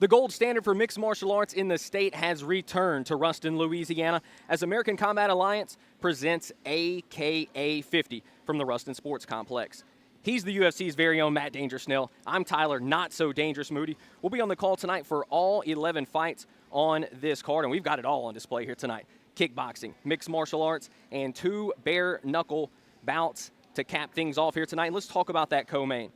The gold standard for mixed martial arts in the state has returned to Ruston, Louisiana, as American Kombat Alliance presents AKA 50 from the Ruston Sports Complex. He's the UFC's very own Matt Dangerous Snell. I'm Tyler, not so dangerous Moody. We'll be on the call tonight for all 11 fights on this card, and we've got it all on display here tonight. Kickboxing, mixed martial arts, and 2 bare knuckle bouts to cap things off here tonight. Let's talk about that co-main.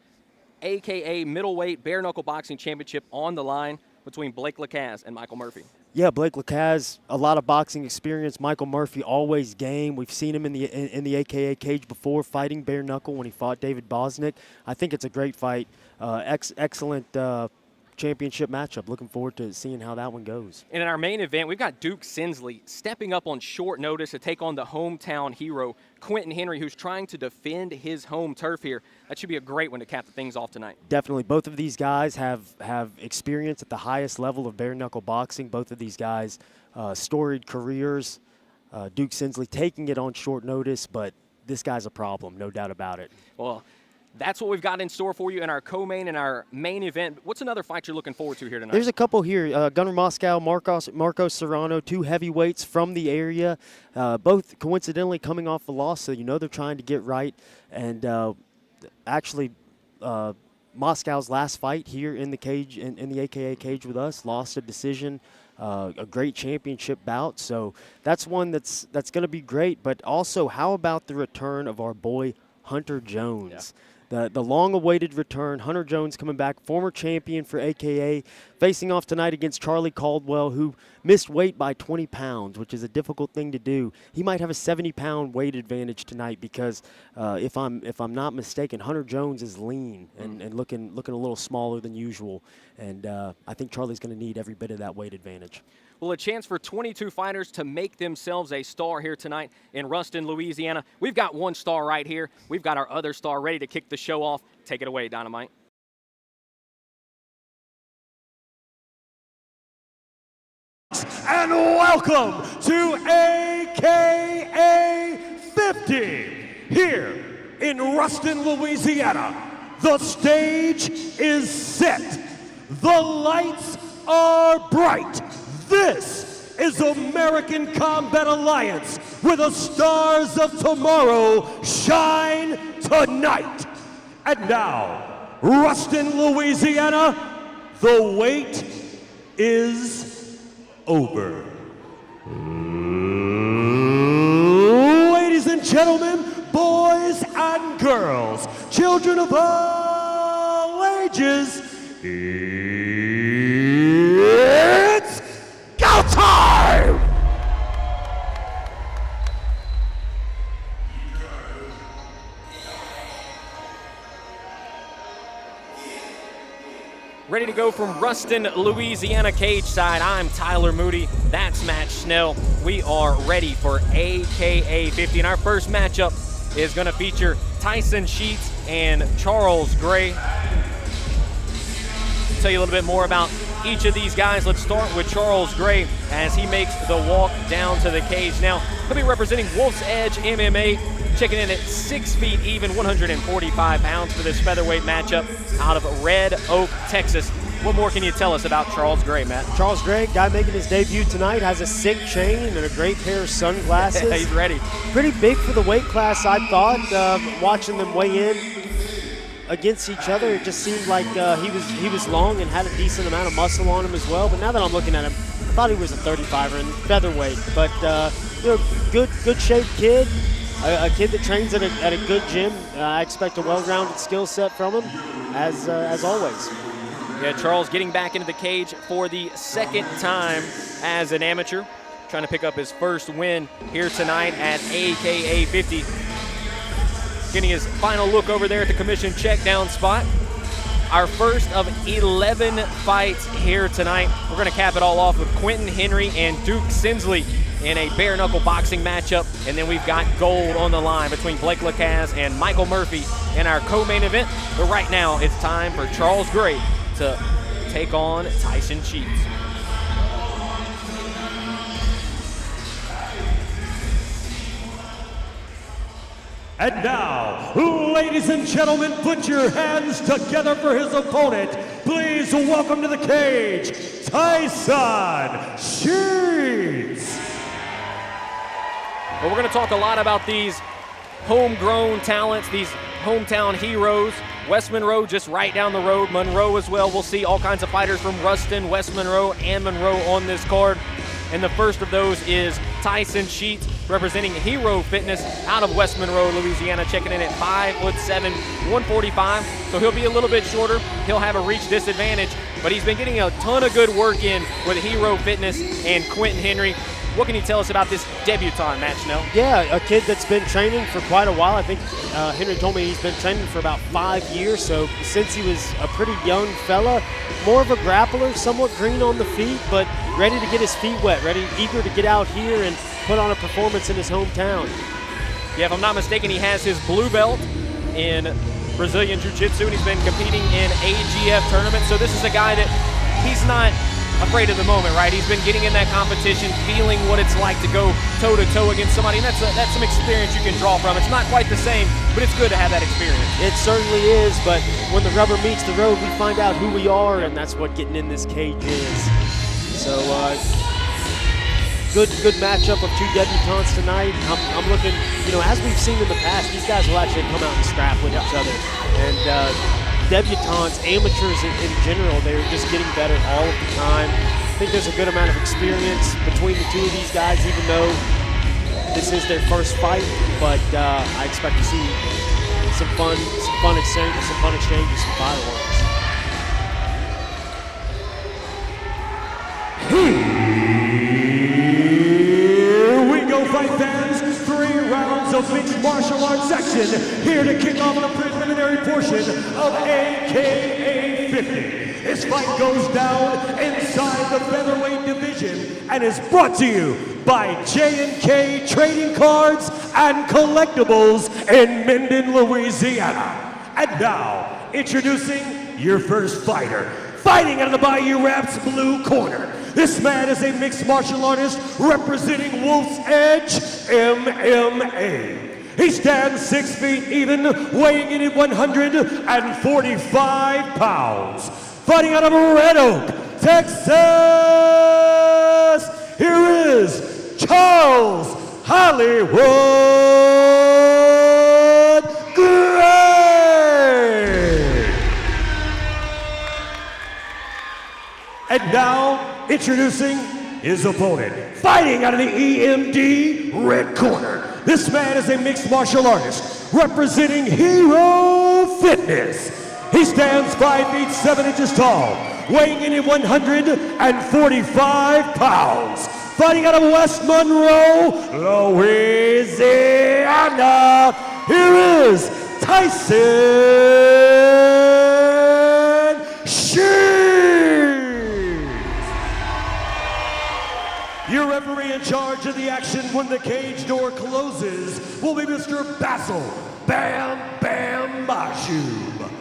AKA middleweight bare knuckle boxing championship on the line between Blake Kase and Michael Murphy. Yeah, Blake Kase, a lot of boxing experience. Michael Murphy, always game. We've seen him in the AKA cage before, fighting bare knuckle when he fought David Bosnick. I think it's a great fight. Excellent championship matchup. Looking forward to seeing how that one goes. And in our main event, we've got Duke Sinsley stepping up on short notice to take on the hometown hero, Quinton Henry, who's trying to defend his home turf here. That should be a great one to cap the things off tonight. Definitely. Both of these guys have experience at the highest level of bare knuckle boxing. Both of these guys, storied careers. Duke Sinsley taking it on short notice, but this guy's a problem, no doubt about it. Well, that's what we've got in store for you in our co-main and our main event. What's another fight you're looking forward to here tonight? There's a couple here. Gunnar Moscow, Marco Serrano, 2 heavyweights from the area, both coincidentally coming off a loss, so you know they're trying to get right. And actually, Moscow's last fight here in the cage, in the AKA cage with us, lost a decision. A great championship bout, so that's one that's going to be great. But also, how about the return of our boy Hunter Jones? Yeah. The long-awaited return, Hunter Jones coming back, former champion for AKA, facing off tonight against Charlie Caldwell, who missed weight by 20 pounds, which is a difficult thing to do. He might have a 70-pound weight advantage tonight because, if I'm not mistaken, Hunter Jones is lean and looking a little smaller than usual, and I think Charlie's going to need every bit of that weight advantage. Well, a chance for 22 fighters to make themselves a star here tonight in Ruston, Louisiana. We've got one star right here. We've got our other star ready to kick the show off. Take it away, Dynamite. And welcome to AKA 50 here in Ruston, Louisiana. The stage is set. The lights are bright. This is American Kombat Alliance, where the stars of tomorrow shine tonight. And now, Ruston, Louisiana, the wait is over. Ladies and gentlemen, boys and girls, children of all ages, it's go time! Ready to go from Ruston, Louisiana cage side. I'm Tyler Moody. That's Matt Snell. We are ready for AKA 50. And our first matchup is going to feature Tyson Sheets and Charles Gray. Tell you a little bit more about each of these guys. Let's start with Charles Gray as he makes the walk down to the cage. Now, he'll be representing Wolf's Edge MMA, checking in at 6 feet even, 145 pounds for this featherweight matchup out of Red Oak, Texas. What more can you tell us about Charles Gray, Matt? Charles Gray, guy making his debut tonight, has a sick chain and a great pair of sunglasses. He's ready. Pretty big for the weight class, I thought. Watching them weigh in against each other, it just seemed like he was long and had a decent amount of muscle on him as well. But now that I'm looking at him, I thought he was a 35er in featherweight. But good shaped kid, a kid that trains at a good gym. I expect a well-rounded skill set from him, as always. Yeah, Charles getting back into the cage for the second time as an amateur, trying to pick up his first win here tonight at AKA 50. Getting his final look over there at the commission check down spot. Our first of 11 fights here tonight. We're going to cap it all off with Quinton Henry and Duke Sinsley in a bare knuckle boxing matchup. And then we've got gold on the line between Blake Kase and Michael Murphy in our co-main event. But right now, it's time for Charles Gray to take on Tyson Sheets. And now, ladies and gentlemen, put your hands together for his opponent. please welcome to the cage, Tyson Sheets. Well, we're going to talk a lot about these homegrown talents, these hometown heroes. West Monroe just right down the road, Monroe as well. We'll see all kinds of fighters from Ruston, West Monroe, and Monroe on this card. And the first of those is Tyson Sheets, representing Hero Fitness out of West Monroe, Louisiana, checking in at 5'7", 145. So he'll be a little bit shorter. He'll have a reach disadvantage, but he's been getting a ton of good work in with Hero Fitness and Quinton Henry. What can you tell us about this debutante match, Nell? Yeah, a kid that's been training for quite a while. I think Henry told me he's been training for about 5 years. So since he was a pretty young fella, more of a grappler, somewhat green on the feet, but ready to get his feet wet, eager to get out here and put on a performance in his hometown. Yeah, if I'm not mistaken, he has his blue belt in Brazilian Jiu-Jitsu, and he's been competing in AGF tournaments. So this is a guy that he's not afraid of the moment, right? He's been getting in that competition, feeling what it's like to go toe-to-toe against somebody, and that's some experience you can draw from. It's not quite the same, but it's good to have that experience. It certainly is, but when the rubber meets the road, we find out who we are, and that's what getting in this cage is. So, good matchup of two debutantes tonight. I'm looking, as we've seen in the past, these guys will actually come out and scrap with each other. And debutantes, amateurs in general, they're just getting better all of the time. I think there's a good amount of experience between the two of these guys, even though this is their first fight. But I expect to see some fun exchanges, some fireworks. Here we go, fight fans. 3 rounds of mixed martial arts action here to kick off the preliminary portion of AKA 50. This fight goes down inside the featherweight division and is brought to you by J&K Trading Cards and Collectibles in Minden, Louisiana. And now, introducing your first fighter. Fighting out of the Bayou Raps blue corner. This man is a mixed martial artist representing Wolf's Edge MMA. He stands 6 feet even, weighing in at 145 pounds. Fighting out of Red Oak, Texas, here is Charles Hollywood Gray. And now, introducing his opponent, fighting out of the EMD red corner. This man is a mixed martial artist representing Hero Fitness. He stands 5 feet 7 inches tall, weighing in at 145 pounds. Fighting out of West Monroe, Louisiana, here is Tyson Sheets. Your referee in charge of the action when the cage door closes will be Mr. Basil Bam Bam Mashub.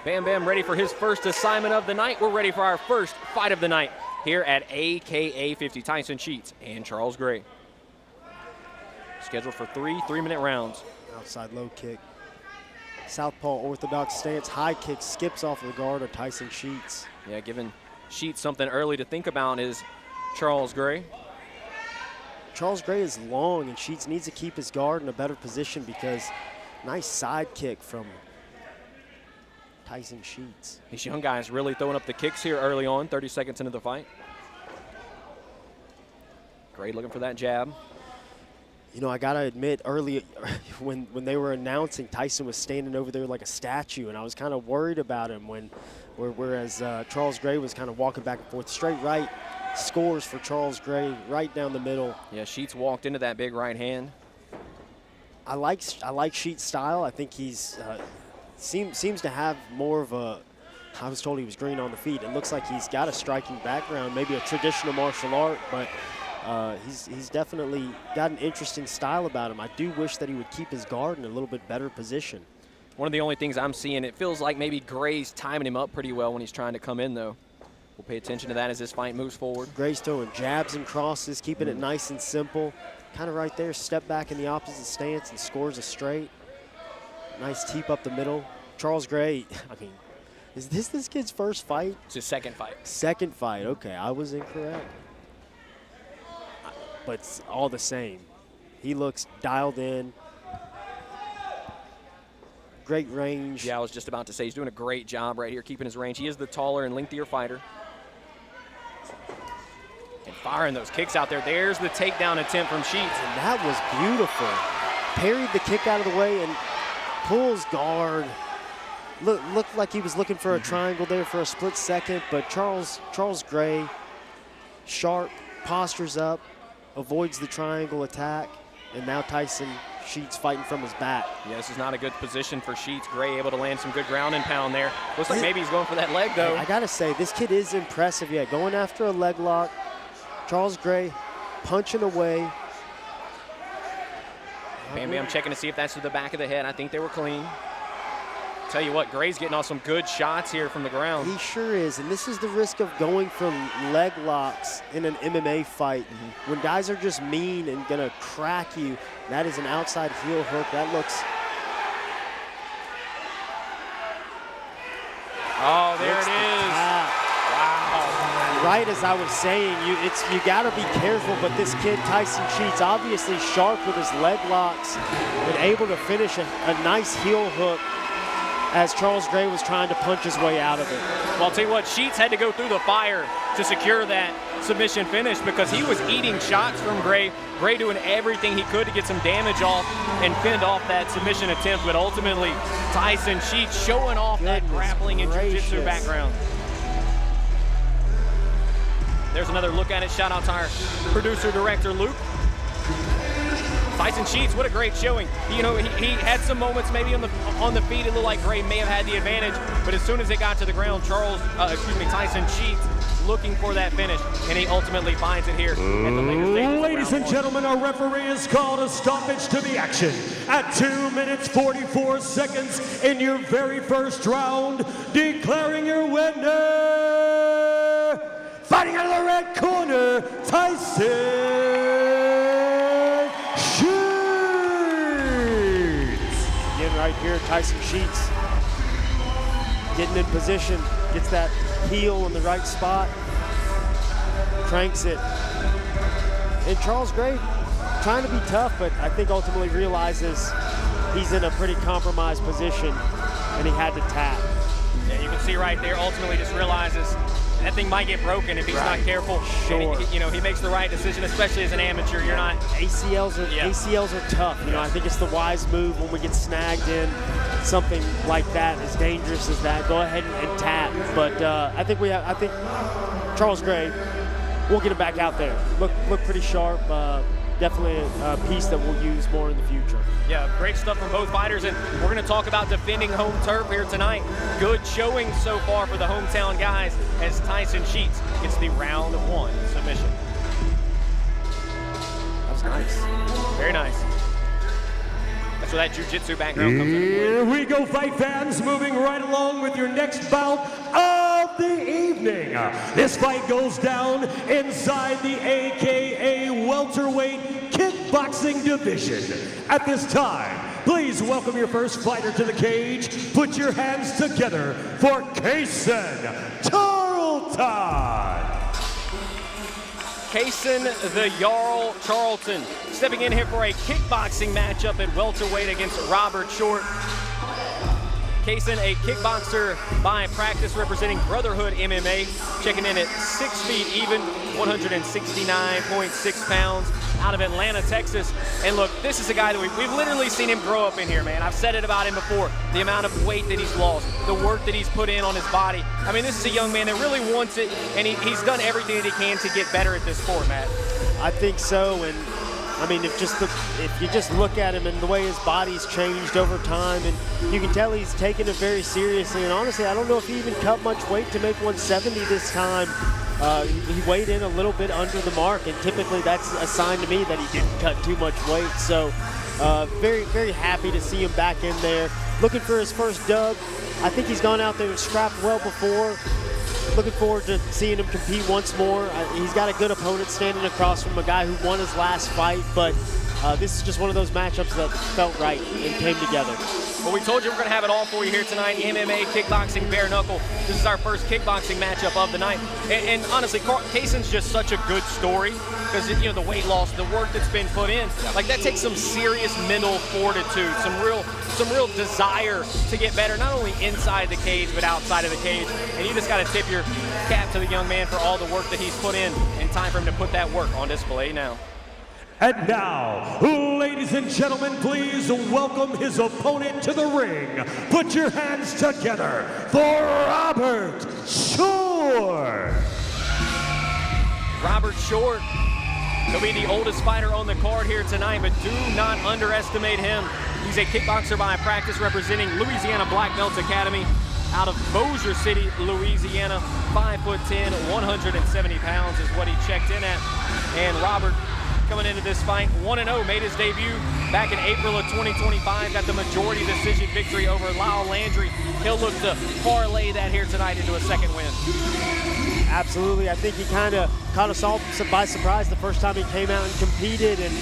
Bam Bam ready for his first assignment of the night. We're ready for our first fight of the night here at AKA 50. Tyson Sheets and Charles Gray. Scheduled for 3 3-minute rounds. Outside low kick. Southpaw orthodox stance, high kick, skips off of the guard of Tyson Sheets. Yeah, giving Sheets something early to think about is Charles Gray. Charles Gray is long, and Sheets needs to keep his guard in a better position because nice side kick from Tyson Sheets. These young guys really throwing up the kicks here early on, 30 seconds into the fight. Gray looking for that jab. I got to admit, early when they were announcing, Tyson was standing over there like a statue, and I was kind of worried about him whereas Charles Gray was kind of walking back and forth. Straight right scores for Charles Gray, right down the middle. Yeah, Sheets walked into that big right hand. I like Sheets' style. I think he's seems to have more of a, I was told he was green on the feet. It looks like he's got a striking background, maybe a traditional martial art, but he's definitely got an interesting style about him. I do wish that he would keep his guard in a little bit better position. One of the only things I'm seeing, it feels like maybe Gray's timing him up pretty well when he's trying to come in, though. We'll pay attention to that as this fight moves forward. Gray's throwing jabs and crosses, keeping it nice and simple. Kind of right there, step back in the opposite stance and scores a straight. Nice teep up the middle. Charles Gray, I mean, Is this kid's first fight? It's his second fight. Second fight. Okay, I was incorrect. But it's all the same. He looks dialed in. Great range. Yeah, I was just about to say he's doing a great job right here keeping his range. He is the taller and lengthier fighter. And firing those kicks out there. There's the takedown attempt from Sheets. And that was beautiful. Parried the kick out of the way and pulls guard. Looked like he was looking for a triangle there for a split second, but Charles Gray, sharp, postures up, avoids the triangle attack, and now Tyson Sheets fighting from his back. Yeah, this is not a good position for Sheets. Gray able to land some good ground and pound there. Looks like maybe he's going for that leg, though. I got to say, this kid is impressive. Yeah, going after a leg lock. Charles Gray punching away. Bam checking to see if that's to the back of the head. I think they were clean. Tell you what, Gray's getting off some good shots here from the ground. He sure is, and this is the risk of going from leg locks in an MMA fight. When guys are just mean and gonna crack you, that is an outside heel hook. That looks... Oh, there it is. Wow. Right as I was saying, you gotta be careful, but this kid, Tyson Sheets, obviously sharp with his leg locks, but able to finish a nice heel hook as Charles Gray was trying to punch his way out of it. Well, I'll tell you what, Sheets had to go through the fire to secure that submission finish because he was eating shots from Gray. Gray doing everything he could to get some damage off and fend off that submission attempt, but ultimately Tyson Sheets showing off that grappling and jiu-jitsu background. There's another look at it. Shout out to our producer, director, Luke. Tyson Sheets, what a great showing. You know, he had some moments maybe on the feet. It looked like Gray may have had the advantage, but as soon as it got to the ground, Tyson Sheets looking for that finish, and he ultimately finds it here at the later stages. Ladies and gentlemen, our referee has called a stoppage to the action at 2 minutes 44 seconds in your very first round, declaring your winner, fighting out of the red corner, Tyson Sheets. Again, right here, Tyson Sheets getting in position, gets that heel in the right spot, cranks it. And Charles Gray trying to be tough, but I think ultimately realizes he's in a pretty compromised position and he had to tap. Yeah, you can see right there, ultimately just realizes that thing might get broken if he's not careful. Sure. And he makes the right decision, especially as an amateur. You're not. ACLs are tough. You know, I think it's the wise move when we get snagged in something like that, as dangerous as that. Go ahead and tap. But I think Charles Gray, we'll get him back out there. Look pretty sharp. Definitely a piece that we'll use more in the future. Yeah, great stuff from both fighters, and we're going to talk about defending home turf here tonight. Good showing so far for the hometown guys as Tyson Sheets gets the round 1 submission. That was nice. Very nice. That's where that jiu-jitsu background comes in. Here we go, fight fans, moving right along with your next bout of the evening. This fight goes down inside the AKA welterweight kickboxing division. At this time, please welcome your first fighter to the cage. Put your hands together for Kase, Charlton. Kase the Jarl Charlton stepping in here for a kickboxing matchup at welterweight against Robert Short. Kase, a kickboxer by practice, representing Brotherhood MMA, checking in at 6 feet even, 169.6 pounds, out of Atlanta, Texas. And look, this is a guy that we've literally seen him grow up in here, man. I've said it about him before, the amount of weight that he's lost, the work that he's put in on his body. I mean, this is a young man that really wants it, and he's done everything that he can to get better at this sport, Matt. I think so, and I mean, if you just look at him and the way his body's changed over time, and you can tell he's taken it very seriously. And honestly, I don't know if he even cut much weight to make 170 this time. He weighed in a little bit under the mark, and typically that's a sign to me that he didn't cut too much weight. So very, very happy to see him back in there. Looking for his first dub. I think he's gone out there and scrapped well before. Looking forward to seeing him compete once more. He's got a good opponent standing across from a guy who won his last fight, but this is just one of those matchups that felt right and came together. Well, we told you we're going to have it all for you here tonight. MMA, kickboxing, bare knuckle. This is our first kickboxing matchup of the night. And honestly, Kason's just such a good story because, you know, the weight loss, the work that's been put in, like that takes some serious mental fortitude, some real desire to get better, not only inside the cage, but outside of the cage. And you just got to tip your cap to the young man for all the work that he's put in time for him to put that work on display now. And now, ladies and gentlemen, please welcome his opponent to the ring. Put your hands together for Robert Short. Robert Short, he'll be the oldest fighter on the card here tonight, but do not underestimate him. He's a kickboxer by practice representing Louisiana Black Belt Academy out of Bossier City, Louisiana. 5'10", 170 pounds is what he checked in at. And Robert, coming into this fight, 1-0, made his debut back in April of 2025, got the majority decision victory over Lyle Landry. He'll look to parlay that here tonight into a second win. Absolutely. I think he kind of caught us all by surprise the first time he came out and competed and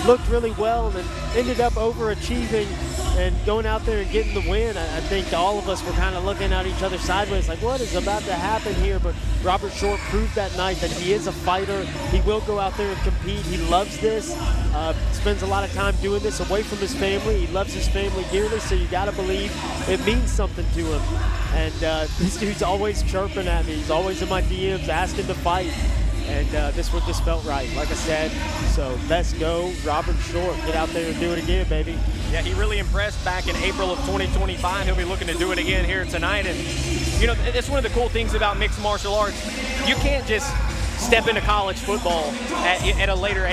looked really well and then ended up overachieving and going out there and getting the win. I think all of us were kind of looking at each other sideways like, what is about to happen here? But Robert Short proved that night that he is a fighter. He will go out there and compete. He loves this, spends a lot of time doing this away from his family. He loves his family dearly, so you got to believe it means something to him. And this dude's always chirping at me. He's always in my DMs asking to fight. And this one just felt right, like I said. So let's go, Robert Short. Get out there and do it again, baby. Yeah, he really impressed back in April of 2025. He'll be looking to do it again here tonight. And, you know, it's one of the cool things about mixed martial arts. You can't just step into college football at a later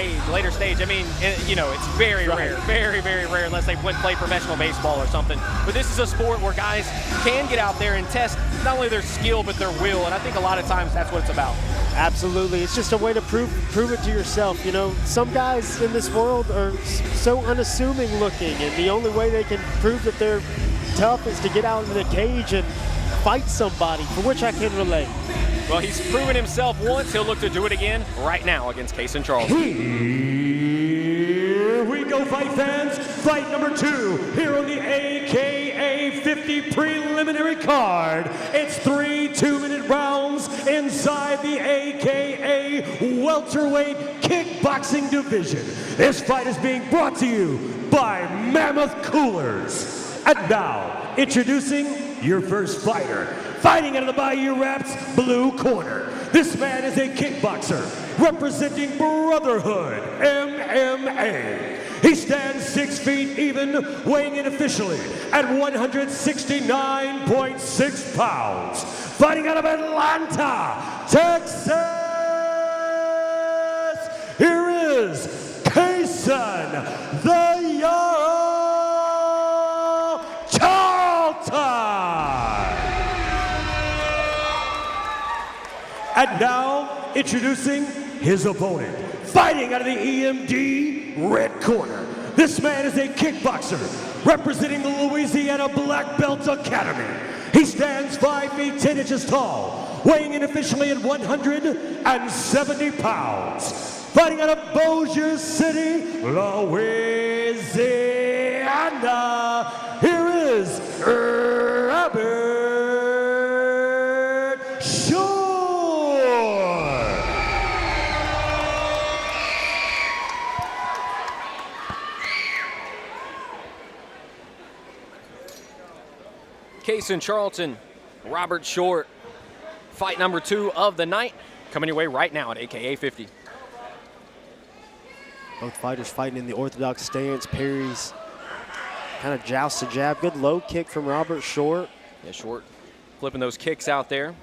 stage. I mean, you know, it's very rare, very, very rare unless they play professional baseball or something. But this is a sport where guys can get out there and test not only their skill, but their will. And I think a lot of times that's what it's about. Absolutely. It's just a way to prove it to yourself. You know, some guys in this world are so unassuming looking, and the only way they can prove that they're tough is to get out into the cage and fight somebody, for which I can relate. Well, he's proven himself once. He'll look to do it again right now against Kase and Charlton. Here we go, fight fans. Fight number 2 here on the AKA 50 preliminary card. It's 3 2-minute rounds inside the AKA welterweight kickboxing division. This fight is being brought to you by Mammoth Coolers. And now, introducing your first fighter. Fighting out of the Bayou Raps blue corner. This man is a kickboxer representing Brotherhood MMA. He stands 6 feet even, weighing in officially at 169.6 pounds. Fighting out of Atlanta, Texas, here is Tyson, the Charlton. And now, introducing his opponent. Fighting out of the EMD red corner. This man is a kickboxer representing the Louisiana Black Belt Academy. He stands 5 feet 10 inches tall, weighing in officially at 170 pounds. Fighting out of Bossier City, Louisiana, here is Robert Short. Kase and Charlton, Robert Short, fight number 2 of the night, coming your way right now at AKA 50. Both fighters fighting in the orthodox stance, parries, kind of joust to jab. Good low kick from Robert Short. Yeah, Short flipping those kicks out there.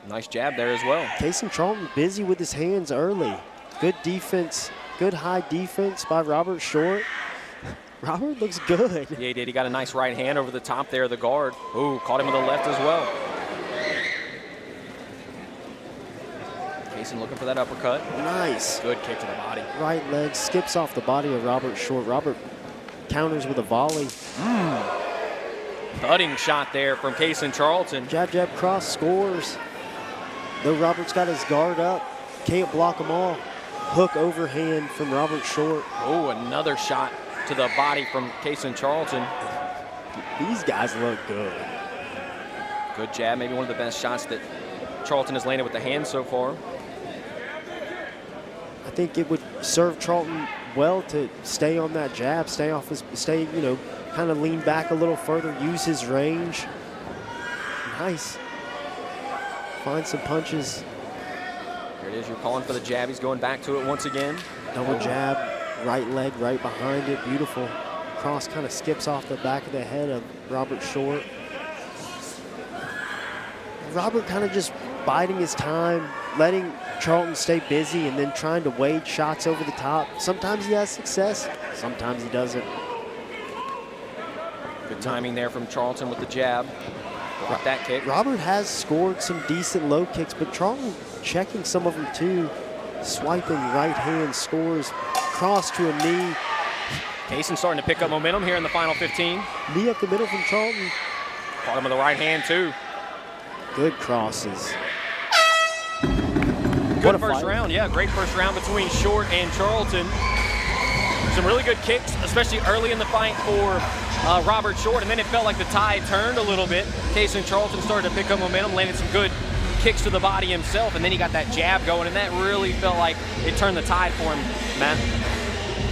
Nice jab there as well. Kase and Charlton busy with his hands early. Good defense, good high defense by Robert Short. Robert looks good. Yeah, he did. He got a nice right hand over the top there, the guard. Ooh, caught him with the left as well. Kase looking for that uppercut. Nice. Good kick to the body. Right leg skips off the body of Robert Short. Robert counters with a volley. Thudding shot there from Kase and Charlton. Jab, jab, cross, scores. Though Robert's got his guard up, can't block them all. Hook overhand from Robert Short. Oh, another shot to the body from Kase and Charlton. These guys look good. Good jab, maybe one of the best shots that Charlton has landed with the hand so far. I think it would serve Charlton well to stay on that jab, stay, you know, kind of lean back a little further, use his range. Nice. Find some punches. There it is, you're calling for the jab. He's going back to it once again. Double jab, right leg right behind it, beautiful. Cross kind of skips off the back of the head of Robert Short. Robert kind of just biding his time, letting Charlton stay busy and then trying to wade shots over the top. Sometimes he has success, sometimes he doesn't. Good timing there from Charlton with the jab. Block that kick. Robert has scored some decent low kicks, but Charlton checking some of them too. Swiping right hand scores, cross to a knee. Kase starting to pick up momentum here in the final 15. Knee up the middle from Charlton. Caught him with the right hand too. Good crosses. Good first round, yeah, great first round between Short and Charlton. Some really good kicks, especially early in the fight for Robert Short, and then it felt like the tide turned a little bit. Kase and Charlton started to pick up momentum, landed some good kicks to the body himself, and then he got that jab going, and that really felt like it turned the tide for him, Matt.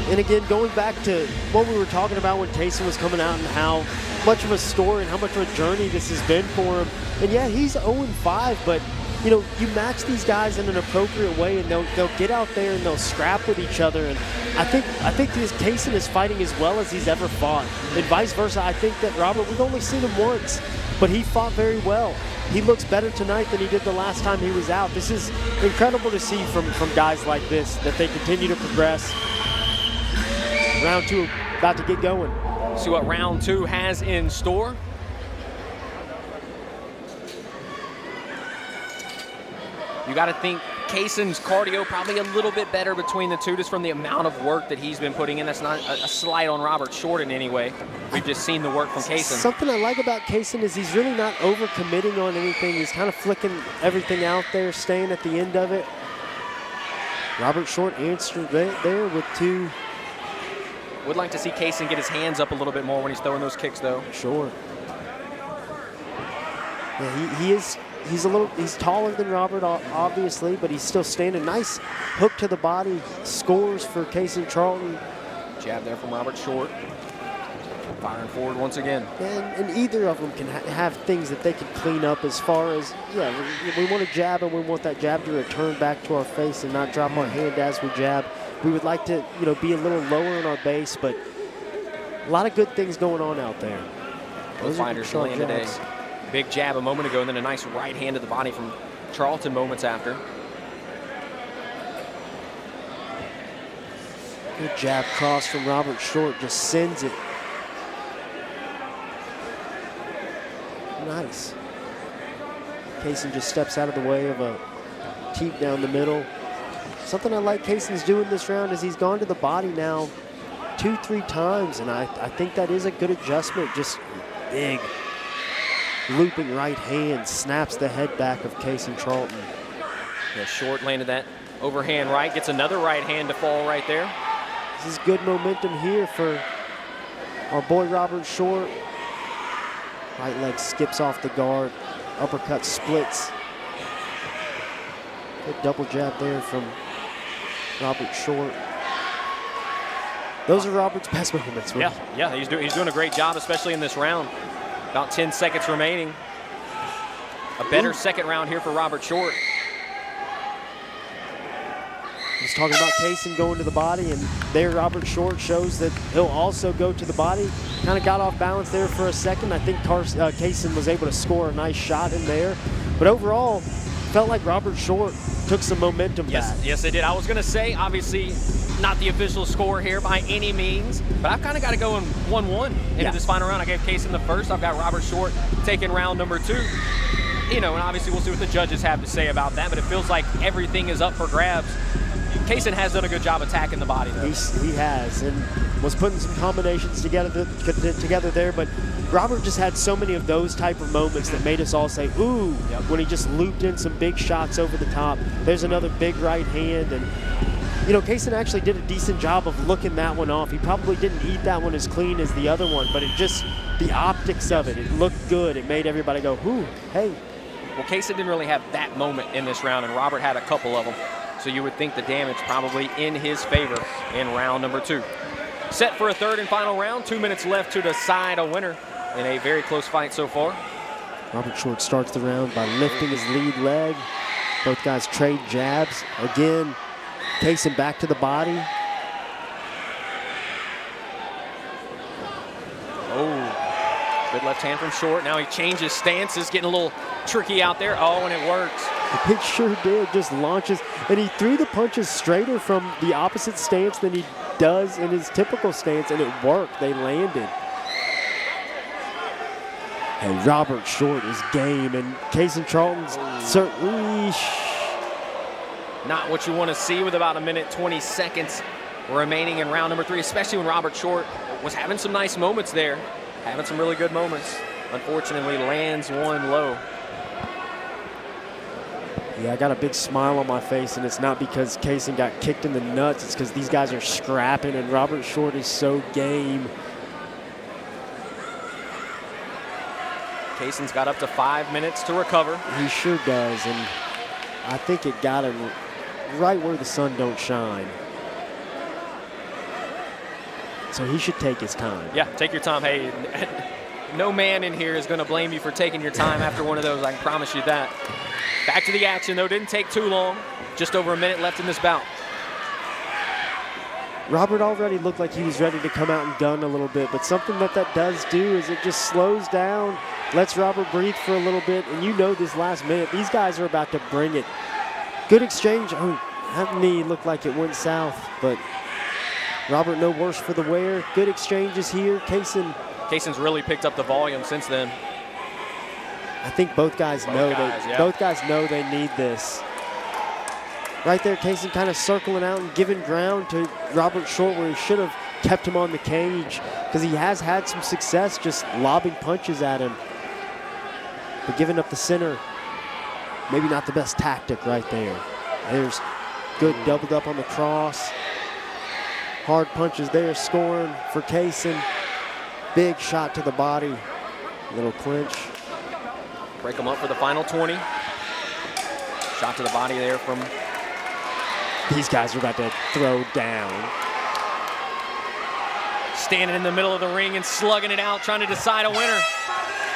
And again, going back to what we were talking about when Tyson was coming out and how much of a story and how much of a journey this has been for him. And yeah, he's 0-5, but you know, you match these guys in an appropriate way and they'll get out there and they'll scrap with each other. And I think this Kase is fighting as well as he's ever fought. And vice versa, I think that Robert, we've only seen him once, but he fought very well. He looks better tonight than he did the last time he was out. This is incredible to see from guys like this, that they continue to progress. Round two about to get going. See what round two has in store. You got to think Kasen's cardio probably a little bit better between the two, just from the amount of work that he's been putting in. That's not a slight on Robert Short in any way. We've just seen the work from Kasen. Something I like about Kasen is he's really not over-committing on anything. He's kind of flicking everything out there, staying at the end of it. Robert Short answered there with two. Would like to see Kasen get his hands up a little bit more when he's throwing those kicks, though. Sure. Yeah, he's taller than Robert, obviously, but he's still standing. Nice hook to the body, scores for Kase and Charlton. Jab there from Robert Short. Firing forward once again. And either of them can have things that they can clean up as far as, yeah, we want to jab and we want that jab to return back to our face and not drop our hand as we jab. We would like to, you know, be a little lower in our base, but a lot of good things going on out there. Both fighters landed a big jab a moment ago, and then a nice right hand to the body from Charlton moments after. Good jab cross from Robert Short, just sends it. Nice. Kase just steps out of the way of a teep down the middle. Something I like Kasen's doing this round is he's gone to the body now 2-3 times, and I think that is a good adjustment. Just big looping right hand snaps the head back of Kase and Charlton. Yeah, Short landed that overhand right, gets another right hand to fall right there. This is good momentum here for our boy Robert Short. Right leg skips off the guard, uppercut splits. Good double jab there from Robert Short. Those are Robert's best moments. Yeah, he's doing a great job, especially in this round. About 10 seconds remaining. A better second round here for Robert Short. He's talking about Kase going to the body, and there Robert Short shows that he'll also go to the body. Kind of got off balance there for a second. I think Kase was able to score a nice shot in there. But overall, felt like Robert Short took some momentum back. Yes, it did. I was going to say, obviously, not the official score here by any means, but I've kind of got to go in 1-1 into this final round. I gave Kase the first. I've got Robert Short taking round number 2. You know, and obviously we'll see what the judges have to say about that, but it feels like everything is up for grabs. Kase has done a good job attacking the body, though. He has, and was putting some combinations together there, but Robert just had so many of those type of moments that made us all say, ooh, when he just looped in some big shots over the top. There's another big right hand, and you know, Kase actually did a decent job of looking that one off. He probably didn't eat that one as clean as the other one, but it just the optics of it. It looked good. It made everybody go, "Ooh, hey." Well, Kase didn't really have that moment in this round, and Robert had a couple of them. So you would think the damage probably in his favor in round number 2. Set for a third and final round. 2 minutes left to decide a winner in a very close fight so far. Robert Short starts the round by lifting his lead leg. Both guys trade jabs. Again, Kase back to the body. Oh, good left hand from Short. Now he changes stances, getting a little tricky out there. Oh, and it works. It sure did, just launches. And he threw the punches straighter from the opposite stance than he does in his typical stance, and it worked. They landed. Hey, Robert Short is game, and Kase and Charlton's certainly. Not what you want to see with about 1:20 remaining in round number 3, especially when Robert Short was having some nice moments there, having some really good moments. Unfortunately, lands one low. Yeah, I got a big smile on my face, and it's not because Kase got kicked in the nuts. It's because these guys are scrapping, and Robert Short is so game. Kasen's got up to 5 minutes to recover. He sure does, and I think it got him right where the sun don't shine. So he should take his time. Yeah, take your time. Hey, no man in here is going to blame you for taking your time after one of those. I can promise you that. Back to the action, though. Didn't take too long. Just over a minute left in this bout. Robert already looked like he was ready to come out and gun a little bit, but something that does do is it just slows down, lets Robert breathe for a little bit, and you know this last minute, these guys are about to bring it. Good exchange. Oh, that knee looked like it went south, but Robert no worse for the wear. Good exchanges here. Kasen's really picked up the volume since then. I think both guys know they need this. Right there, Kase kind of circling out and giving ground to Robert Short where he should have kept him on the cage because he has had some success just lobbing punches at him. But giving up the center, maybe not the best tactic right there. There's good doubled up on the cross. Hard punches there, scoring for Kase. Big shot to the body. Little clinch. Break him up for the final 20. Shot to the body there from... These guys are about to throw down. Standing in the middle of the ring and slugging it out, trying to decide a winner.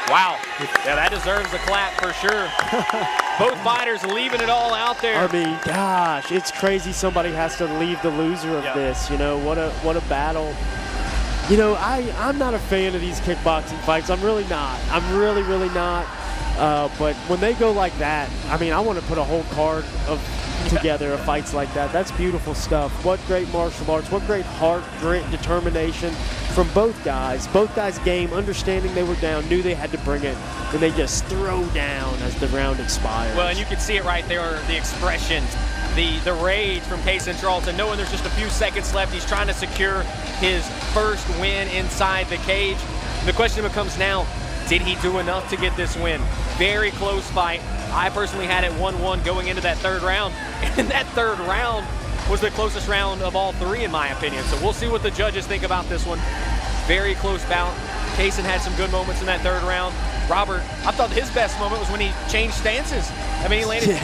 Wow. Yeah, that deserves a clap for sure. Both fighters leaving it all out there. I mean, gosh, it's crazy somebody has to leave the loser of this. You know, what a battle. You know, I'm not a fan of these kickboxing fights. I'm really not. I'm really, really not. But when they go like that, I mean, I want to put a whole card together of fights like that. That's beautiful stuff. What great martial arts. What great heart, grit, determination from both guys. Both guys game, understanding they were down, knew they had to bring it, and they just throw down as the round expires. Well, and you can see it right there, the expression, the rage from Kase and Charlton, knowing there's just a few seconds left. He's trying to secure his first win inside the cage. The question becomes now, did he do enough to get this win? Very close fight. I personally had it 1-1 going into that third round, and that third round was the closest round of all three in my opinion. So we'll see what the judges think about this one. Very close bout. Kase had some good moments in that third round. Robert, I thought his best moment was when he changed stances. I mean, he landed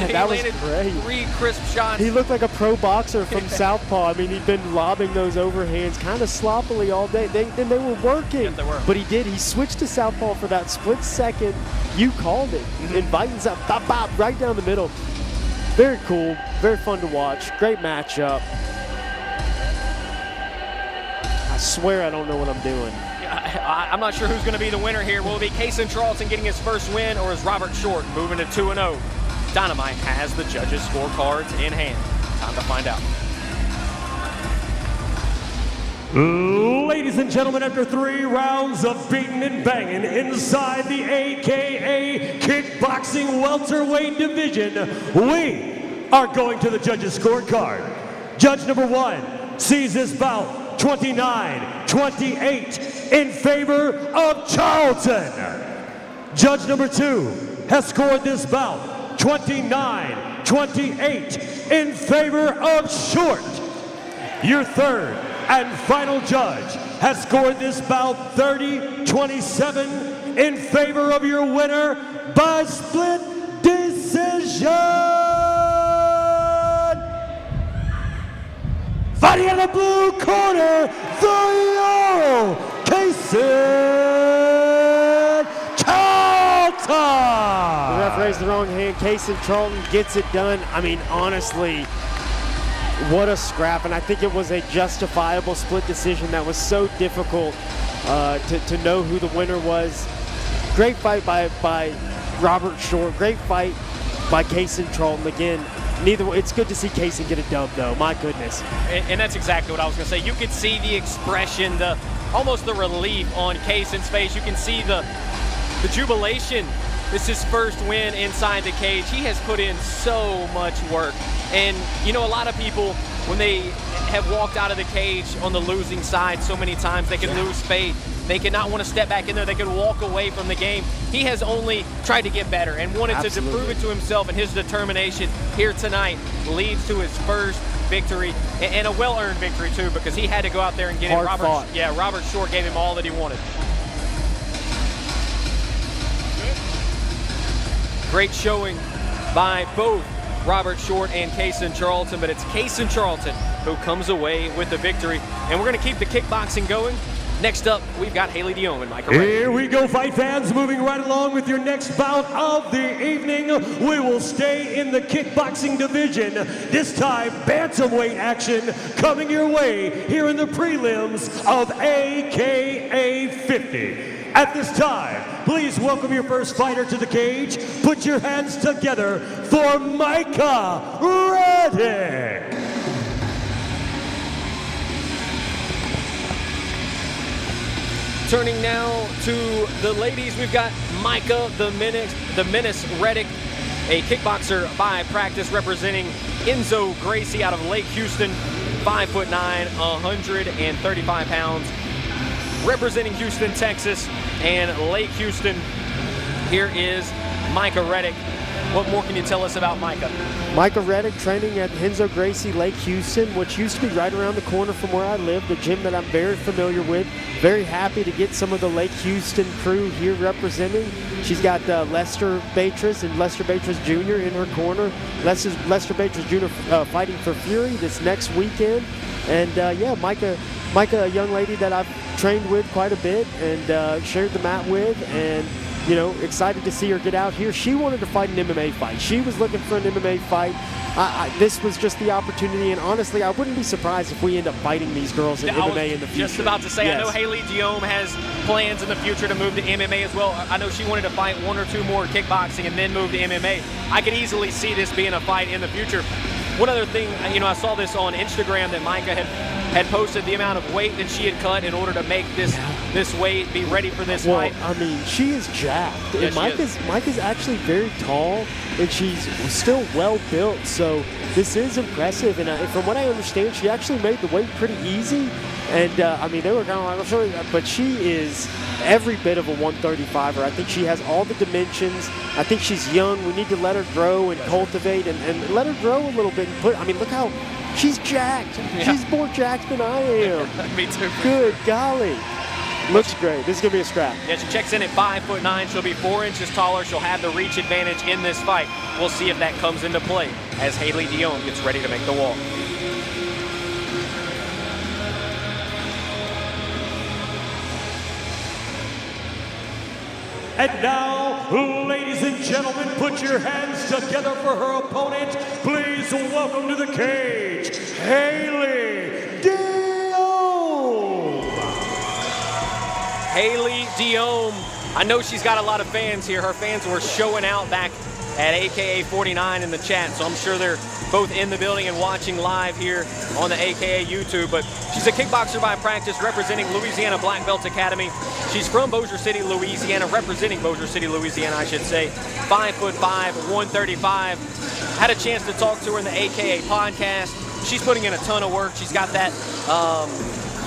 great. 3 crisp shots. He looked like a pro boxer from Southpaw. I mean, he'd been lobbing those overhands kind of sloppily all day. They were working. Yes, they were. But he switched to Southpaw for that split second. You called it. Inviting's up, bop, bop, right down the middle. Very cool, very fun to watch. Great matchup. I swear I don't know what I'm doing. I'm not sure who's going to be the winner here. Will it be Kase and Charlton getting his first win, or is Robert Short moving to 2-0? Dynamite has the judges' scorecards in hand. Time to find out. Ladies and gentlemen, after 3 rounds of beating and banging inside the AKA kickboxing welterweight division, we are going to the judges' scorecard. Judge number 1 sees this bout 29-28 in favor of Charlton. Judge number 2 has scored this bout 29-28 in favor of Short. Your third and final judge has scored this bout 30-27 in favor of your winner by split decision. Fighting in the blue corner, the Euro, Kase Charlton. The ref raised the wrong hand. Kase Charlton gets it done. I mean, honestly, what a scrap. And I think it was a justifiable split decision that was so difficult to know who the winner was. Great fight by Robert Short. Great fight by Kase Charlton. Again, it's good to see Kase get a dub, though. My goodness. And that's exactly what I was going to say. You could see the expression, almost the relief on Kase's face. You can see the jubilation. This is his first win inside the cage. He has put in so much work. And, you know, a lot of people, when they have walked out of the cage on the losing side so many times, they can lose faith. They can not want to step back in there. They can walk away from the game. He has only tried to get better and wanted to prove it to himself, and his determination here tonight leads to his first victory, and a well-earned victory, too, because he had to go out there and get it. Robert Short gave him all that he wanted. Great showing by both Robert Short and Kase Charlton, but it's Kase Charlton who comes away with the victory. And we're going to keep the kickboxing going. Next up, we've got Haley Diome and Micah. Here we go, fight fans. Moving right along with your next bout of the evening. We will stay in the kickboxing division. This time, bantamweight action coming your way here in the prelims of AKA 50. At this time, please welcome your first fighter to the cage. Put your hands together for Micah Reic. Turning now to the ladies, we've got Micah the Menace Reic, a kickboxer by practice representing Enzo Gracie out of Lake Houston, 5'9", 135 pounds. Representing Houston, Texas, and Lake Houston, here is Micah Reic. What more can you tell us about Micah? Micah Reic training at Enzo Gracie, Lake Houston, which used to be right around the corner from where I live, the gym that I'm very familiar with. Very happy to get some of the Lake Houston crew here representing. She's got Lester Ventress and Lester Ventress Jr. in her corner. Lester Ventress Jr. Fighting for Fury this next weekend. And yeah, Micah, a young lady that I've trained with quite a bit and shared the mat with, and you know, excited to see her get out here. She wanted to fight an MMA fight. She was looking for an MMA fight. This was just the opportunity, and honestly, I wouldn't be surprised if we end up fighting these girls in MMA in the future. Just about to say, yes. I know Haley Diome has plans in the future to move to MMA as well. I know she wanted to fight one or two more kickboxing and then move to MMA. I could easily see this being a fight in the future. One other thing, you know, I saw this on Instagram that Micah had posted the amount of weight that she had cut in order to make this weight, be ready for this fight. I mean, she is jacked. Yeah, and Micah's actually very tall, and she's still well built. So this is impressive. And from what I understand, she actually made the weight pretty easy. And I mean, they were kind of like, I'm sure, but she is every bit of a 135er. I think she has all the dimensions. I think she's young. We need to let her grow and cultivate and let her grow a little bit. And I mean, look how she's jacked. Yeah. She's more jacked than I am. Me too. Good golly. Looks great. This is going to be a scrap. Yeah, she checks in at 5'9". She'll be 4 inches taller. She'll have the reach advantage in this fight. We'll see if that comes into play as Haley Diome gets ready to make the walk. And now, ladies and gentlemen, put your hands together for her opponent. Please welcome to the cage, Haley Diome. Haley Diome. I know she's got a lot of fans here. Her fans were showing out back at AKA 49 in the chat, so I'm sure they're both in the building and watching live here on the AKA YouTube. But she's a kickboxer by practice representing Louisiana Black Belt Academy. She's from Bossier City, Louisiana, representing Bossier City, Louisiana, I should say. 5'5", 135. Had a chance to talk to her in the AKA podcast. She's putting in a ton of work. She's got that,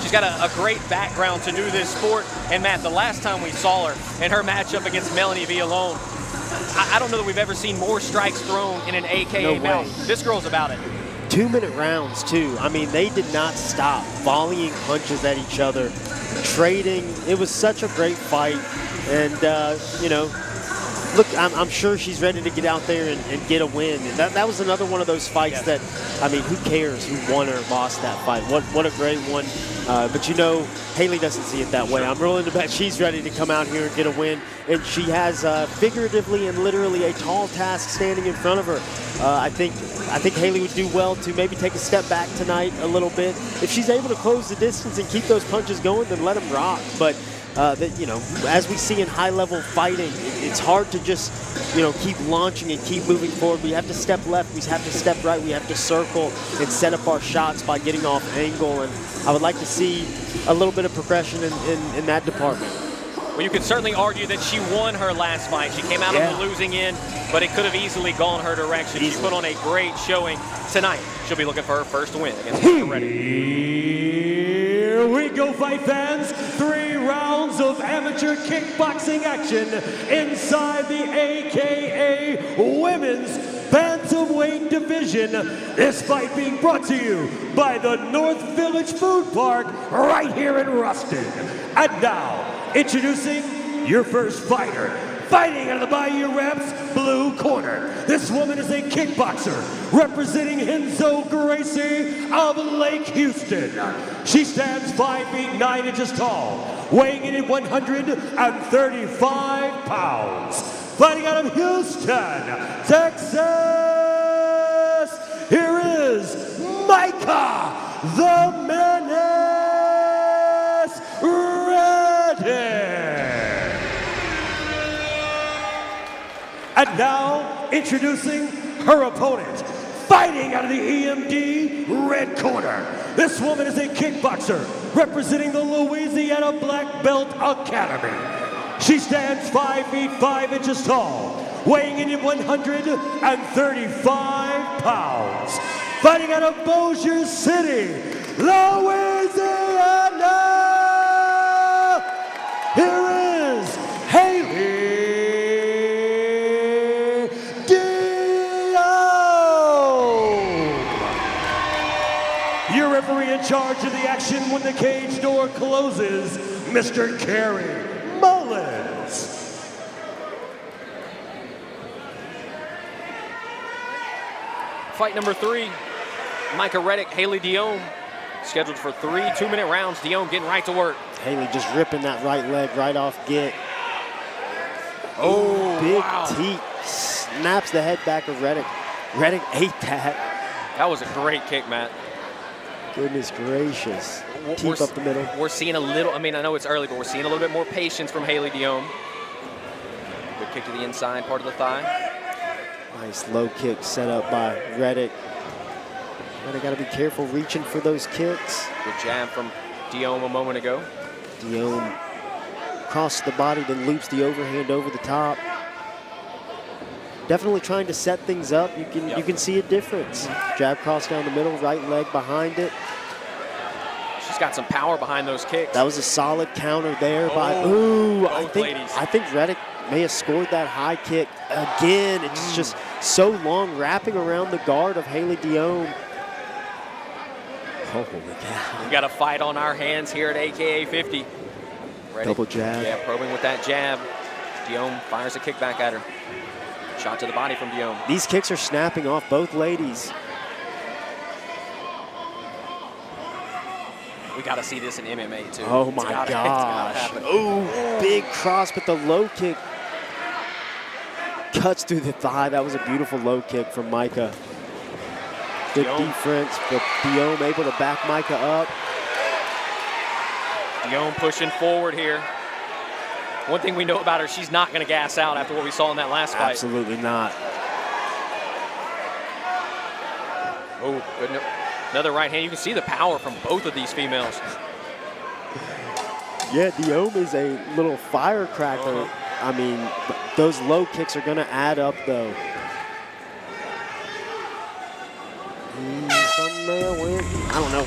she's got a great background to do this sport. And Matt, the last time we saw her in her matchup against Melanie Villalone, I don't know that we've ever seen more strikes thrown in an AKA bout. This girl's about it. 2-minute rounds, too. I mean, they did not stop volleying punches at each other, trading. It was such a great fight. And, you know, look, I'm sure she's ready to get out there and get a win. And that was another one of those fights that, I mean, who cares who won or lost that fight? What a great one. But, you know, Haley doesn't see it that way. I'm willing to bet she's ready to come out here and get a win. And she has figuratively and literally a tall task standing in front of her. I think Haley would do well to maybe take a step back tonight a little bit. If she's able to close the distance and keep those punches going, then let them rock. But you know, as we see in high-level fighting, it's hard to just, you know, keep launching and keep moving forward. We have to step left, we have to step right, we have to circle and set up our shots by getting off angle. And I would like to see a little bit of progression in that department. Well, you could certainly argue that she won her last fight. She came out on the losing end, but it could have easily gone her direction. She put on a great showing tonight. She'll be looking for her first win against Micah Reddick. Here we go, fight fans. 3 rounds of amateur kickboxing action inside the AKA Women's Bantamweight Division. This fight being brought to you by the North Village Food Park right here in Ruston. And now, introducing your first fighter. Fighting out of the Bayou Reps blue corner. This woman is a kickboxer representing Henzo Gracie of Lake Houston. She stands 5 feet 9 inches tall, weighing in at 135 pounds. Fighting out of Houston, Texas, here is Micah, the Menace Reddick. And now, introducing her opponent, fighting out of the EMD red corner. This woman is a kickboxer representing the Louisiana Black Belt Academy. She stands 5 feet 5 inches tall, weighing in at 135 pounds. Fighting out of Bossier City, Louisiana, here is Haley. Referee in charge of the action when the cage door closes, Mr. Kerry Mullins. Fight number 3, Micah Reddick, Haley Diome, scheduled for 3 2-minute rounds. Diome getting right to work. Haley just ripping that right leg right off get. Oh, big wow. teep, snaps the head back of Reddick. Reddick ate that. That was a great kick, Matt. Goodness gracious. Keep up the middle. We're seeing a little, I mean, I know it's early, but we're seeing a little bit more patience from Haley Diome. Good kick to the inside part of the thigh. Nice low kick set up by Reddick. Reddick got to be careful reaching for those kicks. Good jab from Diome a moment ago. Diome crosses the body, then loops the overhand over the top. Definitely trying to set things up. You can see a difference. Jab cross down the middle, right leg behind it. She's got some power behind those kicks. That was a solid counter there by. Ooh, I think Reddick may have scored that high kick again. It's just so long, wrapping around the guard of Haley Diome. Oh my God. We got a fight on our hands here at AKA 50. Reddick, double jab. Yeah, probing with that jab. Diome fires a kick back at her. Shot to the body from Diome. These kicks are snapping off both ladies. We got to see this in MMA too. Oh my gosh. Oh, big cross, but the low kick cuts through the thigh. That was a beautiful low kick from Micah. Good defense, but Diome able to back Micah up. Diome pushing forward here. One thing we know about her, she's not going to gas out after what we saw in that last fight. Absolutely not. Oh, good. Another right hand. You can see the power from both of these females. Yeah, Diome is a little firecracker. I mean, those low kicks are going to add up, though. Something there went. I don't know.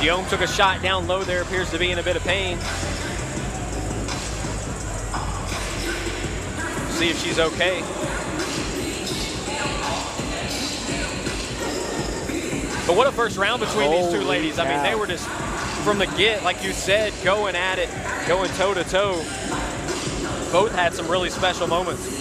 Diome took a shot down low there, appears to be in a bit of pain. See if she's okay. But what a first round between these two Holy ladies. I mean, they cow. were just, from the get, like you said, going at it, going toe-to-toe. Both had some really special moments.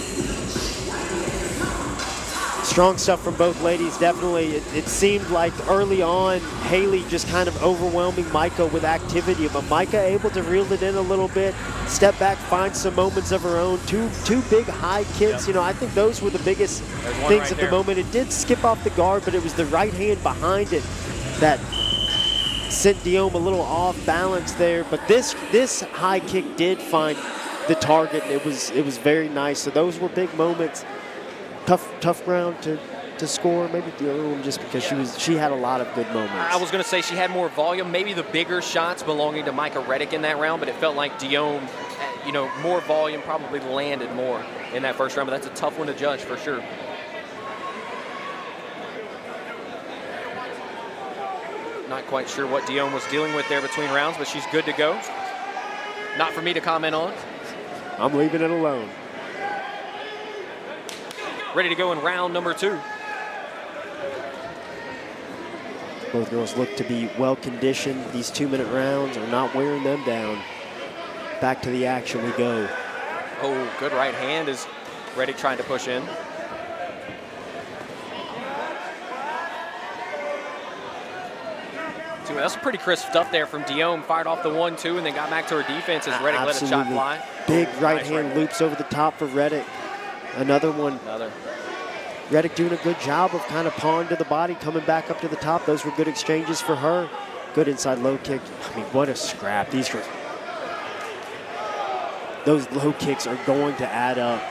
Strong stuff from both ladies, definitely. It seemed like early on, Haley just kind of overwhelming Micah with activity, but Micah able to reel it in a little bit, step back, find some moments of her own. Two big high kicks. Yep. You know, I think those were the biggest There's one things right at there. the moment. It did skip off the guard, but it was the right hand behind it that sent Diome a little off balance there. But this high kick did find the target, and it was very nice. So those were big moments. Tough ground to score. Maybe Diome just because she had a lot of good moments. I was going to say she had more volume, maybe the bigger shots belonging to Micah Reic in that round, but it felt like Diome, you know, more volume, probably landed more in that first round, but that's a tough one to judge for sure. Not quite sure what Diome was dealing with there between rounds, but she's good to go. Not for me to comment on. I'm leaving it alone. Ready to go in round number 2. Both girls look to be well conditioned. These 2-minute rounds are not wearing them down. Back to the action we go. Oh, good right hand is Reic trying to push in. That's pretty crisp stuff there from Diome. Fired off the 1-2 and then got back to her defense as Reic let a shot fly. Big right Nice hand right. loops over the top for Reic. Another one. Another. Reic doing a good job of kind of pawing to the body, coming back up to the top. Those were good exchanges for her. Good inside low kick. I mean, what a scrap. Those low kicks are going to add up.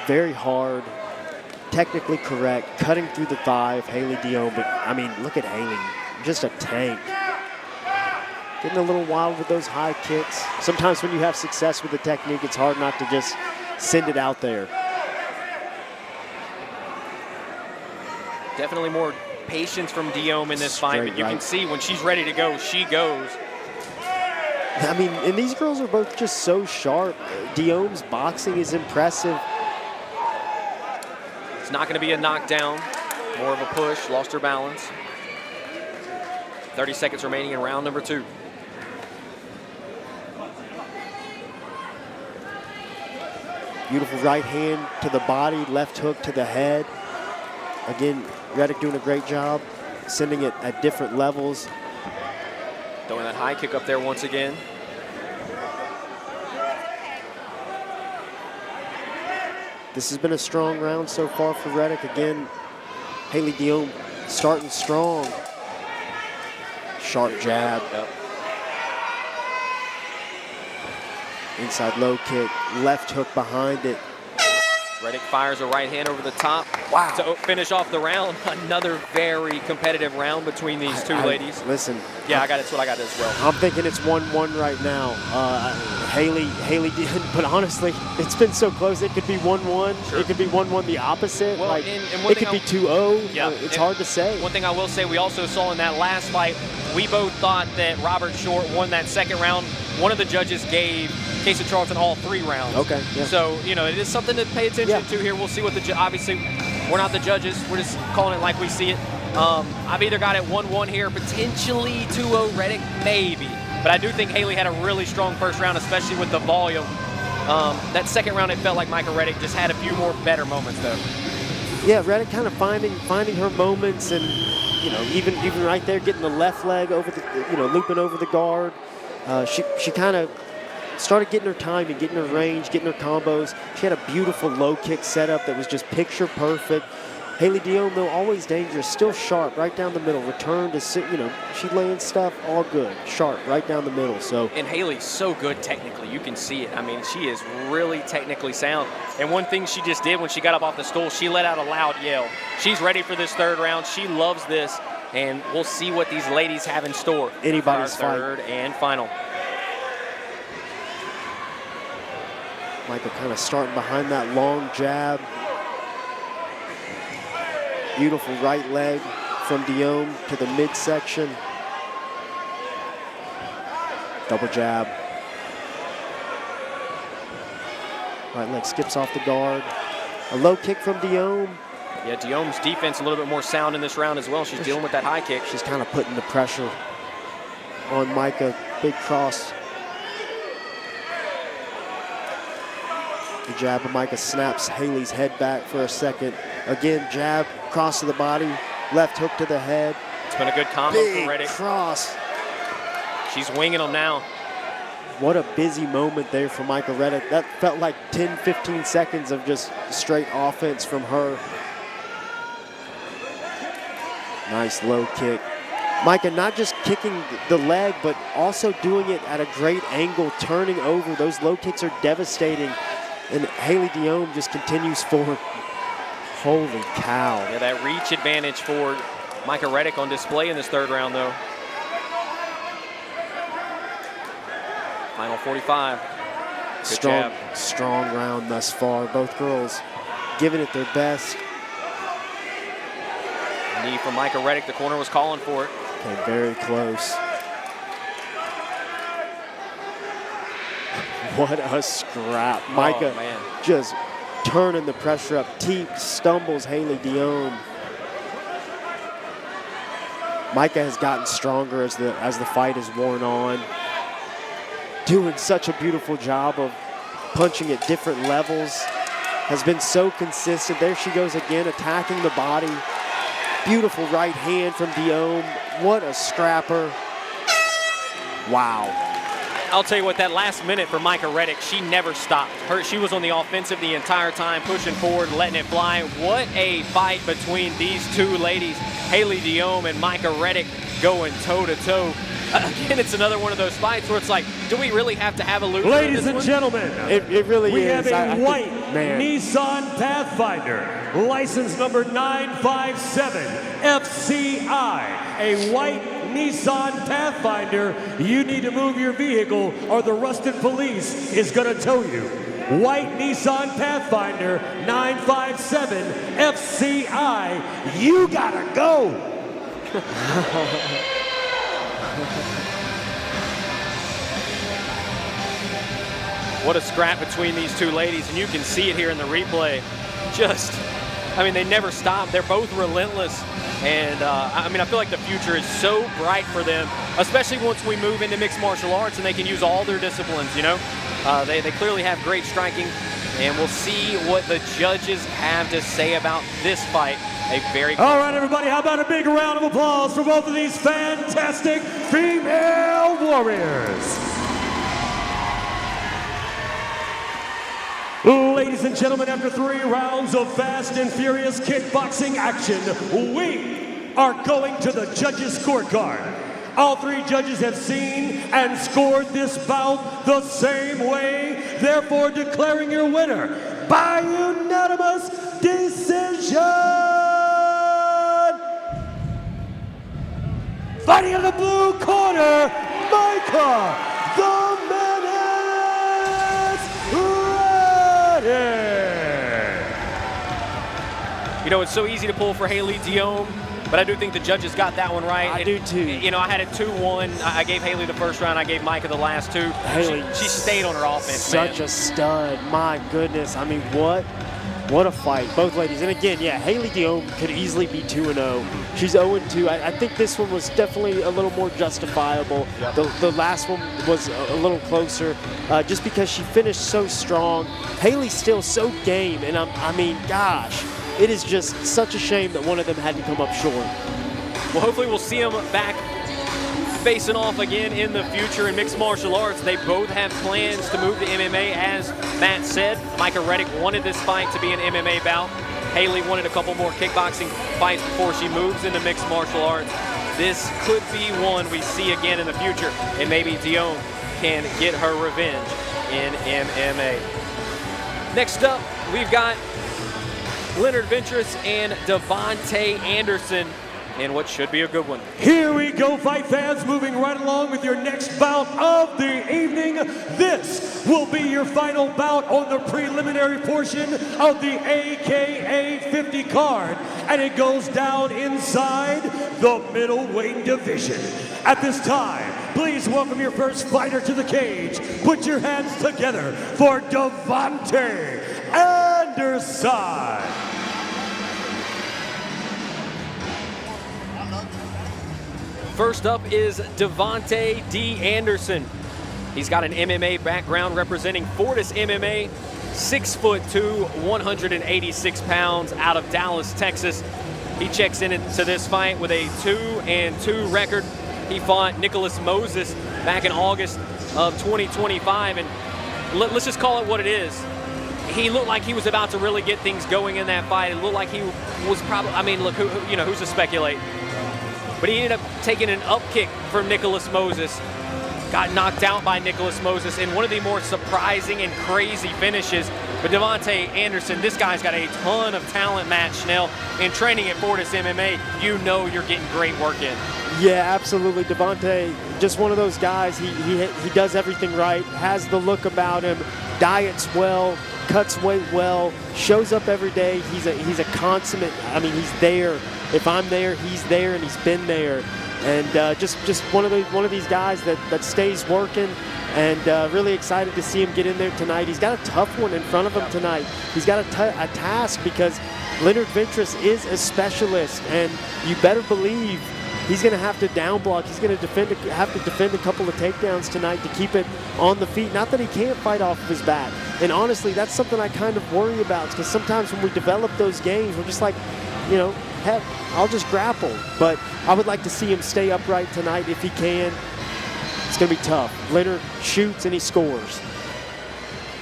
Very hard, technically correct, cutting through the thigh of Haley Diome. But I mean, look at Haley, just a tank. Getting a little wild with those high kicks. Sometimes when you have success with the technique, it's hard not to just send it out there. Definitely more patience from Diome in this fight, Straight but you can right. see when she's ready to go, she goes. I mean, and these girls are both just so sharp. Diome's boxing is impressive. It's not going to be a knockdown, more of a push, lost her balance. 30 seconds remaining in round number 2. Beautiful right hand to the body, left hook to the head. Again, Reic doing a great job, sending it at different levels. Throwing that high kick up there once again. This has been a strong round so far for Reic. Again, Haley Diome starting strong. Sharp jab. Yep. Inside low kick, left hook behind it. Reic fires a right hand over the top to finish off the round. Another very competitive round between these two ladies. Listen. Yeah, that's what I got as well. I'm thinking it's 1-1 right now. Haley did, but honestly, it's been so close. It could be 1-1. Sure. It could be 1-1 the opposite. Well, like, and one it thing could be 2-0. Yeah, It's and hard to say. One thing I will say, we also saw in that last fight, we both thought that Robert Short won that second round. One of the judges gave Kase Charlton all 3 rounds. Okay. Yeah. So, you know, it is something to pay attention to here. We'll see what obviously, we're not the judges. We're just calling it like we see it. I've either got it 1-1 here, potentially 2-0 Reic, maybe. But I do think Haley had a really strong first round, especially with the volume. That second round, it felt like Micah Reic just had a few more better moments, though. Yeah, Reic kind of finding her moments, and you know, even right there, getting the left leg over the, you know, looping over the guard. She kind of started getting her timing, getting her range, getting her combos. She had a beautiful low kick setup that was just picture perfect. Haley Diome, though, always dangerous, still sharp, right down the middle. Return to sit, you know, she lands stuff, all good, sharp, right down the middle. So. And Haley's so good technically, you can see it. I mean, she is really technically sound. And one thing she just did when she got up off the stool, she let out a loud yell. She's ready for this third round. She loves this, and we'll see what these ladies have in store. Anybody's for our third and final. Micah kind of starting behind that long jab. Beautiful right leg from Diome to the midsection. Double jab. Right leg skips off the guard. A low kick from Diome. Yeah, Diome's defense a little bit more sound in this round as well. She's dealing with that high kick. She's kind of putting the pressure on Micah. Big cross. The jab of Micah snaps Haley's head back for a second. Again, jab, cross to the body, left hook to the head. It's been a good combo for Reic. Cross. She's winging them now. What a busy moment there for Micah Reic. That felt like 10, 15 seconds of just straight offense from her. Nice low kick. Micah not just kicking the leg, but also doing it at a great angle, turning over. Those low kicks are devastating. And Haley Diome just continues forward. Holy cow. Yeah, that reach advantage for Micah Reic on display in this third round, though. Final 45. Good jab. Strong round thus far. Both girls giving it their best. Knee from Micah Reic. The corner was calling for it. Okay, very close. What a scrap. Micah just turning the pressure up. Stumbles Haley Diome. Micah has gotten stronger as the fight has worn on. Doing such a beautiful job of punching at different levels. Has been so consistent. There she goes again, attacking the body. Beautiful right hand from Diome. What a scrapper. Wow. I'll tell you what, that last minute for Micah Reic, she never stopped. She was on the offensive the entire time, pushing forward, letting it fly. What a fight between these two ladies, Haley Diome and Micah Reic, going toe-to-toe. Again, it's another one of those fights where it's like, do we really have to have a loser? Ladies and gentlemen, it really we is. have a white Nissan Pathfinder, license number 957 FCI. A white Nissan Pathfinder. You need to move your vehicle or the Ruston police is going to tow you. White Nissan Pathfinder 957 FCI. You gotta go. What a scrap between these two ladies, and you can see it here in the replay. They never stop. They're both relentless, and I feel like the future is so bright for them, especially once we move into mixed martial arts and they can use all their disciplines, you know? They clearly have great striking, and we'll see what the judges have to say about this fight. All right, everybody, how about a big round of applause for both of these fantastic female warriors? Ladies and gentlemen, after 3 rounds of fast and furious kickboxing action, we are going to the judges' scorecard. All 3 judges have seen and scored this bout the same way, therefore declaring your winner by unanimous decision. Fighting in the blue corner, Micah, the Menace Reic. You know, it's so easy to pull for Haley Diome, but I do think the judges got that one right. I do too. You know, I had it 2-1. I gave Haley the first round. I gave Micah the last 2. Haley, she stayed on her offense, such a stud. My goodness. I mean, what a fight. Both ladies. And again, yeah, Haley Diome could easily be 2-0. She's 0-2. I think this one was definitely a little more justifiable. Yep. The last one was a little closer just because she finished so strong. Haley's still so game. And I mean, gosh. It is just such a shame that one of them had to come up short. Well, hopefully we'll see them back facing off again in the future in mixed martial arts. They both have plans to move to MMA, as Matt said. Micah Reic wanted this fight to be an MMA bout. Haley wanted a couple more kickboxing fights before she moves into mixed martial arts. This could be one we see again in the future, and maybe Diome can get her revenge in MMA. Next up, we've got Leonard Ventress and Devonte Anderson in what should be a good one. Here we go, fight fans, moving right along with your next bout of the evening. This will be your final bout on the preliminary portion of the AKA 50 card, and it goes down inside the middleweight division. At this time, please welcome your first fighter to the cage. Put your hands together for Devonte Anderson. First up is Devonte D. Anderson. He's got an MMA background representing Fortis MMA, 6'2", 186 pounds, out of Dallas, Texas. He checks into this fight with a 2-2 record. He fought Nicholas Moses back in August of 2025, and let's just call it what it is. He looked like he was about to really get things going in that fight. It looked like he was probably, I mean, look, who's to speculate? But he ended up taking an up kick from Nicholas Moses. Got knocked out by Nicholas Moses in one of the more surprising and crazy finishes. But Devonte Anderson, this guy's got a ton of talent, Matt Schnell. In training at Fortis MMA, you know you're getting great work in. Yeah, absolutely. Devonte, just one of those guys. He does everything right, has the look about him, diets well, cuts weight well, shows up every day. He's a consummate. I mean, he's there. If I'm there, he's there, and he's been there. And just one of these guys that stays working, and really excited to see him get in there tonight. He's got a tough one in front of him tonight. He's got a task because Leonard Ventress is a specialist, and you better believe he's going to have to down block. He's going to have to defend a couple of takedowns tonight to keep it on the feet. Not that he can't fight off of his back. And honestly, that's something I kind of worry about, because sometimes when we develop those games, we're just like, heck, I'll just grapple. But I would like to see him stay upright tonight if he can. It's going to be tough. Leonard shoots and he scores.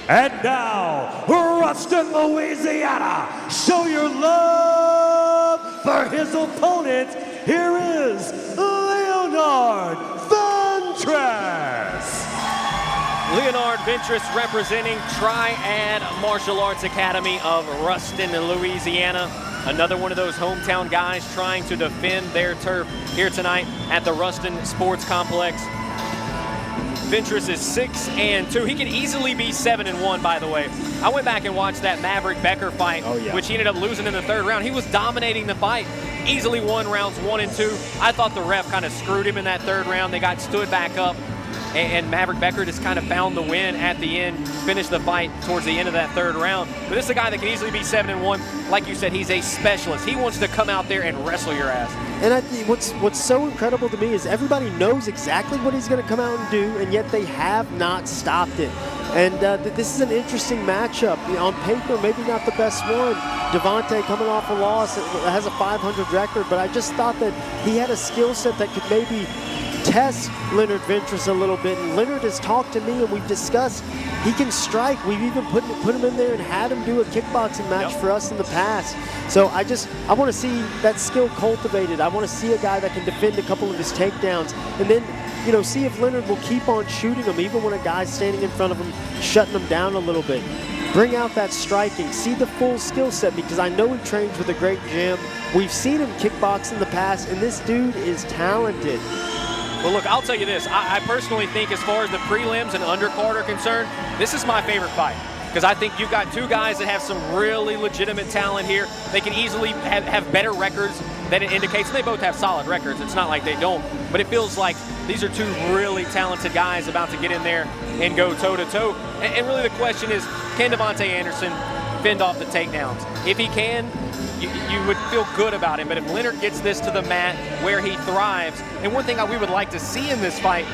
And now, Ruston, Louisiana, show your love for his opponent. Here is Leonard Ventress. Leonard Ventress representing Triad Martial Arts Academy of Ruston, Louisiana. Another one of those hometown guys trying to defend their turf here tonight at the Ruston Sports Complex. Ventress is 6-2. He could easily be 7-1, by the way. I went back and watched that Maverick Becker fight, which he ended up losing in the third round. He was dominating the fight. Easily won rounds 1 and 2. I thought the ref kind of screwed him in that third round. They got stood back up, and Maverick Becker just kind of found the win at the end, finished the fight towards the end of that third round. But this is a guy that can easily be 7-1. Like you said, he's a specialist. He wants to come out there and wrestle your ass. And I think what's so incredible to me is everybody knows exactly what he's going to come out and do, and yet they have not stopped it. And this is an interesting matchup. On paper, maybe not the best one. Devonte coming off a loss, has a 500 record, but I just thought that he had a skill set that could maybe test Leonard Ventress a little bit. And Leonard has talked to me, and we've discussed he can strike. We've even put him in there and had him do a kickboxing match for us in the past. So I want to see that skill cultivated. I want to see a guy that can defend a couple of his takedowns, and then see if Leonard will keep on shooting him, even when a guy's standing in front of him, shutting him down a little bit. Bring out that striking, see the full skill set, because I know he trains with a great gym. We've seen him kickbox in the past, and this dude is talented. Well, look, I'll tell you this. I personally think, as far as the prelims and undercard are concerned, this is my favorite fight, because I think you've got two guys that have some really legitimate talent here. They can easily have better records than it indicates. And they both have solid records. It's not like they don't. But it feels like these are two really talented guys about to get in there and go toe-to-toe. And really the question is, can Devonte Anderson fend off the takedowns? If he can, you would feel good about him. But if Leonard gets this to the mat where he thrives, and one thing we would like to see in this fight,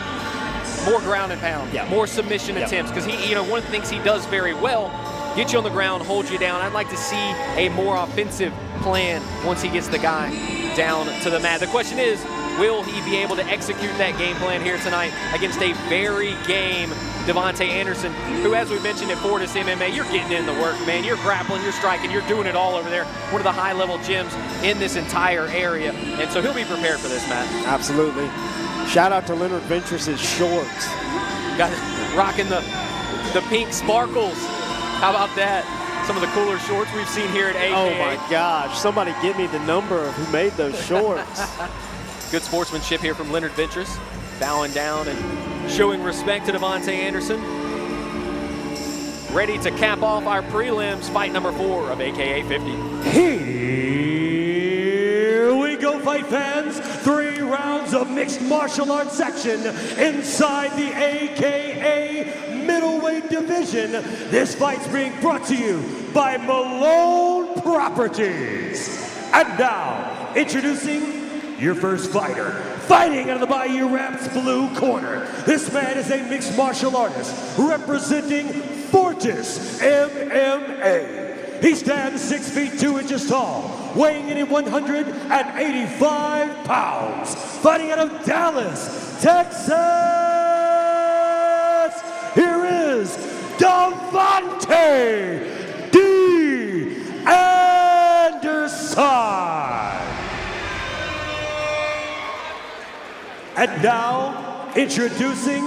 more ground and pound, more submission attempts, because he, one of the things he does very well, get you on the ground, hold you down. I'd like to see a more offensive plan once he gets the guy down to the mat. The question is, will he be able to execute that game plan here tonight against a very game Devonte Anderson, who, as we mentioned at Fortis MMA, you're getting in the work, man. You're grappling, you're striking, you're doing it all over there. One of the high-level gyms in this entire area. And so he'll be prepared for this, Matt. Absolutely. Shout out to Leonard Ventress' shorts. Got rocking the pink sparkles. How about that? Some of the cooler shorts we've seen here at AKA. Oh my gosh, somebody give me the number of who made those shorts. Good sportsmanship here from Leonard Ventress, bowing down and showing respect to Devonte Anderson. Ready to cap off our prelims, fight number 4 of AKA 50. Here we go, fight fans. 3 rounds of mixed martial arts section inside the AKA middleweight division. This fight's being brought to you by Malone Properties. And now, introducing your first fighter, Fighting out of the Bayou Raps blue corner, this man is a mixed martial artist representing Fortis MMA. He stands 6 feet 2 inches tall, weighing in at 185 pounds. Fighting out of Dallas, Texas, here is Devonte D. Anderson. And now, introducing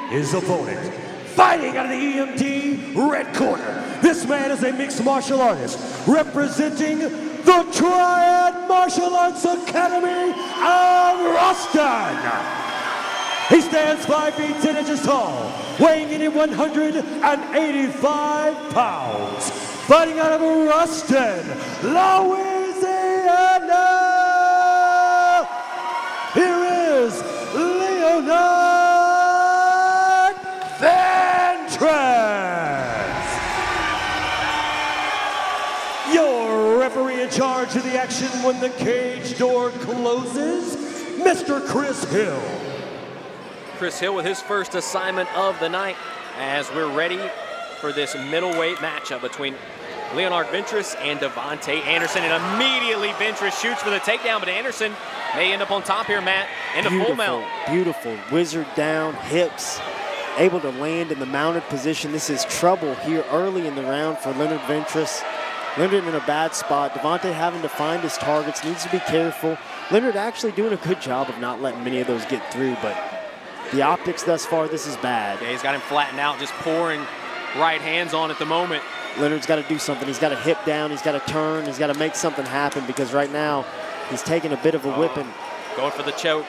his opponent. Fighting out of the EMT red corner, this man is a mixed martial artist representing the Triad Martial Arts Academy of Ruston. He stands 5 feet 10 inches tall, weighing in at 185 pounds. Fighting out of Ruston, Louisiana, here is Leonard Ventress. Your referee in charge of the action when the cage door closes, Mr. Chris Hill. Chris Hill with his first assignment of the night as we're ready for this middleweight matchup between Leonard Ventress and Devonte Anderson. And immediately Ventress shoots for the takedown, but Anderson may end up on top here, Matt, in the full mount. Beautiful. Wizard down, hips, able to land in the mounted position. This is trouble here early in the round for Leonard Ventress. Leonard in a bad spot. Devonte having to find his targets, needs to be careful. Leonard actually doing a good job of not letting many of those get through, but the optics thus far, this is bad. Yeah, he's got him flattened out, just pouring right hands on at the moment. Leonard's got to do something. He's got to hip down. He's got to turn. He's got to make something happen because right now he's taking a bit of a whipping. Going for the choke.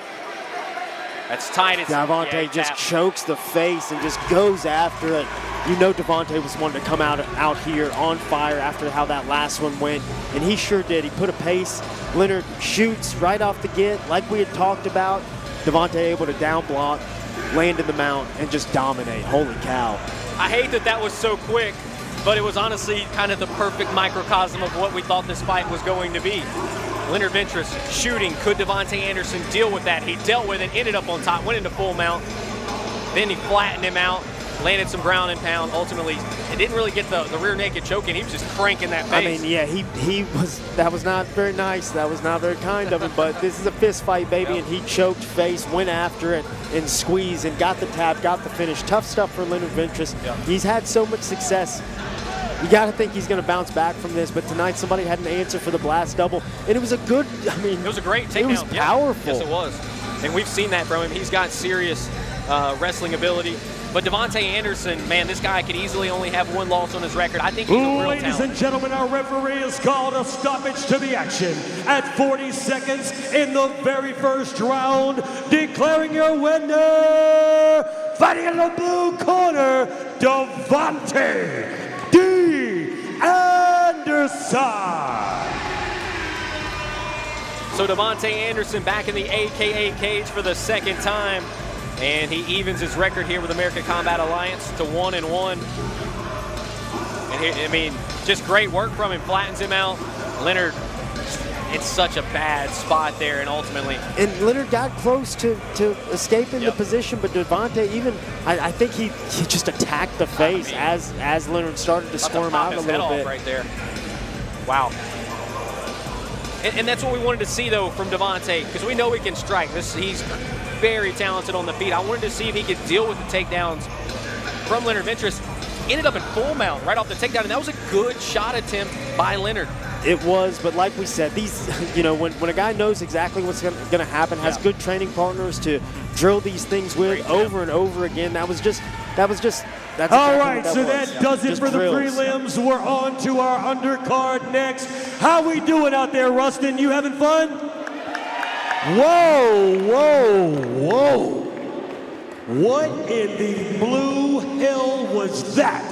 That's tight. Devonte just chokes the face and just goes after it. You know Devonte was wanting to come out here on fire after how that last one went, and he sure did. He put a pace. Leonard shoots right off the get, like we had talked about. Devonte able to down block, land in the mount, and just dominate. Holy cow. I hate that that was so quick, but it was honestly kind of the perfect microcosm of what we thought this fight was going to be. Leonard Ventress shooting. Could Devonte Anderson deal with that? He dealt with it, ended up on top, went into full mount. Then he flattened him out, landed some ground and pound. Ultimately, it didn't really get the rear naked choke in. He was just cranking that face. I mean, yeah, that was not very nice. That was not very kind of him, but this is a fist fight, baby, and he choked face, went after it, and squeezed, and got the tap, got the finish. Tough stuff for Leonard Ventress. He's had so much success. You got to think he's going to bounce back from this, but tonight somebody had an answer for the blast double, and it was a good, it was a great takedown. It was powerful. Yes, it was. And we've seen that from him. He's got serious wrestling ability. But Devonte Anderson, man, this guy could easily only have one loss on his record. I think he's a real talent. Ladies and gentlemen, our referee has called a stoppage to the action at 40 seconds in the very first round, declaring your winner, fighting in the blue corner, Devonte D. Anderson. So Devonte Anderson back in the AKA cage for the second time. And he evens his record here with American Combat Alliance to 1-1. And just great work from him. Flattens him out. Leonard, it's such a bad spot there, and ultimately. And Leonard got close to escaping the position, but Devonte I think he just attacked the face as Leonard started to squirm out a little bit. Right there. Wow. And that's what we wanted to see, though, from Devonte, because we know he can strike. He's very talented on the feet. I wanted to see if he could deal with the takedowns from Leonard Ventress. Ended up in full mount right off the takedown, and that was a good shot attempt by Leonard. It was, but like we said, these, when a guy knows exactly what's going to happen, has good training partners to drill these things with over and over again, that's all right, so that does it for the prelims. We're on to our undercard next. How we doing out there, Ruston? You having fun? Whoa, whoa, whoa. What in the blue hell was that?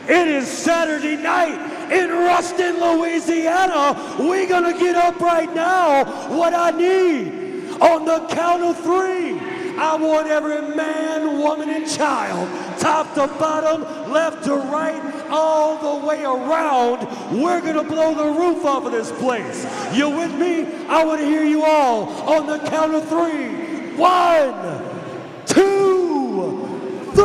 It is Saturday night in Ruston, Louisiana. We're gonna get up right now. What I need, on the count of 3, I want every man, woman, and child, top to bottom, left to right, all the way around. We're gonna blow the roof off of this place. You with me? I want to hear you all on the count of 3. 1, 2, 3.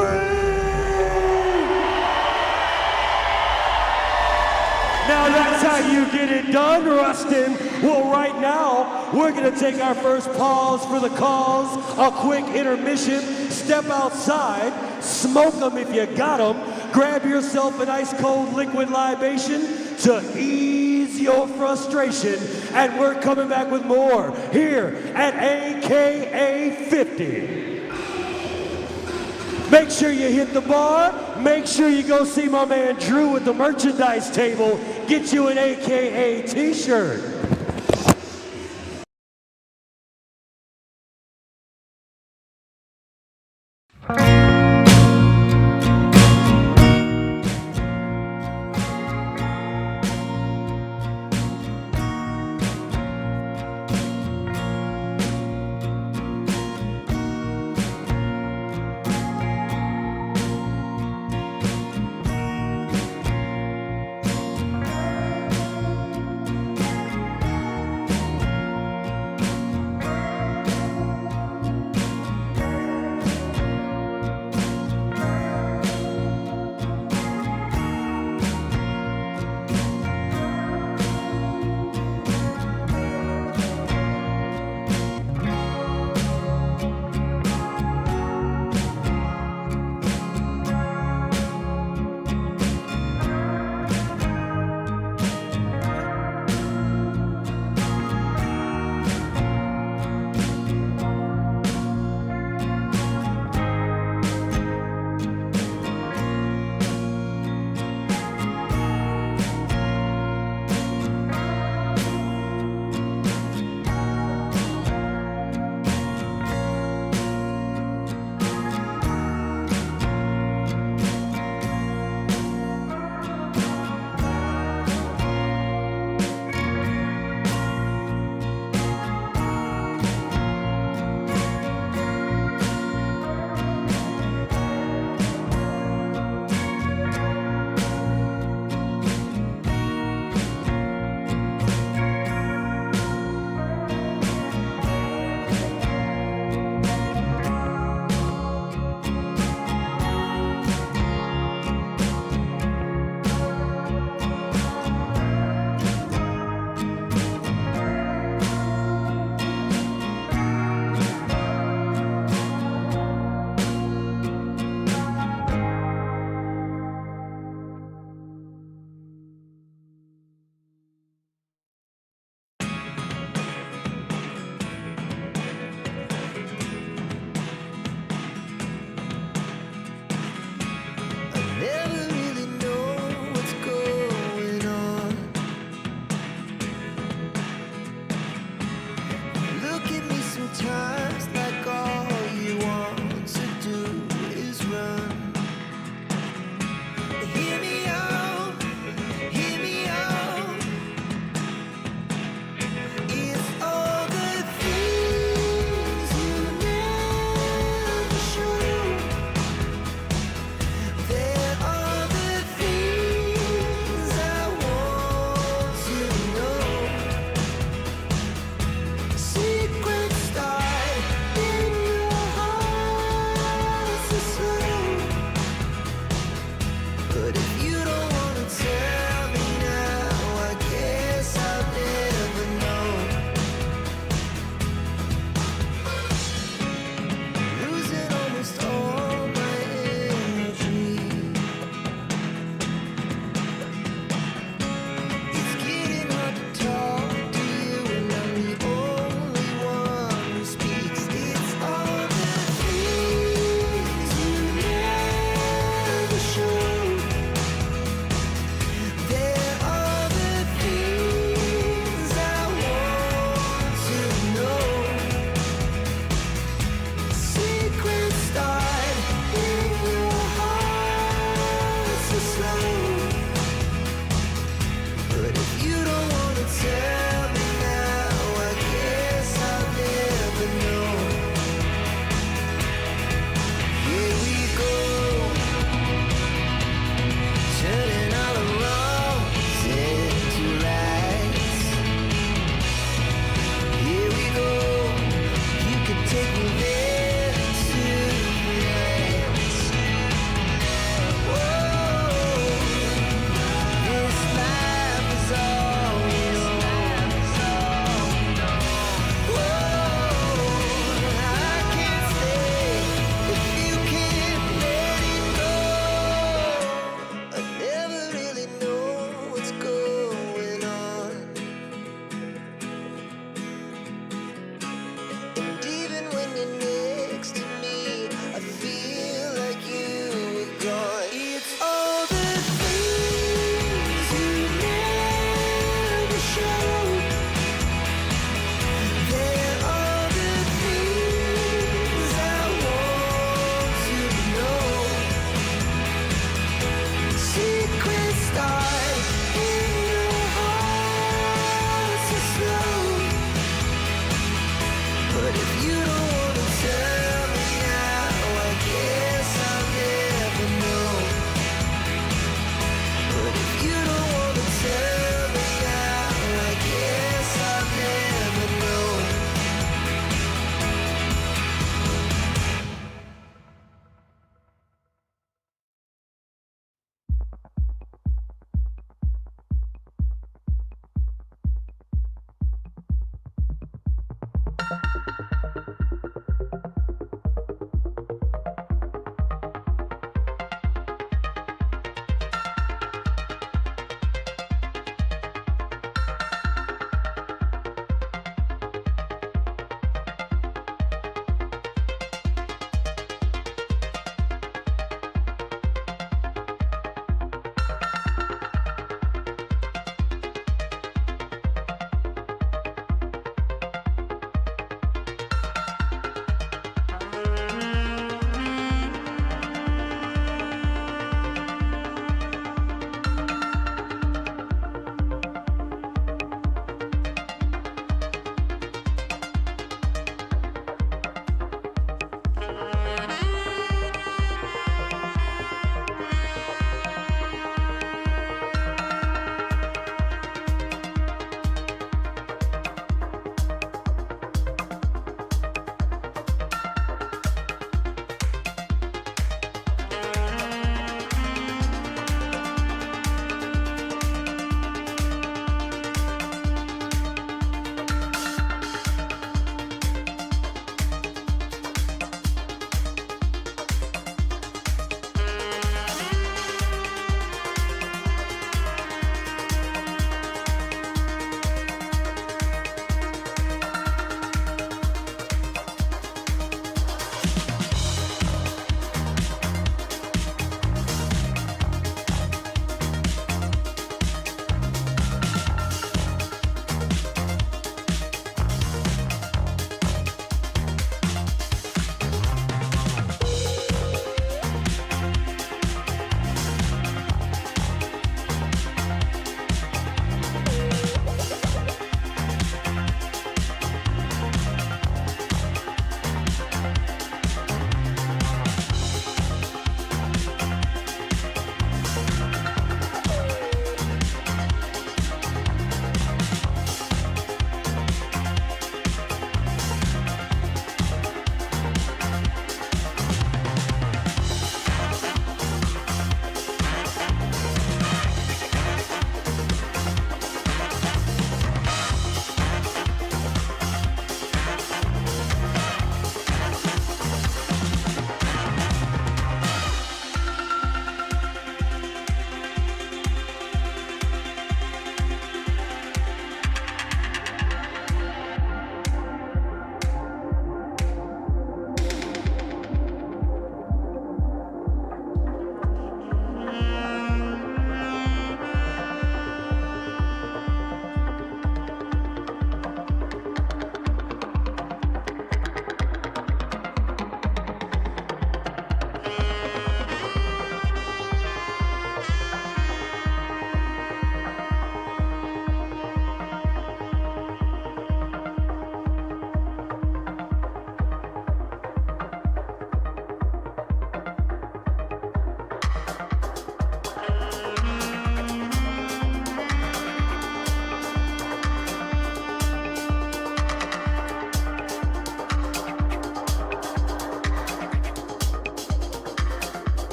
Now that's how you get it done, Ruston. Well, right now, we're gonna take our first pause for the cause, a quick intermission, step outside, smoke them if you got them, grab yourself an ice cold liquid libation to ease your frustration, and we're coming back with more here at AKA 50. Make sure you hit the bar. Make sure you go see my man Drew at the merchandise table. Get you an AKA t-shirt.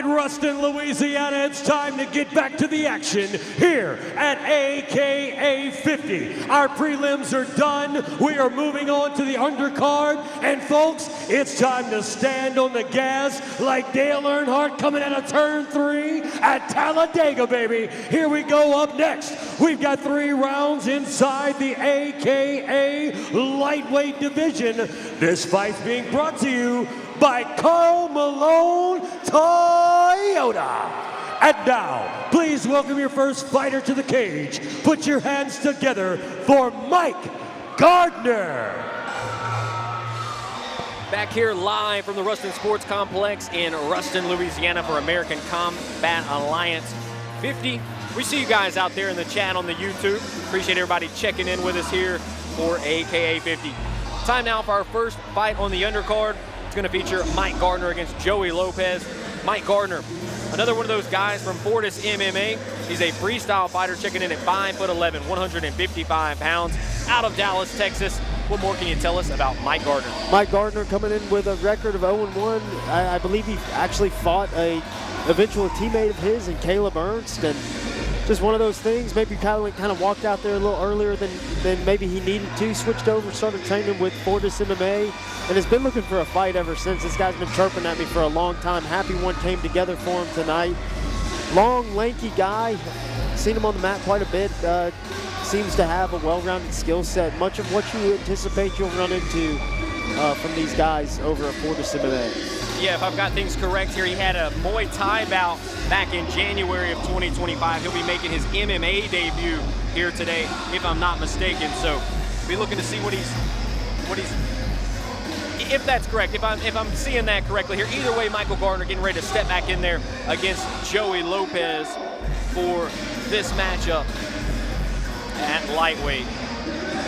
right, Ruston, Louisiana, it's time to get back to the action here at AKA 50. Our prelims are done. We are moving on to the undercard. And folks, it's time to stand on the gas like Dale Earnhardt coming out of turn 3 at Talladega, baby. Here we go. Up next, we've got 3 rounds inside the AKA lightweight division. This fight's being brought to you by Carl Malone Toyota. And now, please welcome your first fighter to the cage. Put your hands together for Mike Gardner. Back here live from the Ruston Sports Complex in Ruston, Louisiana for American Kombat Alliance 50. We see you guys out there in the chat on the YouTube. Appreciate everybody checking in with us here for AKA 50. Time now for our first fight on the undercard. It's going to feature Mike Gardner against Joey Lopez. Mike Gardner, another one of those guys from Fortis MMA. He's a freestyle fighter checking in at 5'11", 155 pounds, out of Dallas, Texas. What more can you tell us about Mike Gardner? Mike Gardner coming in with a record of 0-1. I believe he actually fought a eventual teammate of his in Caleb Ernst, and just one of those things. Maybe kind of walked out there a little earlier than maybe he needed to. Switched over, started training with Fortis MMA, and has been looking for a fight ever since. This guy's been chirping at me for a long time. Happy one came together for him tonight. Long, lanky guy. Seen him on the mat quite a bit. Seems to have a well-rounded skill set. Much of what you anticipate you'll run into from these guys over at Fortis MMA. Yeah, if I've got things correct here, he had a Muay Thai bout back in January of 2025. He'll be making his MMA debut here today, if I'm not mistaken. So, be looking to see what he's, if that's correct, if I'm seeing that correctly here. Either way, Michael Gardner getting ready to step back in there against Joey Lopez for this matchup at lightweight.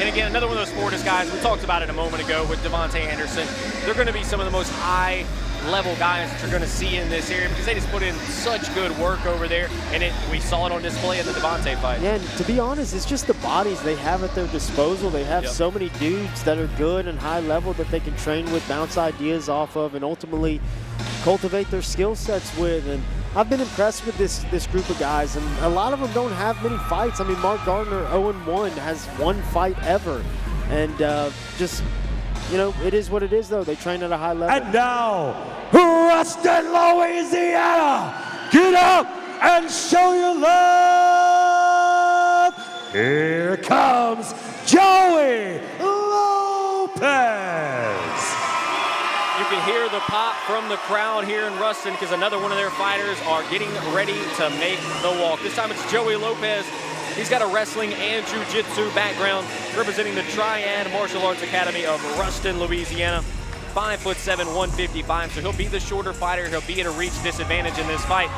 And again, another one of those Fortis guys, we talked about it a moment ago with Devonte Anderson. They're going to be some of the most high-level guys that you're going to see in this area because they just put in such good work over there, and we saw it on display in the Devonte fight. Yeah, and to be honest, it's just the bodies they have at their disposal. They have so many dudes that are good and high level that they can train with, bounce ideas off of, and ultimately cultivate their skill sets with. And I've been impressed with this group of guys, and a lot of them don't have many fights. I mean, Mark Gardner, 0-1, has 1 fight ever. And just, you know, it is what it is, though. They train at a high level. And now, Ruston, Louisiana, get up and show your love. Here comes Joey Lopez. You can hear the pop from the crowd here in Ruston because another one of their fighters are getting ready to make the walk. This time it's Joey Lopez. He's got a wrestling and jiu-jitsu background, representing the Triad Martial Arts Academy of Ruston, Louisiana. 5'7", 155, so he'll be the shorter fighter. He'll be at a reach disadvantage in this fight,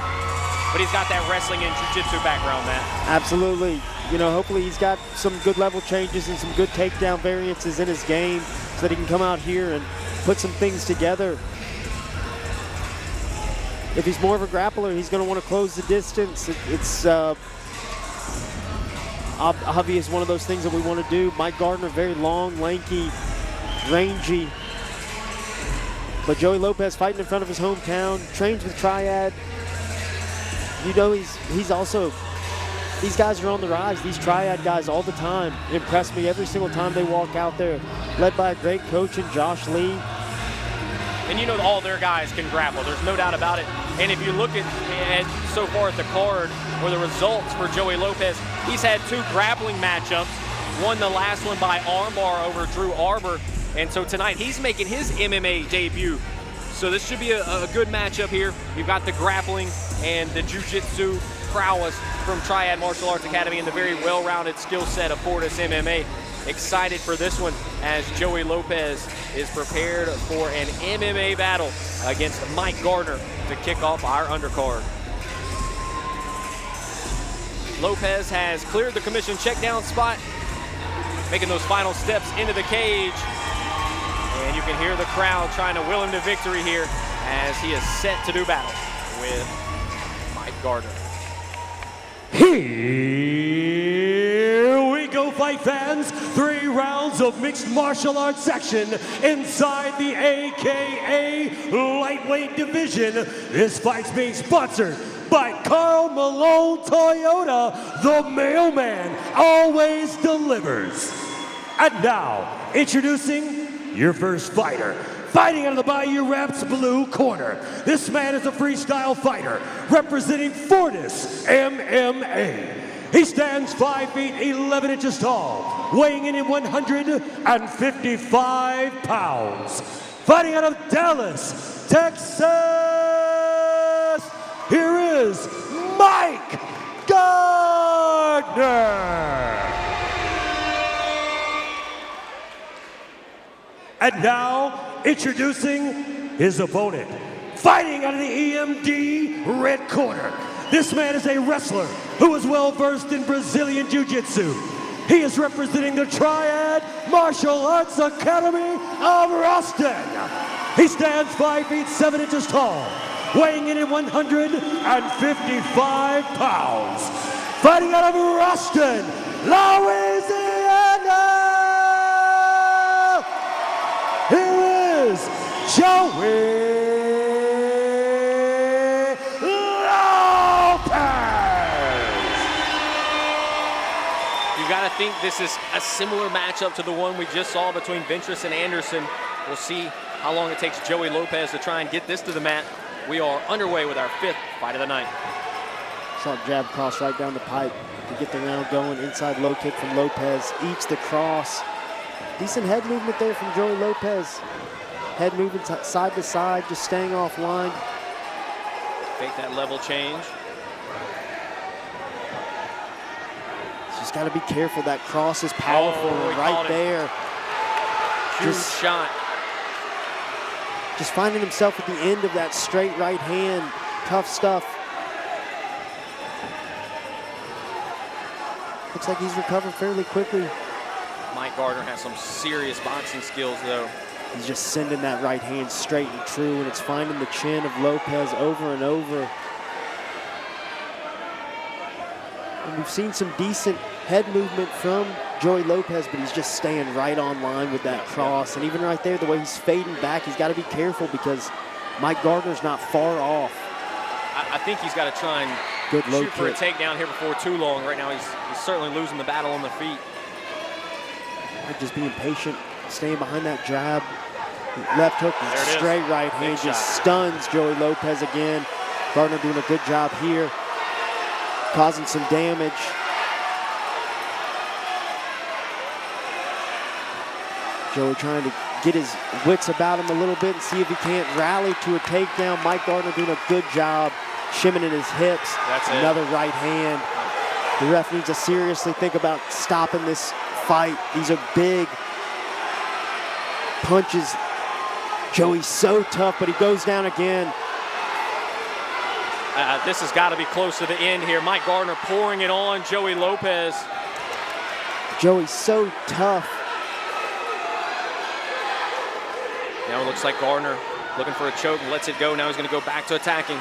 but he's got that wrestling and jiu-jitsu background, Matt. Absolutely. You know, hopefully he's got some good level changes and some good takedown variances in his game so that he can come out here and put some things together. If he's more of a grappler, he's going to want to close the distance. It's obvious one of those things that we want to do. Mike Gardner, very long, lanky, rangy. But Joey Lopez fighting in front of his hometown, trains with Triad. You know, he's also, these guys are on the rise. These Triad guys all the time impress me every single time they walk out there. Led by a great coach in Josh Lee. And you know all their guys can grapple. There's no doubt about it. And if you look at so far at the card or the results for Joey Lopez, he's had 2 grappling matchups. Won the last one by armbar over Drew Arbor. And so tonight he's making his MMA debut. So this should be a good matchup here. You've got the grappling and the jiu-jitsu prowess from Triad Martial Arts Academy and the very well-rounded skill set of Fortis MMA. Excited for this one as Joey Lopez is prepared for an MMA battle against Mike Gardner to kick off our undercard. Lopez has cleared the commission check-down spot, making those final steps into the cage. And you can hear the crowd trying to will him to victory here as he is set to do battle with Mike Gardner. Here we go, fight fans, 3 rounds of mixed martial arts action inside the AKA lightweight division. This fight's being sponsored by Carl Malone Toyota. The mailman always delivers. And now, introducing your first fighter. Fighting out of the Bayou Raps blue corner. This man is a freestyle fighter representing Fortis MMA. He stands 5 feet 11 inches tall, weighing in at 155 pounds. Fighting out of Dallas, Texas, here is Mike Gardner. And now, introducing his opponent. Fighting out of the EMD red corner. This man is a wrestler who is well versed in Brazilian Jiu-Jitsu. He is representing the Triad Martial Arts Academy of Ruston. He stands 5 feet 7 inches tall, weighing in at 155 pounds. Fighting out of Ruston, Louisiana, here is Joey Got to think this is a similar matchup to the one we just saw between Ventress and Anderson. We'll see how long it takes Joey Lopez to try and get this to the mat. We are underway with our 5th fight of the night. Sharp jab cross right down the pipe to get the round going. Inside low kick from Lopez. Eats the cross. Decent head movement there from Joey Lopez. Head moving side to side, just staying offline. Fake that level change. Just got to be careful. That cross is powerful right there. Huge shot. Just finding himself at the end of that straight right hand. Tough stuff. Looks like he's recovering fairly quickly. Mike Gardner has some serious boxing skills, though. He's just sending that right hand straight and true, and it's finding the chin of Lopez over and over. And we've seen some decent head movement from Joey Lopez, but he's just staying right on line with that cross. And even right there, the way he's fading back, he's got to be careful because Mike Gardner's not far off. I think he's got to try and shoot for a takedown here before too long. Right now, he's certainly losing the battle on the feet. Just being patient, staying behind that jab. Left hook, straight right hand just stuns Joey Lopez again. Gardner doing a good job here, causing some damage. Joey trying to get his wits about him a little bit and see if he can't rally to a takedown. Mike Gardner doing a good job, shimming his hips. That's another right hand. The ref needs to seriously think about stopping this fight. These are big punches. Joey's so tough, but he goes down again. This has got to be close to the end here. Mike Gardner pouring it on Joey Lopez. Joey's so tough. Now it looks like Gardner looking for a choke and lets it go. Now he's going to go back to attacking.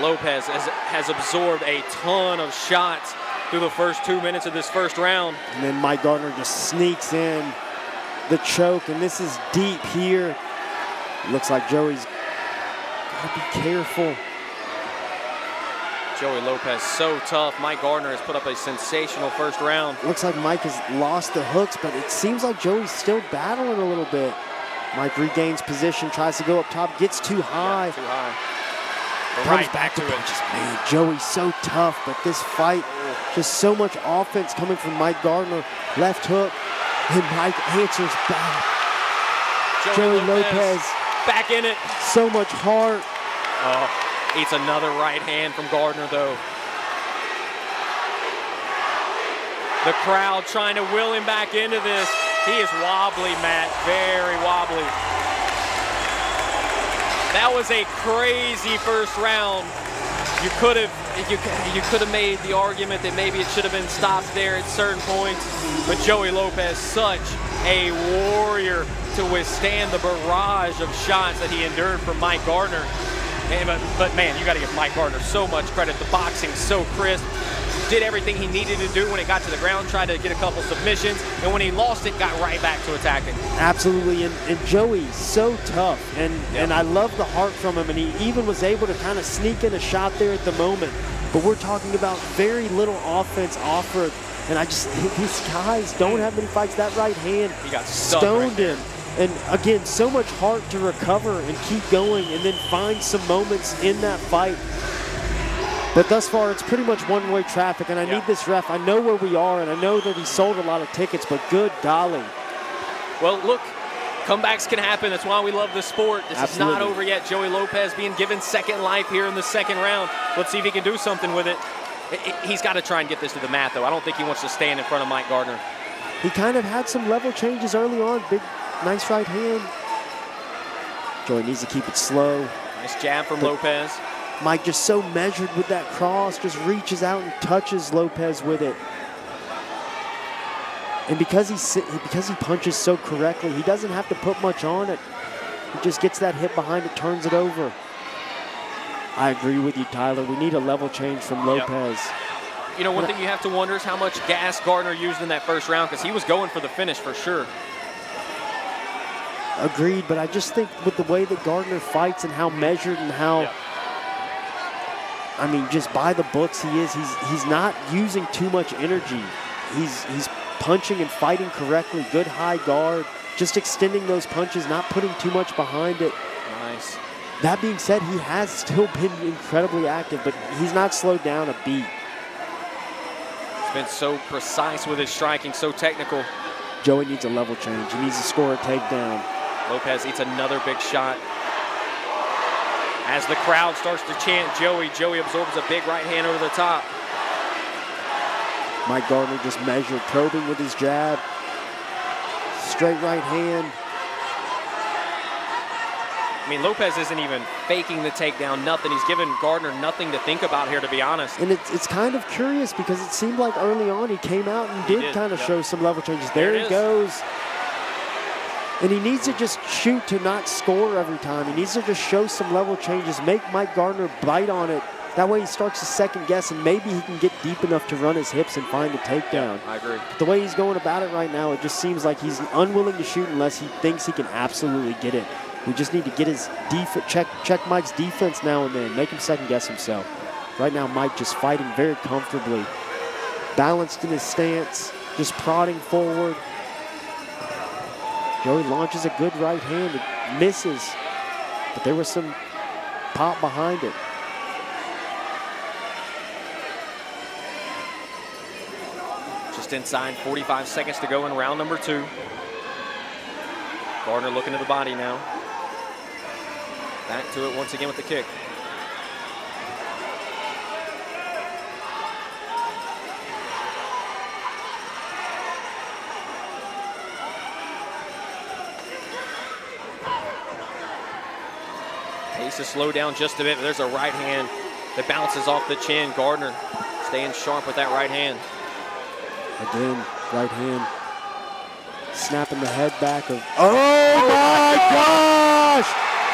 Lopez has absorbed a ton of shots through the first 2 minutes of this first round. And then Mike Gardner just sneaks in the choke, and this is deep here. Looks like Joey's got to be careful. Joey Lopez so tough. Mike Gardner has put up a sensational first round. Looks like Mike has lost the hooks, but it seems like Joey's still battling a little bit. Mike regains position, tries to go up top, gets too high. Yeah, too high. Comes back to punches. Man, Joey's so tough, but this fight, just so much offense coming from Mike Gardner. Left hook, and Mike answers back. Joey Lopez back in it. So much heart. Oh, eats another right hand from Gardner, though. The crowd trying to will him back into this. He is wobbly, Matt, very wobbly. That was a crazy first round. You could have made the argument that maybe it should have been stopped there at certain points, but Joey Lopez, such a warrior to withstand the barrage of shots that he endured from Mike Gardner. But man, you got to give Mike Gardner so much credit. The boxing so crisp. Did everything he needed to do when it got to the ground, tried to get a couple submissions, and when he lost it, got right back to attacking. Absolutely, and Joey, so tough, and I love the heart from him, and he even was able to kind of sneak in a shot there at the moment. But we're talking about very little offense offered, and I just think these guys don't have many fights. That right hand He got stoned him. And again, so much heart to recover and keep going and then find some moments in that fight. But thus far, it's pretty much one-way traffic, and I need this ref. I know where we are, and I know that he sold a lot of tickets, but good golly. Well, look, comebacks can happen. That's why we love the sport. This is not over yet. Joey Lopez being given second life here in the second round. Let's see if he can do something with it. He's got to try and get this to the mat, though. I don't think he wants to stand in front of Mike Gardner. He kind of had some level changes early on. Big, nice right hand. Joey needs to keep it slow. Nice jab from Lopez. Mike just so measured with that cross, just reaches out and touches Lopez with it. And because he punches so correctly, he doesn't have to put much on it. He just gets that hit behind it, turns it over. I agree with you, Tyler. We need a level change from Lopez. You know, one thing you have to wonder is how much gas Gardner used in that first round, because he was going for the finish for sure. Agreed, but I just think with the way that Gardner fights and how measured and how, I mean, just by the books he is, he's not using too much energy. He's punching and fighting correctly, good high guard, just extending those punches, not putting too much behind it. Nice. That being said, he has still been incredibly active, but he's not slowed down a beat. He's been so precise with his striking, so technical. Joey needs a level change. He needs to score a takedown. Lopez eats another big shot. As the crowd starts to chant Joey, Joey absorbs a big right hand over the top. Mike Gardner just measured, probing with his jab. Straight right hand. I mean, Lopez isn't even faking the takedown, nothing. He's given Gardner nothing to think about here, to be honest. And it's kind of curious because it seemed like early on he came out and did kind of show some level changes. There he goes. And he needs to just shoot to not score every time. He needs to just show some level changes, make Mike Gardner bite on it. That way he starts to second guess, and maybe he can get deep enough to run his hips and find the takedown. I agree. But the way he's going about it right now, it just seems like he's unwilling to shoot unless he thinks he can absolutely get it. We just need to get his check Mike's defense now and then, make him second guess himself. Right now, Mike just fighting very comfortably, balanced in his stance, just prodding forward. Joey launches a good right hand, it misses, but there was some pop behind it. Just inside 45 seconds to go in round number 2. Gardner looking to the body now. Back to it once again with the kick. Kase to slow down just a bit, but there's a right hand that bounces off the chin. Gardner staying sharp with that right hand. Again, right hand. Snapping the head back of, oh my gosh!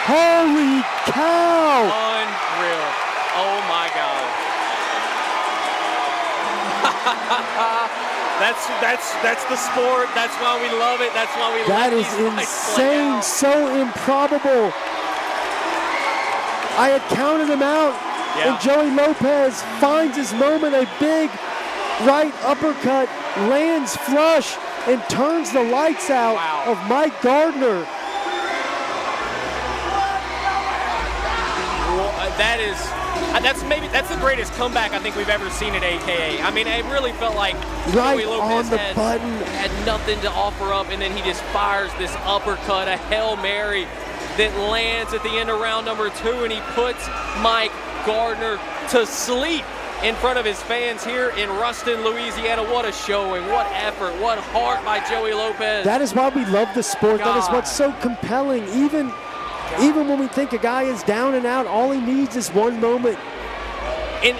Holy cow! Unreal. Oh my God. That's the sport. That's why we love it. That's why we that love is these fights play insane, out. so improbable. I had counted him out, and Joey Lopez finds his moment, a big right uppercut, lands flush, and turns the lights out of Mike Gardner. That's the greatest comeback I think we've ever seen at AKA. I mean, it really felt like right Joey Lopez on the button, had nothing to offer up, and then he just fires this uppercut, a Hail Mary that lands at the end of round number 2, and he puts Mike Gardner to sleep in front of his fans here in Ruston, Louisiana. What a showing, what effort, what heart by Joey Lopez. That is why we love the sport. That is what's so compelling. Even when we think a guy is down and out, all he needs is one moment. And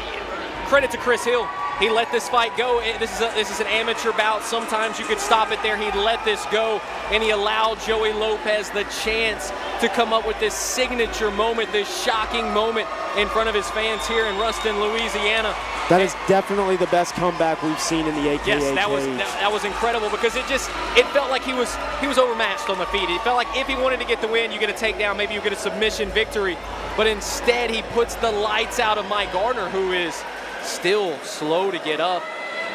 credit to Chris Hill. He let this fight go. This is an amateur bout. Sometimes you could stop it there. He let this go, and he allowed Joey Lopez the chance to come up with this signature moment, this shocking moment in front of his fans here in Ruston, Louisiana. That is definitely the best comeback we've seen in the AKA Yes, that was incredible, because it felt like he was overmatched on the feet. It felt like if he wanted to get the win, you get a takedown, maybe you get a submission victory. But instead, he puts the lights out of Mike Gardner, who is still slow to get up.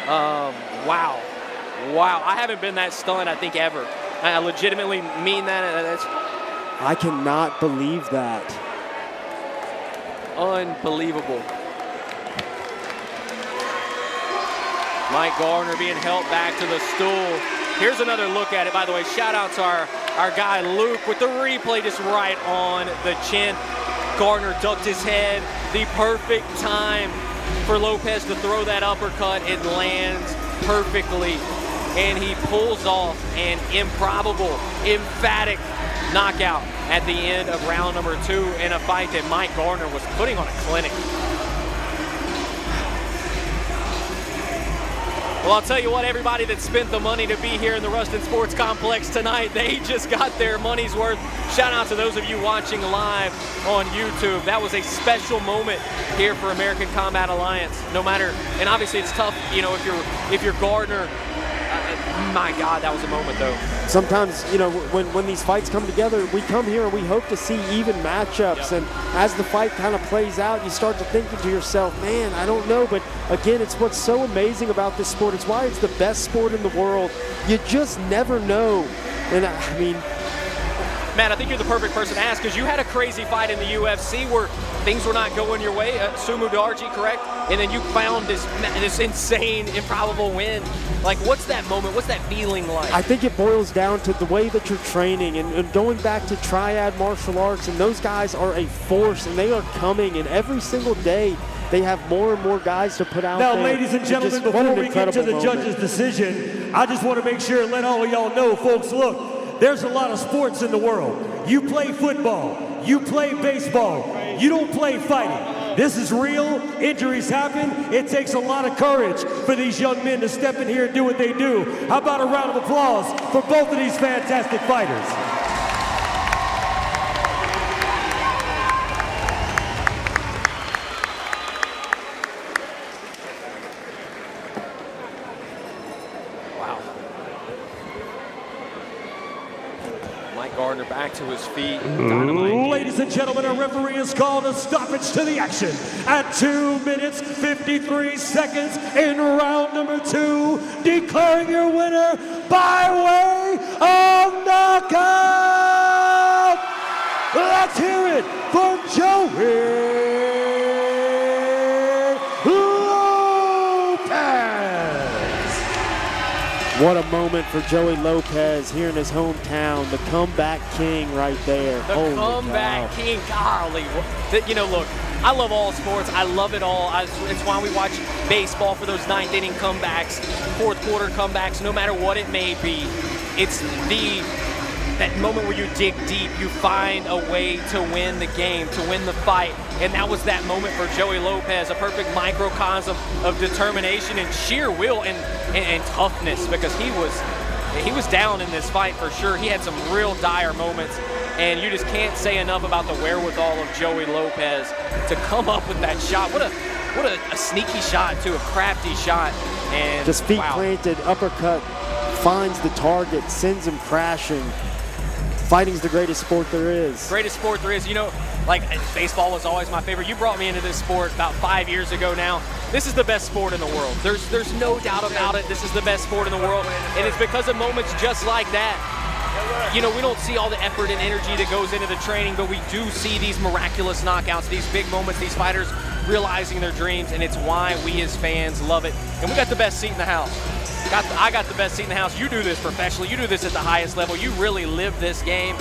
Wow. I haven't been that stunned, I think, ever. I legitimately mean that. I cannot believe that. Unbelievable. Mike Gardner being held back to the stool. Here's another look at it, by the way. Shout out to our guy Luke with the replay just right on the chin. Gardner ducked his head. The perfect time for Lopez to throw that uppercut. It lands perfectly, and he pulls off an improbable, emphatic knockout at the end of round number 2 in a fight that Mike Gardner was putting on a clinic. Well, I'll tell you what, everybody that spent the money to be here in the Ruston Sports Complex tonight, they just got their money's worth. Shout out to those of you watching live on YouTube. That was a special moment here for American Combat Alliance. No matter, and obviously it's tough, you know, if you're Gardner. My God, that was a moment, though. Sometimes, you know, when these fights come together, we come here and we hope to see even matchups. Yep. And as the fight kind of plays out, you start to think to yourself, man, I don't know. But again, it's what's so amazing about this sport. It's why it's the best sport in the world. You just never know. And I mean, Matt, I think you're the perfect person to ask, because you had a crazy fight in the UFC where things were not going your way. Sumu Darji, correct? And then you found this insane, improbable win. Like, what's that moment? What's that feeling like? I think it boils down to the way that you're training and going back to triad martial arts. And those guys are a force, and they are coming. And every single day, they have more and more guys to put out now, there. ladies and gentlemen, before we get to the judge's decision, I just want to make sure and let all of y'all know, folks, look, there's a lot of sports in the world. You play football, you play baseball, you don't play fighting. This is real, injuries happen. It takes a lot of courage for these young men to step in here and do what they do. How about a round of applause for both of these fantastic fighters? Gardner back to his feet. Dynamite. Ladies and gentlemen, our referee has called a stoppage to the action at 2 minutes 53 seconds in round number 2, declaring your winner by way of knockout. Let's hear it for Joey Lopez. What a moment for Joey Lopez here in his hometown. The comeback king right there. The Holy comeback cow. king. Golly. You know, look, I love all sports. I love it all. It's why we watch baseball for those ninth inning comebacks, fourth quarter comebacks, no matter what it may be. It's that moment where you dig deep, you find a way to win the game, to win the fight. And that was that moment for Joey Lopez, a perfect microcosm of determination and sheer will and toughness, because he was down in this fight for sure. He had some real dire moments, and you just can't say enough about the wherewithal of Joey Lopez to come up with that shot. What a sneaky shot, too, a crafty shot. And just feet wow. planted, uppercut, finds the target, sends him crashing. Fighting's the greatest sport there is. Greatest sport there is. You know, like, baseball was always my favorite. You brought me into this sport about 5 years ago now. This is the best sport in the world. There's no doubt about it. This is the best sport in the world. And it's because of moments just like that. You know, we don't see all the effort and energy that goes into the training, but we do see these miraculous knockouts, these big moments, these fighters realizing their dreams, and it's why we as fans love it. And we got the best seat in the house. I got the best seat in the house. You do this professionally. You do this at the highest level. You really live this game.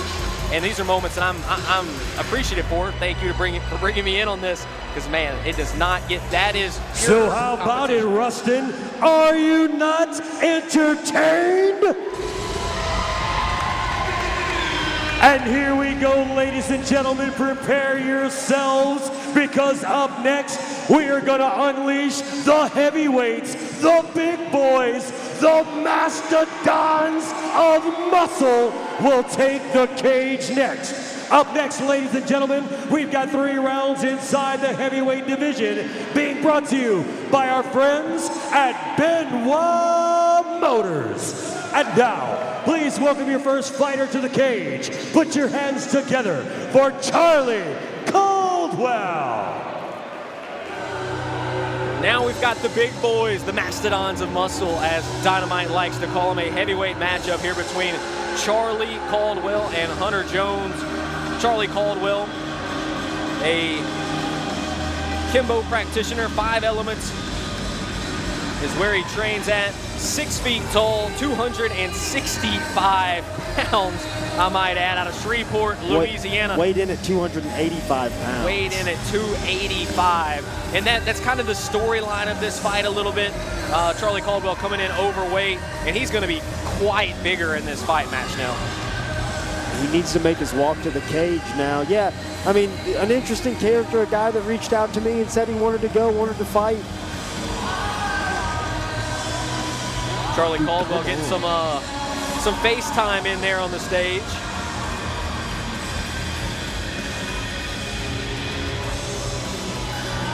And these are moments that I'm appreciative for. Thank you for bringing me in on this, because, man, it does not get, that is pure So how about it, Ruston? Are you not entertained? And here we go, ladies and gentlemen. Prepare yourselves, because up next, we are going to unleash the heavyweights, the big boys, the mastodons of muscle will take the cage next. Up next, ladies and gentlemen, we've got 3 rounds inside the heavyweight division being brought to you by our friends at Benoit Motors. And now, please welcome your first fighter to the cage. Put your hands together for Charlie Caldwell. Now we've got the big boys, the mastodons of muscle, as Dynamite likes to call them, a heavyweight matchup here between Charlie Caldwell and Hunter Jones. Charlie Caldwell, a Kimbo practitioner, 5 elements is where he trains at. 6 feet tall, 265 pounds, I might add, out of Shreveport, Louisiana. Weighed in at 285 pounds. Weighed in at 285. And that's kind of the storyline of this fight a little bit. Charlie Caldwell coming in overweight, and he's going to be quite bigger in this fight match now. He needs to make his walk to the cage now. Yeah, I mean, an interesting character, a guy that reached out to me and said he wanted to go, wanted to fight. Charlie Caldwell getting some FaceTime in there on the stage.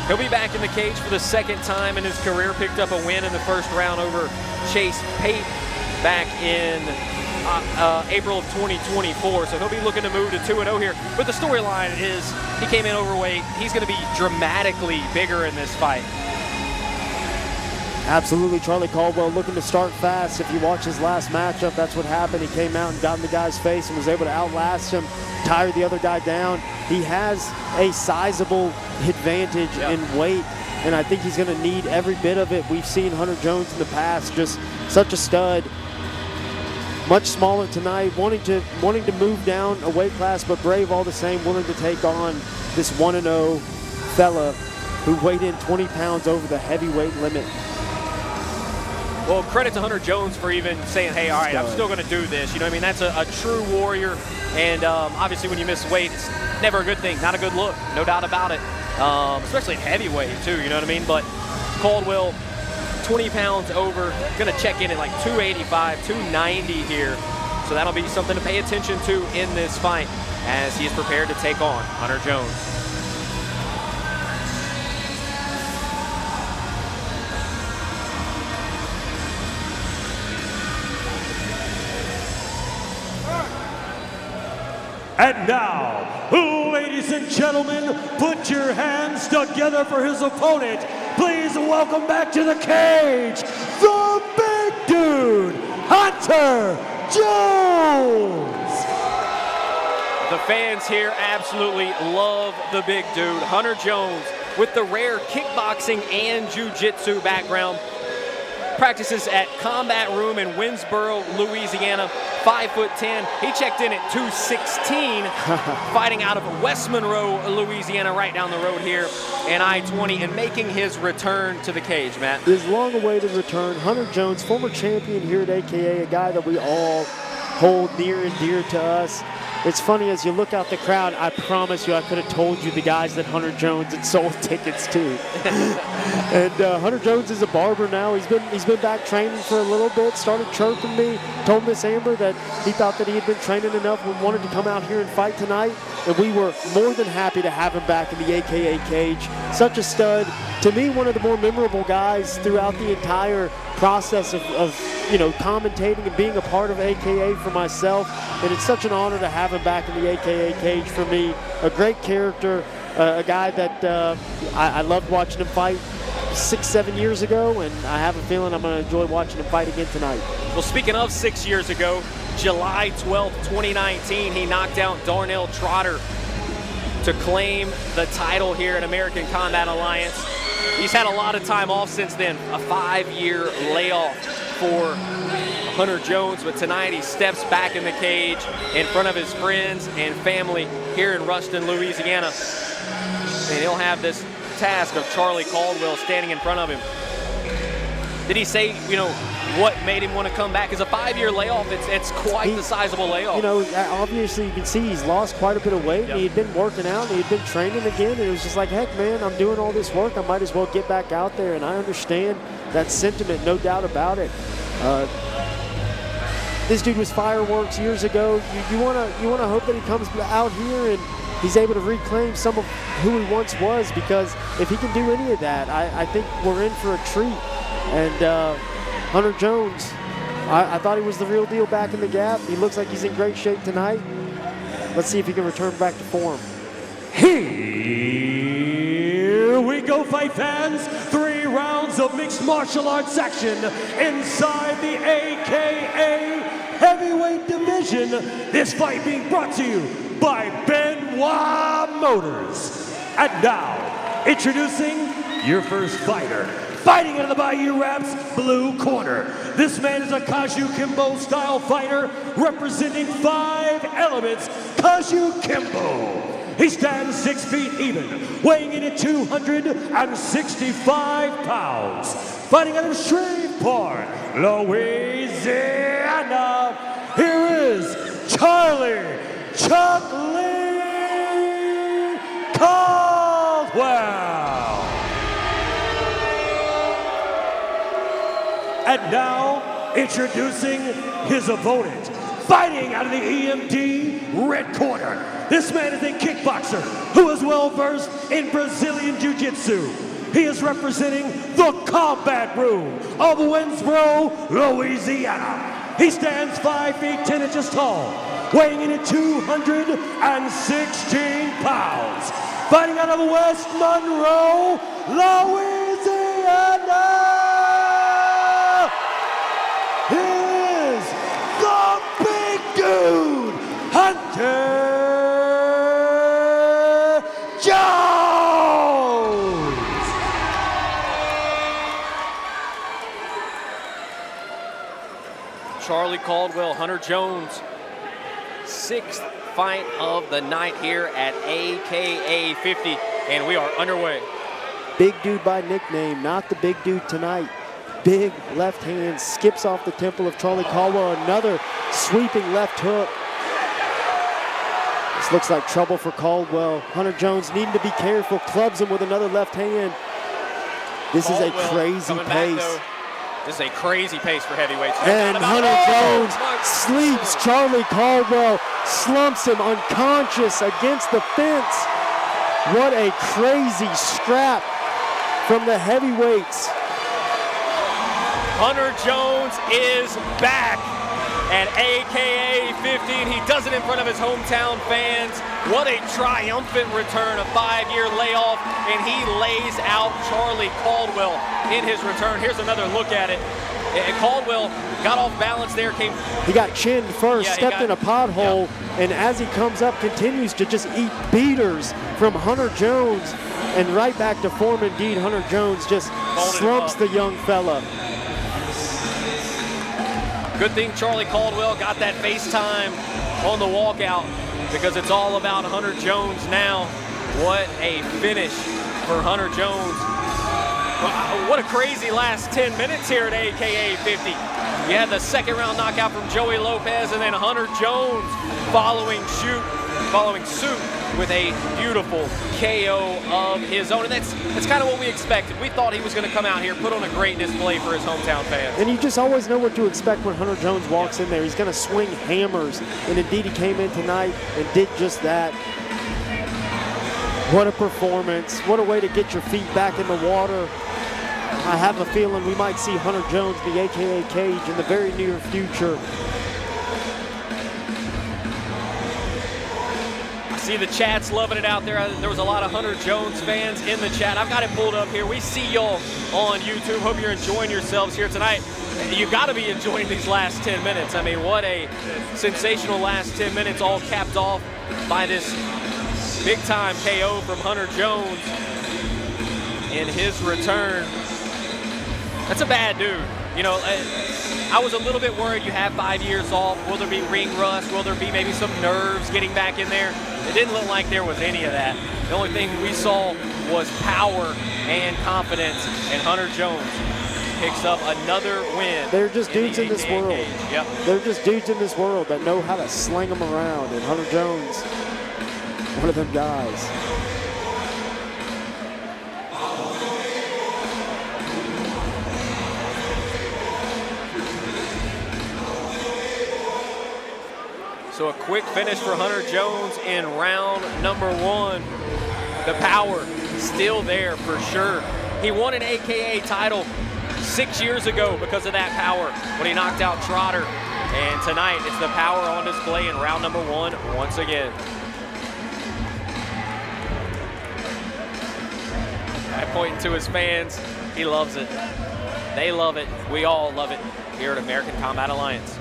He'll be back in the cage for the 2nd time in his career. Picked up a win in the 1st round over Chase Pate back in April of 2024. So he'll be looking to move to 2-0 here. But the storyline is he came in overweight. He's going to be dramatically bigger in this fight. Absolutely, Charlie Caldwell looking to start fast. If you watch his last matchup, that's what happened. He came out and got in the guy's face and was able to outlast him, tire the other guy down. He has a sizable advantage in weight, and I think he's going to need every bit of it. We've seen Hunter Jones in the past, just such a stud. Much smaller tonight, wanting to move down a weight class, but brave all the same, willing to take on this 1-0 fella who weighed in 20 pounds over the heavyweight limit. Well, credit to Hunter Jones for even saying, hey, all right, I'm still going to do this. You know what I mean? That's a true warrior. And obviously when you miss weight, it's never a good thing. Not a good look, no doubt about it. Especially at heavyweight, too, you know what I mean? But Caldwell, 20 pounds over, going to check in at like 285, 290 here. So that'll be something to pay attention to in this fight as he is prepared to take on Hunter Jones. And now, ladies and gentlemen, put your hands together for his opponent. Please welcome back to the cage, the big dude, Hunter Jones. The fans here absolutely love the big dude. Hunter Jones with the rare kickboxing and jiu-jitsu background. Practices at Combat Room in Winsboro, Louisiana. 5'10". He checked in at 216, fighting out of West Monroe, Louisiana, right down the road here, and I-20, and making his return to the cage, Matt. His long-awaited return, Hunter Jones, former champion here at AKA, a guy that we all hold near and dear to us. It's funny, as you look out the crowd, I promise you I could have told you the guys that Hunter Jones had sold tickets to. And Hunter Jones is a barber now. He's been back training for a little bit, started chirping me, told Miss Amber that he thought that he had been training enough and wanted to come out here and fight tonight. And we were more than happy to have him back in the AKA cage. Such a stud. To me, one of the more memorable guys throughout the entire process of commentating and being a part of AKA for myself. And it's such an honor to have him back in the AKA cage for me. A great character, a guy that I loved watching him fight 6-7 years ago, and I have a feeling I'm going to enjoy watching him fight again tonight. Well, speaking of 6 years ago, July 12th, 2019, he knocked out Darnell Trotter to claim the title here at American Combat Alliance. He's had a lot of time off since then, a 5-year layoff for Hunter Jones, but tonight he steps back in the cage in front of his friends and family here in Ruston, Louisiana. And he'll have this task of Charlie Caldwell standing in front of him. Did he say, what made him want to come back. Is a 5-year layoff. It's quite the sizable layoff. You know, obviously you can see he's lost quite a bit of weight. Yep. And he'd been working out and he'd been training again. And it was just like, heck, man, I'm doing all this work. I might as well get back out there. And I understand that sentiment, no doubt about it. This dude was fireworks years ago. You wanna hope that he comes out here and he's able to reclaim some of who he once was, because if he can do any of that, I think we're in for a treat. And Hunter Jones, I thought he was the real deal back in the gap. He looks like he's in great shape tonight. Let's see if he can return back to form. Here we go, fight fans. 3 rounds of mixed martial arts action inside the AKA heavyweight division. This fight being brought to you by Benoit Motors. And now, introducing your first fighter. Fighting out of the Bayou Raps blue corner. This man is a Kaju Kimbo style fighter representing 5 elements. Kaju Kimbo. He stands 6 feet even, weighing in at 265 pounds. Fighting out of Shreveport, Louisiana. Here is Charlie Chuck Lee Caldwell. And now, introducing his opponent, fighting out of the EMD red corner. This man is a kickboxer who is well versed in Brazilian Jiu-Jitsu. He is representing the Combat Room of Winsboro, Louisiana. He stands 5 feet 10 inches tall, weighing in at 216 pounds. Fighting out of West Monroe, Louisiana. Here's the big dude, Hunter Jones. Charlie Caldwell, Hunter Jones, 6th fight of the night here at AKA 50, and we are underway. Big dude by nickname, not the big dude tonight. Big left hand skips off the temple of Charlie Caldwell. Another sweeping left hook. This looks like trouble for Caldwell. Hunter Jones needing to be careful. Clubs him with another left hand. This is a crazy pace. This is a crazy pace for heavyweights. And Hunter Jones sleeps Charlie Caldwell, slumps him unconscious against the fence. What a crazy scrap from the heavyweights. Hunter Jones is back at AKA 15. He does it in front of his hometown fans. What a triumphant return, a 5-year layoff, and he lays out Charlie Caldwell in his return. Here's another look at it. And Caldwell got off balance there. He got chinned first, stepped in a pothole, and as he comes up, continues to just eat beaters from Hunter Jones. And right back to form indeed. Hunter Jones just slumps the young fella. Good thing Charlie Caldwell got that FaceTime on the walkout, because it's all about Hunter Jones now. What a finish for Hunter Jones. What a crazy last 10 minutes here at AKA 50. You had the 2nd round knockout from Joey Lopez, and then Hunter Jones following suit with a beautiful KO of his own. And that's kind of what we expected. We thought he was going to come out here, put on a great display for his hometown fans. And you just always know what to expect when Hunter Jones walks in there. He's going to swing hammers, and indeed he came in tonight and did just that. What a performance. What a way to get your feet back in the water. I have a feeling we might see Hunter Jones in the AKA cage in the very near future. See the chat's loving it out there. There was a lot of Hunter Jones fans in the chat. I've got it pulled up here. We see y'all on YouTube. Hope you're enjoying yourselves here tonight. You got to be enjoying these last 10 minutes. I mean, what a sensational last 10 minutes, all capped off by this big-time KO from Hunter Jones in his return. That's a bad dude. You know, I was a little bit worried. You have 5 years off. Will there be ring rust? Will there be maybe some nerves getting back in there? It didn't look like there was any of that. The only thing we saw was power and confidence in Hunter Jones. picks up another win. They're just dudes in this world. Yep. They're just dudes in this world that know how to sling them around, and Hunter Jones, one of them guys. So a quick finish for Hunter Jones in round number 1. The power still there for sure. He won an AKA title 6 years ago because of that power when he knocked out Trotter. And tonight it's the power on display in round number 1 once again. I'm pointing to his fans. He loves it. They love it. We all love it here at American Kombat Alliance.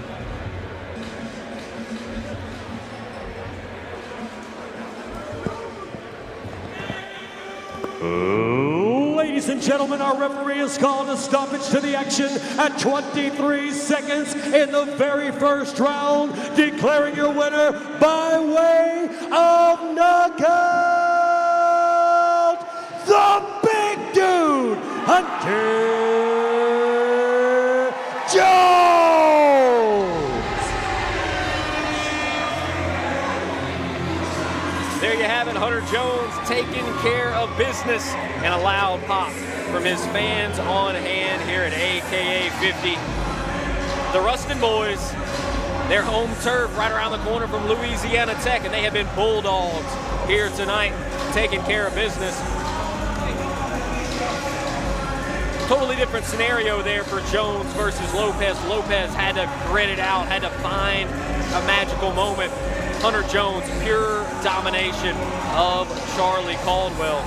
Ladies and gentlemen, our referee has called a stoppage to the action at 23 seconds in the very first round, declaring your winner by way of knockout, the big dude, Hunter Jones! There you have it, Hunter Jones taking care of business, and a loud pop from his fans on hand here at AKA 50. The Ruston boys, their home turf right around the corner from Louisiana Tech, and they have been Bulldogs here tonight, taking care of business. Totally different scenario there for Jones versus Lopez. Lopez had to grit it out, had to find a magical moment. Hunter Jones, pure domination of Charlie Caldwell.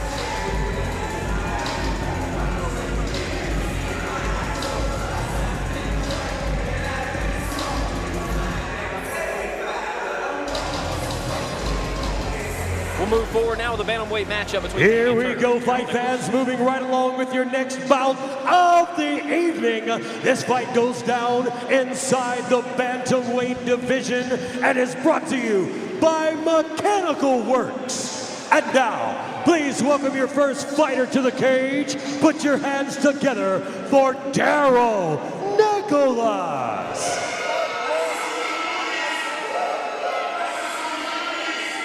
We'll move forward now with the bantamweight matchup between Here we go, fight fans, moving right along with your next bout of the evening. This fight goes down inside the bantamweight division and is brought to you by Mechanical Works. And now, please welcome your first fighter to the cage. Put your hands together for Daryl Nicholas.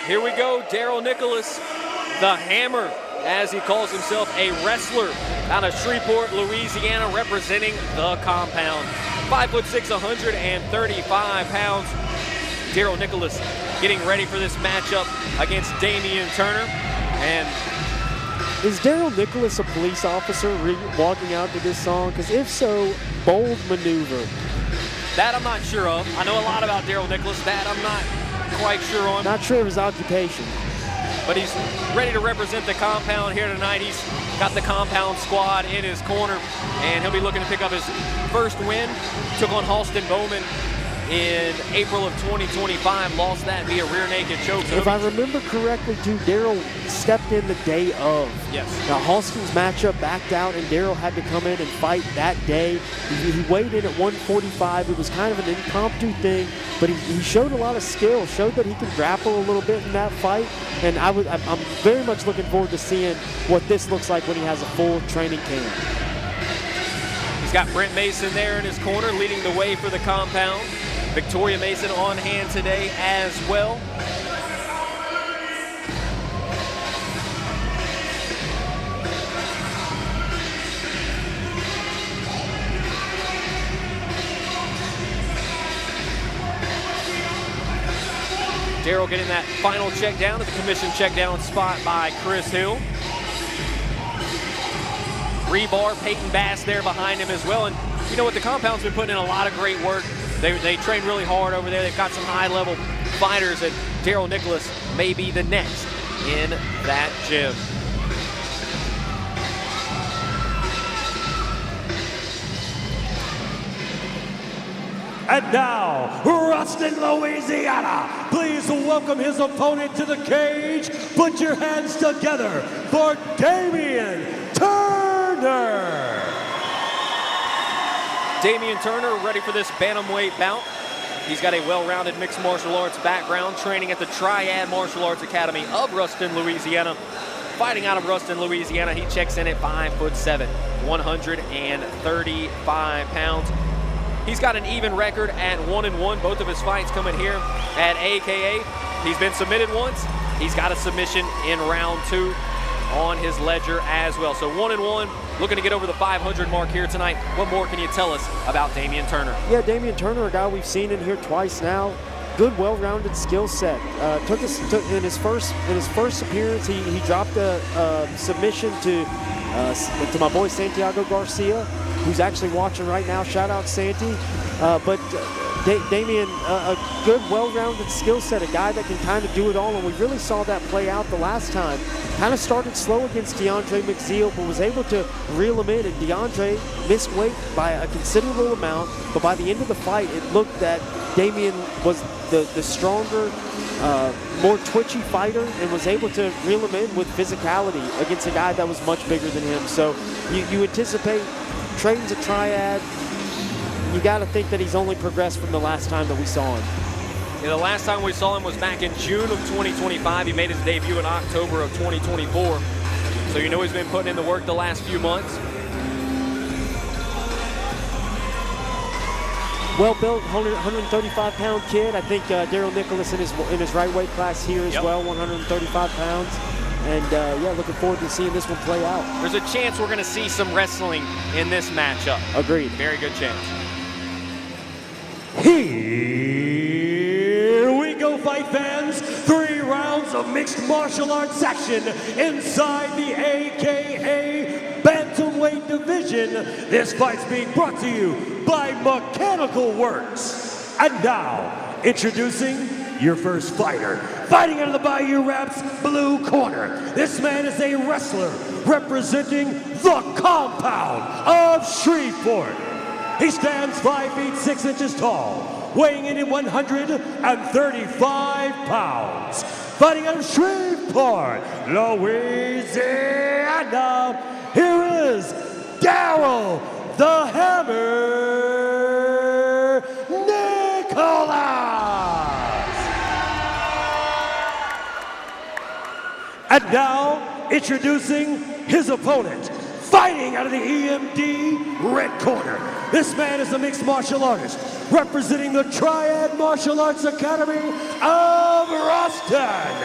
Here we go, Daryl Nicholas, the Hammer, as he calls himself, a wrestler out of Shreveport, Louisiana, representing the compound. 5'6", 135 pounds. Daryl Nicholas getting ready for this matchup against Damian Turner. And is Daryl Nicholas a police officer walking out to this song? Because if so, bold maneuver. that I'm not sure of. I know a lot about Daryl Nicholas. That I'm not quite sure on. Not sure of his occupation. But he's ready to represent the compound here tonight. He's got the compound squad in his corner, and he'll be looking to pick up his first win. Took on Halston Bowman in April of 2025, lost that via rear naked choke. So if I remember correctly, too, Daryl stepped in the day of. Yes. Now, Halston's matchup backed out, and Daryl had to come in and fight that day. He weighed in at 145. It was kind of an impromptu thing, but he showed a lot of skill, showed that he could grapple a little bit in that fight, and I'm very much looking forward to seeing what this looks like when he has a full training camp. He's got Brent Mason there in his corner, leading the way for the compound. Victoria Mason on hand today as well. Daryl getting that final check down at the commission check down spot by Chris Hill. Rebar, Peyton Bass there behind him as well. And you know what, the compound's been putting in a lot of great work. They train really hard over there. They've got some high-level fighters, and Daryl Nicholas may be the next in that gym. And now, Ruston, Louisiana, please welcome his opponent to the cage. Put your hands together for Damian Turner. Damian Turner ready for this bantamweight bout. He's got a well-rounded mixed martial arts background, training at the Triad Martial Arts Academy of Ruston, Louisiana. Fighting out of Ruston, Louisiana, he checks in at 5'7", 135 pounds. He's got an even record at 1-1. Both of his fights coming here at AKA. He's been submitted once. He's got a submission in round 2 on his ledger as well. So 1-1, looking to get over the 500 mark here tonight. What more can you tell us about Damian Turner? Yeah, Damian Turner, a guy we've seen in here twice now. Good, well-rounded skill set. In his first appearance, he dropped a submission to my boy Santiago Garcia, who's actually watching right now. Shout out Santi. Damian, a good, well-rounded skill set, a guy that can kind of do it all, and we really saw that play out the last time. Kind of started slow against DeAndre McZeal, but was able to reel him in, and DeAndre missed weight by a considerable amount, but by the end of the fight, it looked that Damian was the stronger, more twitchy fighter, and was able to reel him in with physicality against a guy that was much bigger than him. So you anticipate Trayton's a triad. You got to think that he's only progressed from the last time that we saw him. Yeah, the last time we saw him was back in June of 2025. He made his debut in October of 2024. So you know he's been putting in the work the last few months. Well-built, 135-pound kid. I think Daryl Nicholas in his right weight class here as well, 135 pounds. And yeah, looking forward to seeing this one play out. There's a chance we're going to see some wrestling in this matchup. Agreed. Very good chance. Here we go, fight fans. 3 rounds of mixed martial arts action inside the AKA Bantamweight division. This fight's being brought to you by Mechanical Works. And now, introducing your first fighter. Fighting out of the Bayou Raps blue corner. This man is a wrestler representing the compound of Shreveport. He stands 5 feet 6 inches tall, weighing in at 135 pounds. Fighting out of Shreveport, Louisiana, here is Daryl the Hammer Nicholas. And now, introducing his opponent, fighting out of the EMD red corner. This man is a mixed martial artist representing the Triad Martial Arts Academy of Ruston.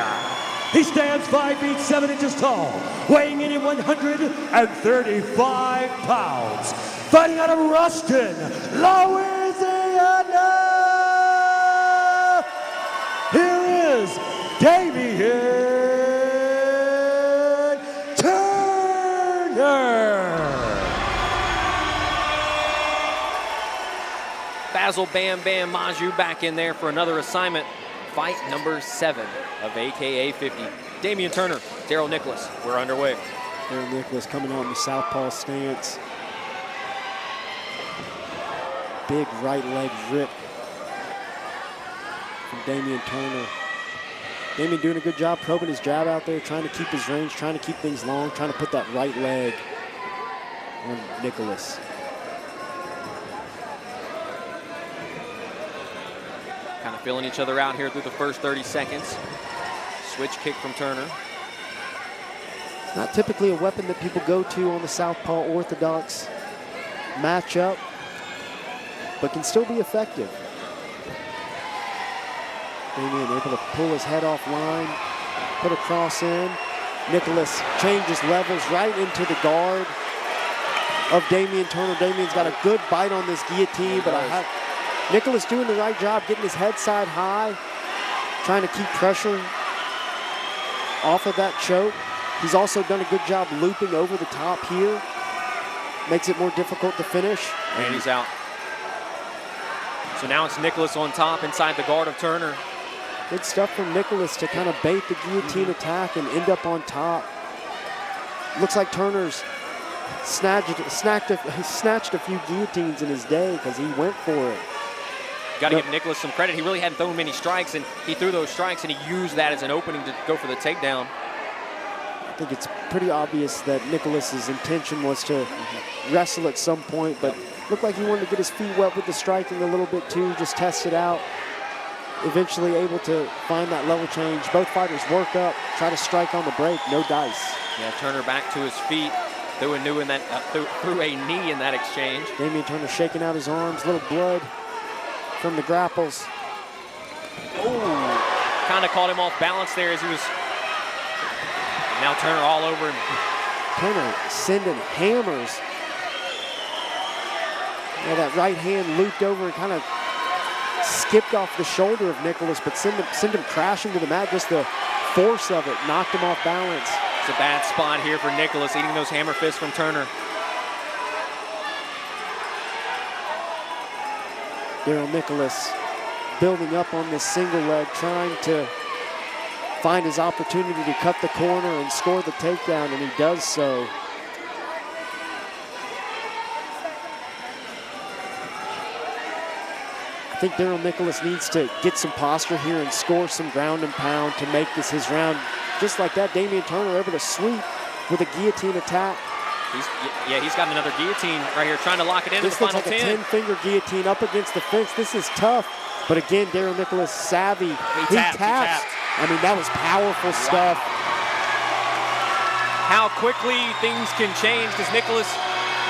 He stands 5 feet 7 inches tall, weighing in at 135 pounds. Fighting out of Ruston, Louisiana, here is Damian Turner. Basil Bam Bam Maju back in there for another assignment. Fight number 7 of AKA 50. Damian Turner, Daryl Nicholas, we're underway. Daryl Nicholas coming out in the southpaw stance. Big right leg rip from Damian Turner. Damian doing a good job probing his jab out there, trying to keep his range, trying to keep things long, trying to put that right leg on Nicholas. Kind of feeling each other out here through the first 30 seconds. Switch kick from Turner. Not typically a weapon that people go to on the southpaw orthodox matchup, but can still be effective. Damian able to pull his head off line, put a cross in. Nicholas changes levels right into the guard of Damian Turner. Damian's got a good bite on this guillotine, but Nicholas doing the right job, getting his head side high, trying to keep pressure off of that choke. He's also done a good job looping over the top here. Makes it more difficult to finish. And he's out. So now it's Nicholas on top inside the guard of Turner. Good stuff from Nicholas to kind of bait the guillotine attack and end up on top. Looks like Turner's snatched a few guillotines in his day because he went for it. Got to give Nicholas some credit. He really hadn't thrown many strikes, and he threw those strikes, and he used that as an opening to go for the takedown. I think it's pretty obvious that Nicholas's intention was to wrestle at some point, but looked like he wanted to get his feet wet with the striking a little bit too, just test it out. Eventually able to find that level change. Both fighters work up, try to strike on the break, no dice. Yeah, Turner back to his feet. Threw a knee in that exchange. Damian Turner shaking out his arms, little blood from the grapples. Oh, kind of caught him off balance there as he was. Now Turner all over him. Turner sending hammers. Yeah, that right hand looped over and kind of skipped off the shoulder of Nicholas, but sent him crashing to the mat. Just the force of it knocked him off balance. It's a bad spot here for Nicholas, eating those hammer fists from Turner. Daryl Nicholas building up on this single leg, trying to find his opportunity to cut the corner and score the takedown, and he does so. I think Daryl Nicholas needs to get some posture here and score some ground and pound to make this his round. Just like that, Damian Turner able to sweep with a guillotine attack. He's got another guillotine right here, trying to lock it in the final 10. This looks like a 10-finger guillotine up against the fence. This is tough, but again, Daryl Nicholas savvy. He taps. I mean, that was powerful stuff. How quickly things can change, because Nicholas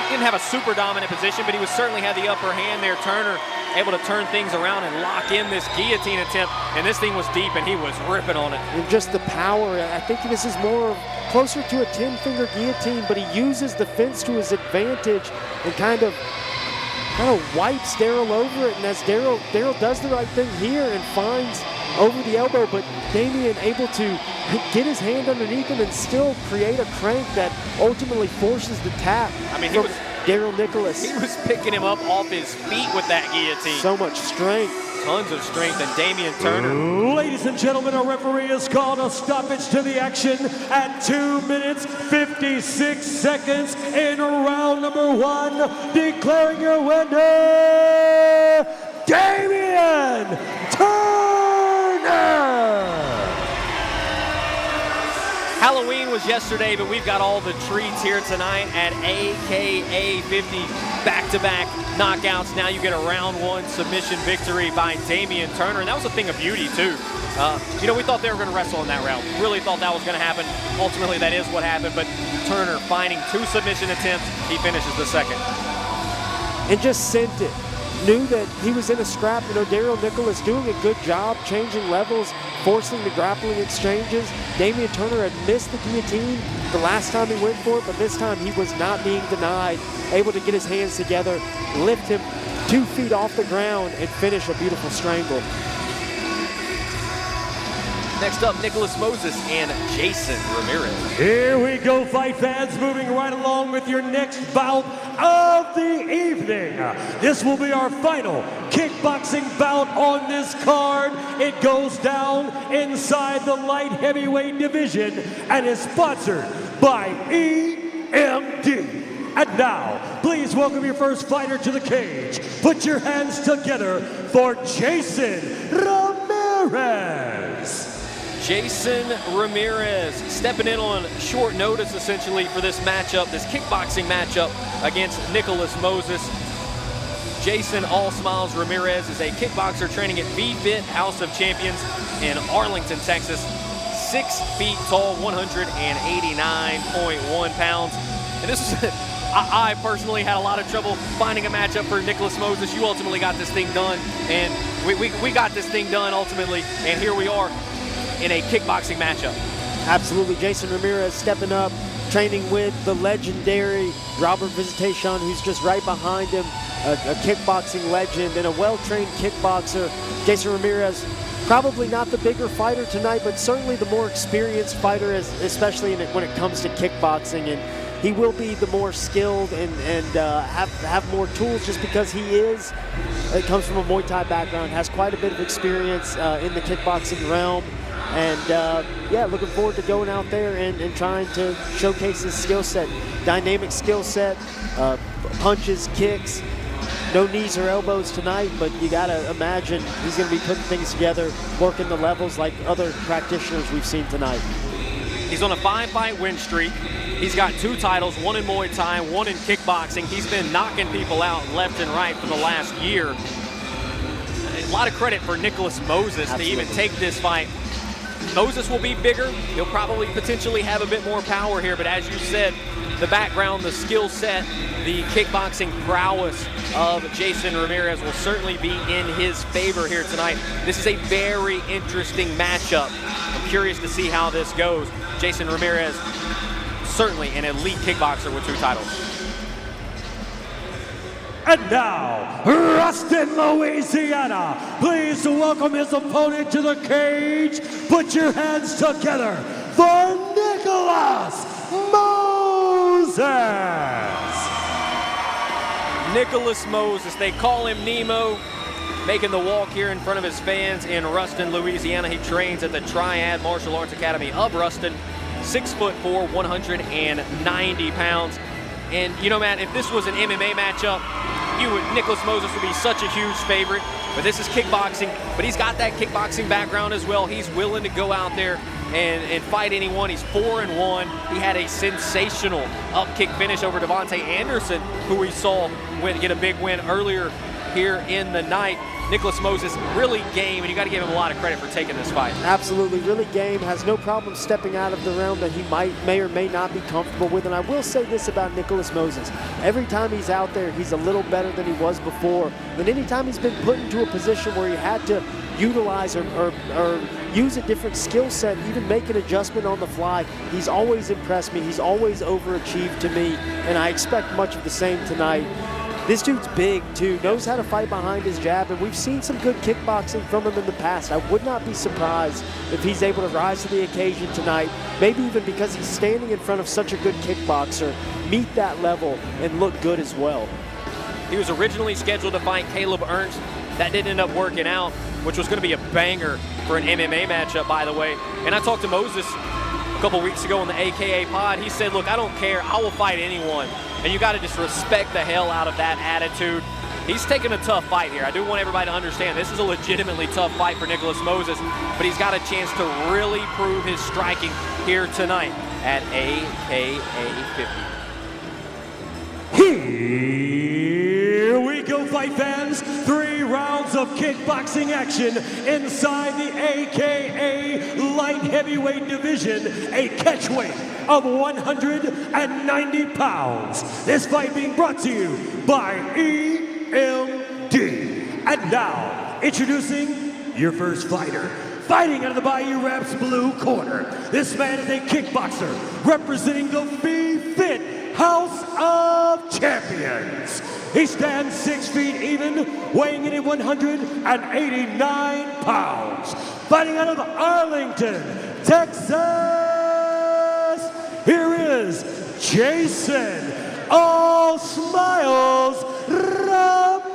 didn't have a super dominant position, but he certainly had the upper hand there. Turner able to turn things around and lock in this guillotine attempt, and this thing was deep, and he was ripping on it. And just the power. I think this is more closer to a 10-finger guillotine, but he uses the fence to his advantage and kind of wipes Daryl over it. And as Daryl does the right thing here and finds over the elbow, but Damian able to get his hand underneath him and still create a crank that ultimately forces the tap. I mean, Daryl Nicholas. He was picking him up off his feet with that guillotine. So much strength. Tons of strength, and Damian Turner. Ladies and gentlemen, our referee has called a stoppage to the action at 2 minutes, 56 seconds in round number 1. Declaring your winner, Damian Turner! Halloween was yesterday, but we've got all the treats here tonight at AKA 50. Back-to-back knockouts. Now you get a round 1 submission victory by Damian Turner, and that was a thing of beauty too. We thought they were going to wrestle in that round. Really thought that was going to happen. Ultimately, that is what happened, but Turner finding 2 submission attempts, he finishes the second. And just sent it. Knew that he was in a scrap. Daryl Nicholas doing a good job changing levels, forcing the grappling exchanges. Damian Turner had missed the guillotine the last time he went for it, but this time he was not being denied. Able to get his hands together, lift him 2 feet off the ground, and finish a beautiful strangle. Next up, Nicholas Moses and Jason Ramirez. Here we go, fight fans, moving right along with your next bout of the evening. This will be our final kickboxing bout on this card. It goes down inside the light heavyweight division and is sponsored by EMD. And now, please welcome your first fighter to the cage. Put your hands together for Jason Ramirez. Jason Ramirez stepping in on short notice, essentially, for this matchup, this kickboxing matchup against Nicholas Moses. Jason All Smiles Ramirez is a kickboxer training at V-Fit House of Champions in Arlington, Texas. 6 feet tall, 189.1 pounds. And this is, I personally had a lot of trouble finding a matchup for Nicholas Moses. You ultimately got this thing done, and we got this thing done ultimately, and here we are in a kickboxing matchup. Absolutely. Jason Ramirez stepping up, training with the legendary Robert Visitation, who's just right behind him, a kickboxing legend and a well-trained kickboxer. Jason Ramirez, probably not the bigger fighter tonight, but certainly the more experienced fighter, especially when it comes to kickboxing. And he will be the more skilled and have more tools, just because he comes from a Muay Thai background, has quite a bit of experience in the kickboxing realm. And looking forward to going out there and trying to showcase his skill set. Dynamic skill set, punches, kicks, no knees or elbows tonight, but you gotta imagine he's gonna be putting things together, working the levels like other practitioners we've seen tonight. He's on a 5-fight win streak. He's got 2 titles, 1 in Muay Thai, 1 in kickboxing. He's been knocking people out left and right for the last year. A lot of credit for Nicholas Moses to even take this fight. Moses will be bigger. He'll probably potentially have a bit more power here, but as you said, the background, the skill set, the kickboxing prowess of Jason Ramirez will certainly be in his favor here tonight. This is a very interesting matchup. I'm curious to see how this goes. Jason Ramirez, certainly an elite kickboxer with 2 titles. And now, Ruston, Louisiana, please welcome his opponent to the cage. Put your hands together for Nicholas Moses. Nicholas Moses, they call him Nemo, making the walk here in front of his fans in Ruston, Louisiana. He trains at the Triad Martial Arts Academy of Ruston, 6'4", 190 pounds. And you know, Matt, if this was an MMA matchup, Nicholas Moses would be such a huge favorite. But this is kickboxing, but he's got that kickboxing background as well. He's willing to go out there and fight anyone. He's 4-1. He had a sensational up kick finish over Devonte Anderson, who we saw get a big win earlier here in the night. Nicholas Moses really game, and you got to give him a lot of credit for taking this fight. Absolutely, really game, has no problem stepping out of the realm that he may or may not be comfortable with. And I will say this about Nicholas Moses. Every time he's out there, he's a little better than he was before. And anytime he's been put into a position where he had to utilize or use a different skill set, even make an adjustment on the fly, he's always impressed me. He's always overachieved to me, and I expect much of the same tonight. This dude's big, too, knows how to fight behind his jab, and we've seen some good kickboxing from him in the past. I would not be surprised if he's able to rise to the occasion tonight, maybe even because he's standing in front of such a good kickboxer, meet that level, and look good as well. He was originally scheduled to fight Caleb Ernst. That didn't end up working out, which was going to be a banger for an MMA matchup, by the way. And I talked to Moses a couple weeks ago on the AKA pod. He said, look, I don't care. I will fight anyone. And you got to just respect the hell out of that attitude. He's taking a tough fight here. I do want everybody to understand this is a legitimately tough fight for Nicholas Moses, but he's got a chance to really prove his striking here tonight at AKA 50. Here we go, fight fans. 3 rounds of kickboxing action inside the AKA light heavyweight division, a catchweight of 190 pounds. This fight being brought to you by EMD. And now, introducing your first fighter. Fighting out of the Bayou Raps blue corner. This man is a kickboxer representing the Be-Fit House of Champions. He stands 6 feet even, weighing in at 189 pounds. Fighting out of Arlington, Texas. Here is Jason All Smiles Ramirez.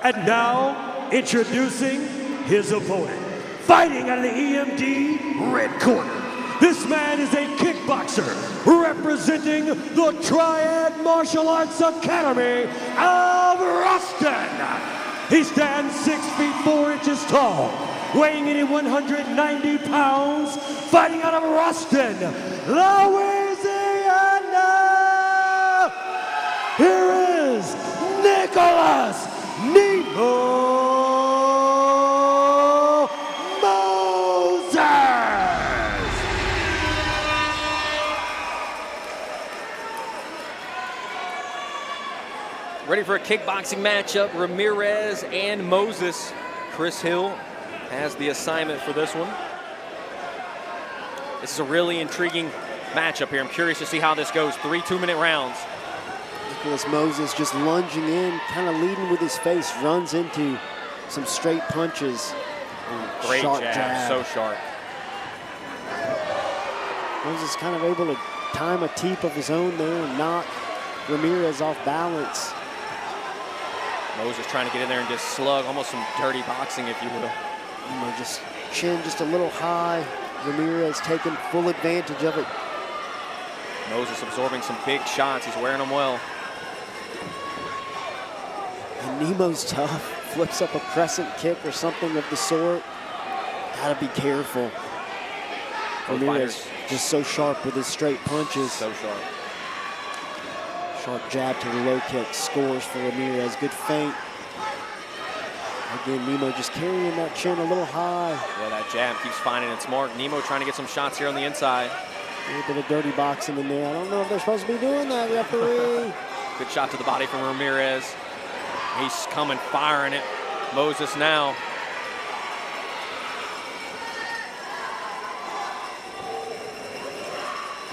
And now, introducing his opponent. Fighting out of the EMD red corner. This man is a kickboxer representing the Triad Martial Arts Academy of Ruston. He stands 6 feet 4 inches tall, weighing in at 190 pounds, fighting out of Ruston, Louisiana. Here is Nicholas Nemo Moses. Ready for a kickboxing matchup, Ramirez and Moses. Chris Hill has the assignment for this one. This is a really intriguing matchup here. I'm curious to see how this goes. 3 2-minute rounds. Nicholas Moses just lunging in, kind of leading with his face, runs into some straight punches. Great sharp jab, so sharp. Moses kind of able to time a teep of his own there and knock Ramirez off balance. Moses trying to get in there and just slug, almost some dirty boxing, if you will. You know, just chin just a little high. Ramirez taking full advantage of it. Moses absorbing some big shots. He's wearing them well. And Nemo's tough. Flips up a crescent kick or something of the sort. Gotta be careful. Ramirez just so sharp with his straight punches. So sharp. Sharp jab to the low kick, scores for Ramirez. Good feint. Again, Nemo just carrying that chin a little high. Yeah, that jab keeps finding its mark. Nemo trying to get some shots here on the inside. A little bit of dirty boxing in there. I don't know if they're supposed to be doing that, referee. Good shot to the body from Ramirez. He's coming, firing it. Moses now.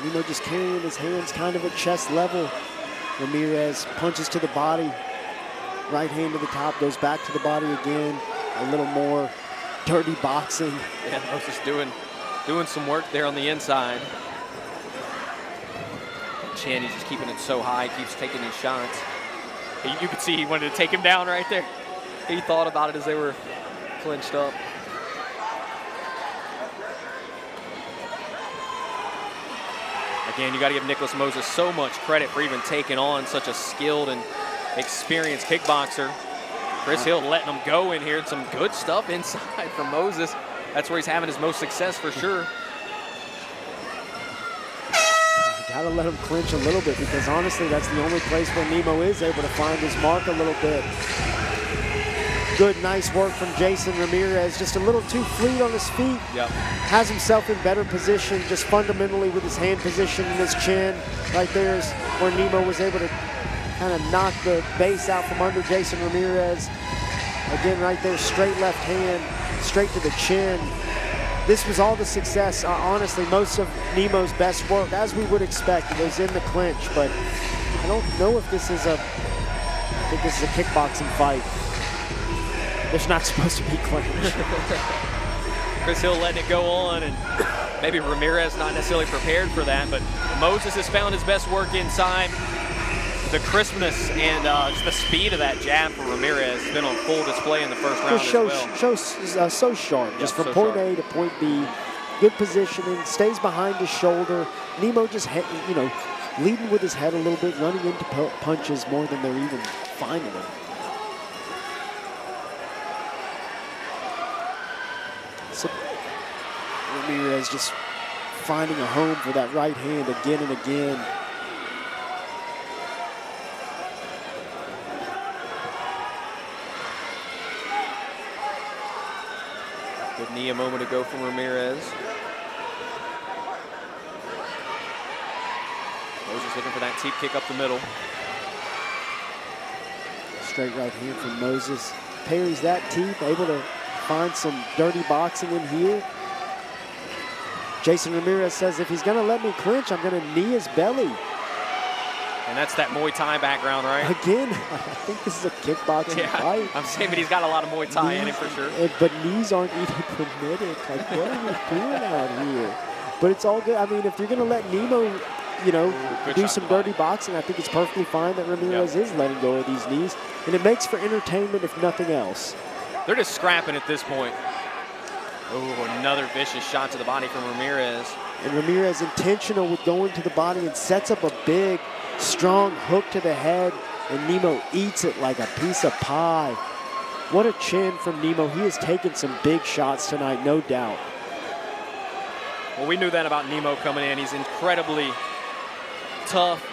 Nemo just carrying his hands kind of at chest level. Ramirez punches to the body. Right hand to the top, goes back to the body again. A little more dirty boxing. Yeah, Moses doing some work there on the inside. Chin, he's just keeping it so high, keeps taking these shots. You could see he wanted to take him down right there. He thought about it as they were clinched up. Again, you got to give Nicholas Moses so much credit for even taking on such a skilled and experienced kickboxer. Chris Hill letting him go in here. Some good stuff inside from Moses. That's where he's having his most success for sure. Gotta let him clinch a little bit because honestly, that's the only place where Nemo is able to find his mark a little bit. Good, nice work from Jason Ramirez. Just a little too fleet on his feet. Yep. Has himself in better position, just fundamentally with his hand position and his chin. Right there is where Nemo was able to kind of knock the base out from under Jason Ramirez. Again, right there, straight left hand, straight to the chin. This was all the success, honestly, most of Nemo's best work, as we would expect. It was in the clinch, but I don't know if this is I think this is a kickboxing fight. It's not supposed to be clinch. Chris Hill letting it go on, and maybe Ramirez not necessarily prepared for that, but Moses has found his best work inside. The crispness and just the speed of that jab for Ramirez has been on full display in the first round as well. So sharp, just from point A to point B. Good positioning, stays behind his shoulder. Nemo just, leading with his head a little bit, running into punches more than they're even finding him. So Ramirez just finding a home for that right hand again and again. Good knee a moment ago from Ramirez. Moses looking for that teep kick up the middle. Straight right hand from Moses. Parries that teep, able to find some dirty boxing in here. Jason Ramirez says if he's going to let me clinch, I'm going to knee his belly. And that's that Muay Thai background, right? Again, I think this is a kickboxing fight. I'm saying, but he's got a lot of Muay Thai in it for sure. But knees aren't even permitted. Like, what are we doing out here? But it's all good. I mean, if you're going to let Nemo, do some dirty boxing, I think it's perfectly fine that Ramirez is letting go of these knees. And it makes for entertainment, if nothing else. They're just scrapping at this point. Oh, another vicious shot to the body from Ramirez. And Ramirez intentional with going to the body and sets up a big, strong hook to the head, and Nemo eats it like a piece of pie. What a chin from Nemo. He has taken some big shots tonight, no doubt. Well, we knew that about Nemo coming in. He's incredibly tough.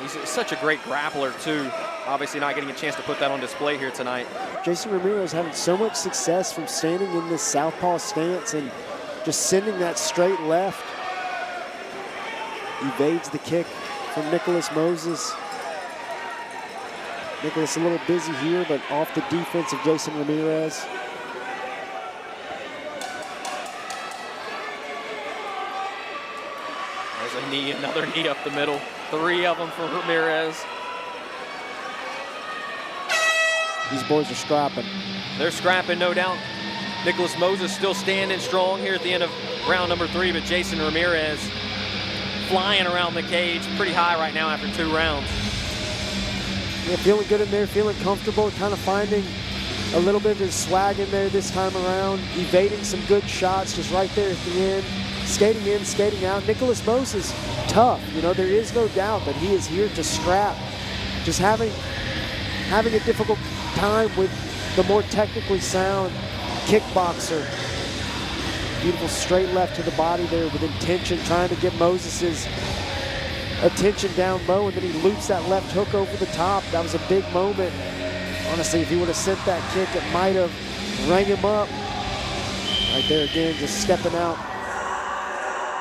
He's such a great grappler, too. Obviously not getting a chance to put that on display here tonight. Jason Ramirez having so much success from standing in this southpaw stance and just sending that straight left. Evades the kick from Nicholas Moses. Nicholas a little busy here, but off the defense of Jason Ramirez. There's a knee, another knee up the middle. 3 of them for Ramirez. These boys are scrapping. They're scrapping, no doubt. Nicholas Moses still standing strong here at the end of round number 3, but Jason Ramirez flying around the cage pretty high right now after 2 rounds. Yeah, feeling good in there, feeling comfortable, kind of finding a little bit of his swag in there this time around, evading some good shots just right there at the end, skating in, skating out. Nicholas Moses, tough. There is no doubt that he is here to scrap. Just having a difficult time with the more technically sound kickboxer. Beautiful straight left to the body there with intention, trying to get Moses's attention down low, and then he loops that left hook over the top. That was a big moment. Honestly, if he would have sent that kick, it might have rang him up. Right there again, just stepping out,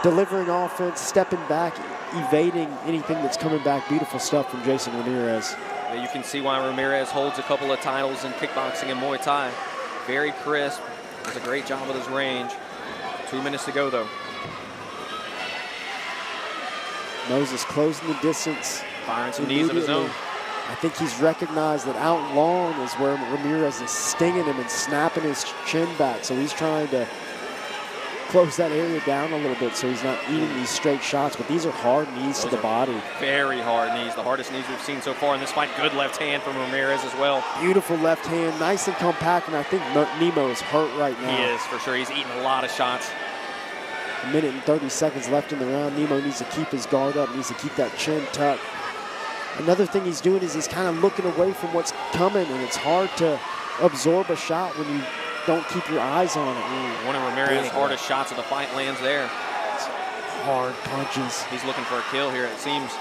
delivering offense, stepping back, evading anything that's coming back. Beautiful stuff from Jason Ramirez. You can see why Ramirez holds a couple of titles in kickboxing and Muay Thai. Very crisp. Does a great job with his range. 2 minutes to go, though. Moses closing the distance. Firing some knees of his own. I think he's recognized that out long is where Ramirez is stinging him and snapping his chin back. So he's trying to close that area down a little bit so he's not eating these straight shots. But these are hard knees to the body. Very hard knees. The hardest knees we've seen so far in this fight. Good left hand from Ramirez as well. Beautiful left hand. Nice and compact. And I think Nemo is hurt right now. He is, for sure. He's eating a lot of shots. 1 minute and 30 seconds left in the round. Nemo needs to keep his guard up, needs to keep that chin tucked. Another thing he's doing is he's kind of looking away from what's coming, and it's hard to absorb a shot when you don't keep your eyes on it. One of Ramirez's hardest shots of the fight lands there. Hard punches. He's looking for a kill here, it seems.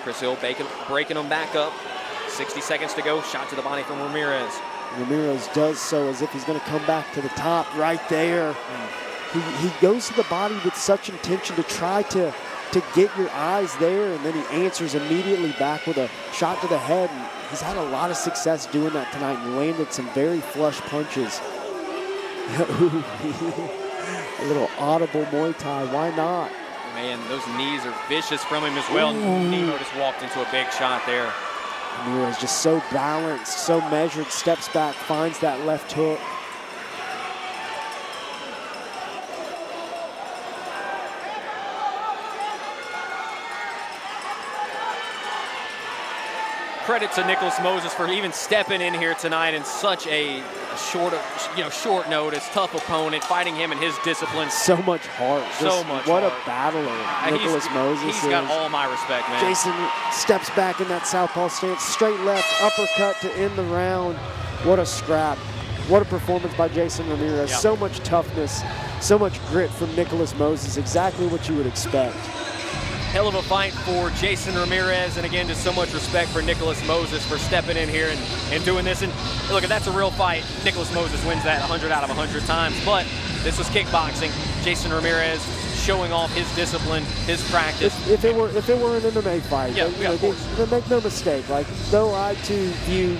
Chris Hill breaking him back up. 60 seconds to go. Shot to the body from Ramirez. Ramirez does so as if he's going to come back to the top right there. He goes to the body with such intention to try to get your eyes there, and then he answers immediately back with a shot to the head. And he's had a lot of success doing that tonight and landed some very flush punches. A little audible Muay Thai, why not? Man, those knees are vicious from him as well. Nemo just walked into a big shot there. Ramirez just so balanced, so measured, steps back, finds that left hook. Credit to Nicholas Moses for even stepping in here tonight in such a short notice, tough opponent, fighting him in his discipline. So much heart. What a battler Nicholas Moses is. He's got all my respect, man. Jason steps back in that southpaw stance, straight left, uppercut to end the round. What a scrap. What a performance by Jason Ramirez. Yep. So much toughness, so much grit from Nicholas Moses. Exactly what you would expect. Hell of a fight for Jason Ramirez, and again, just so much respect for Nicholas Moses for stepping in here and doing this. And look, if that's a real fight, Nicholas Moses wins that 100 out of 100 times. But this was kickboxing. Jason Ramirez showing off his discipline, his practice. If it were an MMA fight, make no mistake. Like, though I too view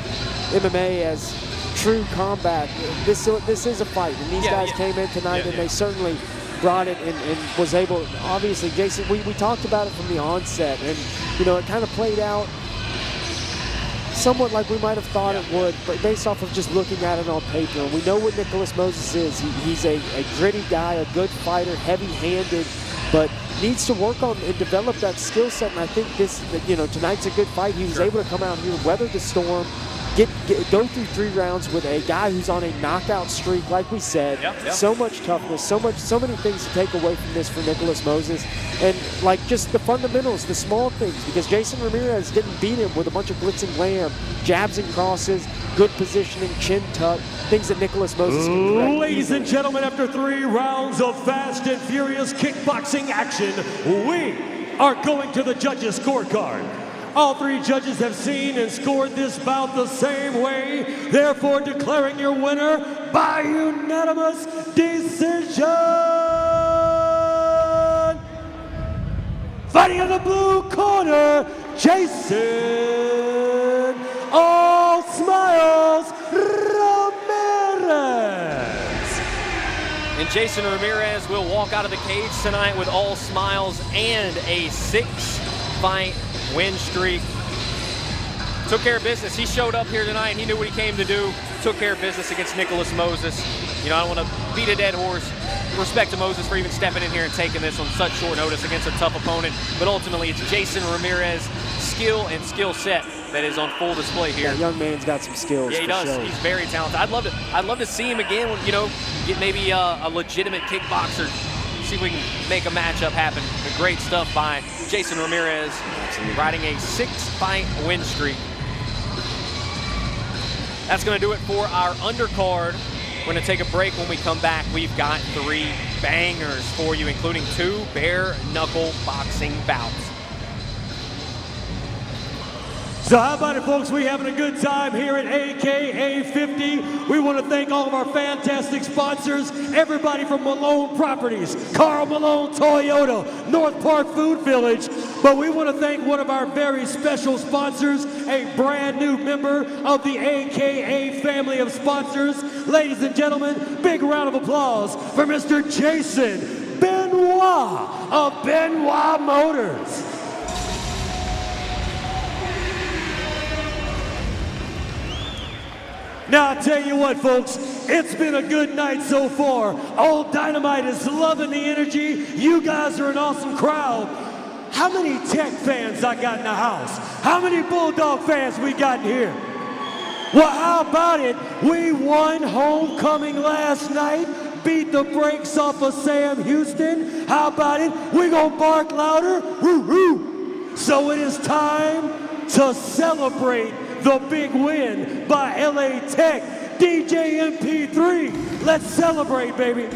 MMA as true combat, this is a fight, and these guys came in tonight, and they certainly brought it and was able. Obviously, Jason, we talked about it from the onset, and it kind of played out somewhat like we might have thought it would, but based off of just looking at it on paper. And we know what Nicholas Moses is. He's a gritty guy, a good fighter, heavy-handed, but needs to work on and develop that skill set. And I think tonight's a good fight. He was able to come out here, weather the storm, go through 3 rounds with a guy who's on a knockout streak, like we said. So much toughness, so many things to take away from this for Nicholas Moses. And like just the fundamentals, the small things, because Jason Ramirez didn't beat him with a bunch of glitz and glam, jabs and crosses, good positioning, chin tuck, things that Nicholas Moses can correct. Ladies and gentlemen, after 3 rounds of fast and furious kickboxing action, we are going to the judges' scorecard. All 3 judges have seen and scored this bout the same way, therefore declaring your winner by unanimous decision. Fighting in the blue corner, Jason All Smiles Ramirez. And Jason Ramirez will walk out of the cage tonight with all smiles and a 6-fight win streak. Took care of business. He showed up here tonight and he knew what he came to do. Took care of business against Nicholas Moses. I don't want to beat a dead horse. Respect to Moses for even stepping in here and taking this on such short notice against a tough opponent. But ultimately, it's Jason Ramirez's skill and skill set that is on full display here. That young man's got some skills. Yeah, he does. Sure. He's very talented. I'd love to see him again when, get maybe a legitimate kickboxer. See if we can make a matchup happen. The great stuff by Jason Ramirez, riding a 6-fight win streak. That's going to do it for our undercard We're going to take a break. When we come back, we've got 3 bangers for you, including 2 bare knuckle boxing bouts. So how about it, folks? We having a good time here at AKA 50. We want to thank all of our fantastic sponsors, everybody from Malone Properties, Carl Malone Toyota, North Park Food Village. But we want to thank one of our very special sponsors, a brand new member of the AKA family of sponsors. Ladies and gentlemen, big round of applause for Mr. Jason Benoit of Benoit Motors. Now, I'll tell you what, folks, it's been a good night so far. Old Dynamite is loving the energy. You guys are an awesome crowd. How many Tech fans I got in the house? How many Bulldog fans we got in here? Well, how about it? We won homecoming last night, beat the brakes off of Sam Houston. How about it? We gonna bark louder? Woo-hoo! So it is time to celebrate the big win by LA Tech, DJ MP3. Let's celebrate, baby.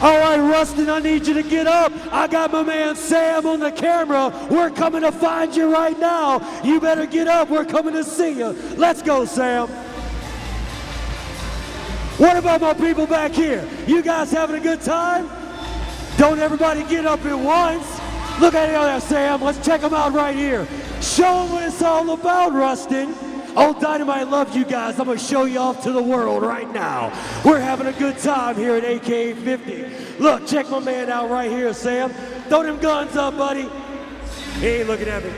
All right, Ruston, I need you to get up. I got my man Sam on the camera. We're coming to find you right now. You better get up. We're coming to see you. Let's go, Sam. What about my people back here? You guys having a good time? Don't everybody get up at once. Look at there, Sam. Let's check them out right here. Show them what it's all about, Ruston. Old Dynamite loves you guys. I'm going to show you off to the world right now. We're having a good time here at AKA 50. Look, check my man out right here, Sam. Throw them guns up, buddy. He ain't looking at me.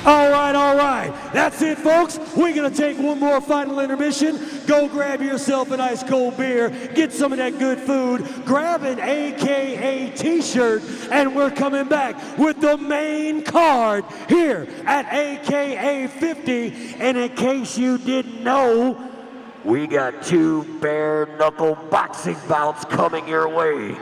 All right. That's it, folks. We're going to take one more final intermission. Go grab yourself an ice cold beer, get some of that good food, grab an AKA t-shirt, and we're coming back with the main card here at AKA 50. And in case you didn't know, we got 2 bare knuckle boxing bouts coming your way.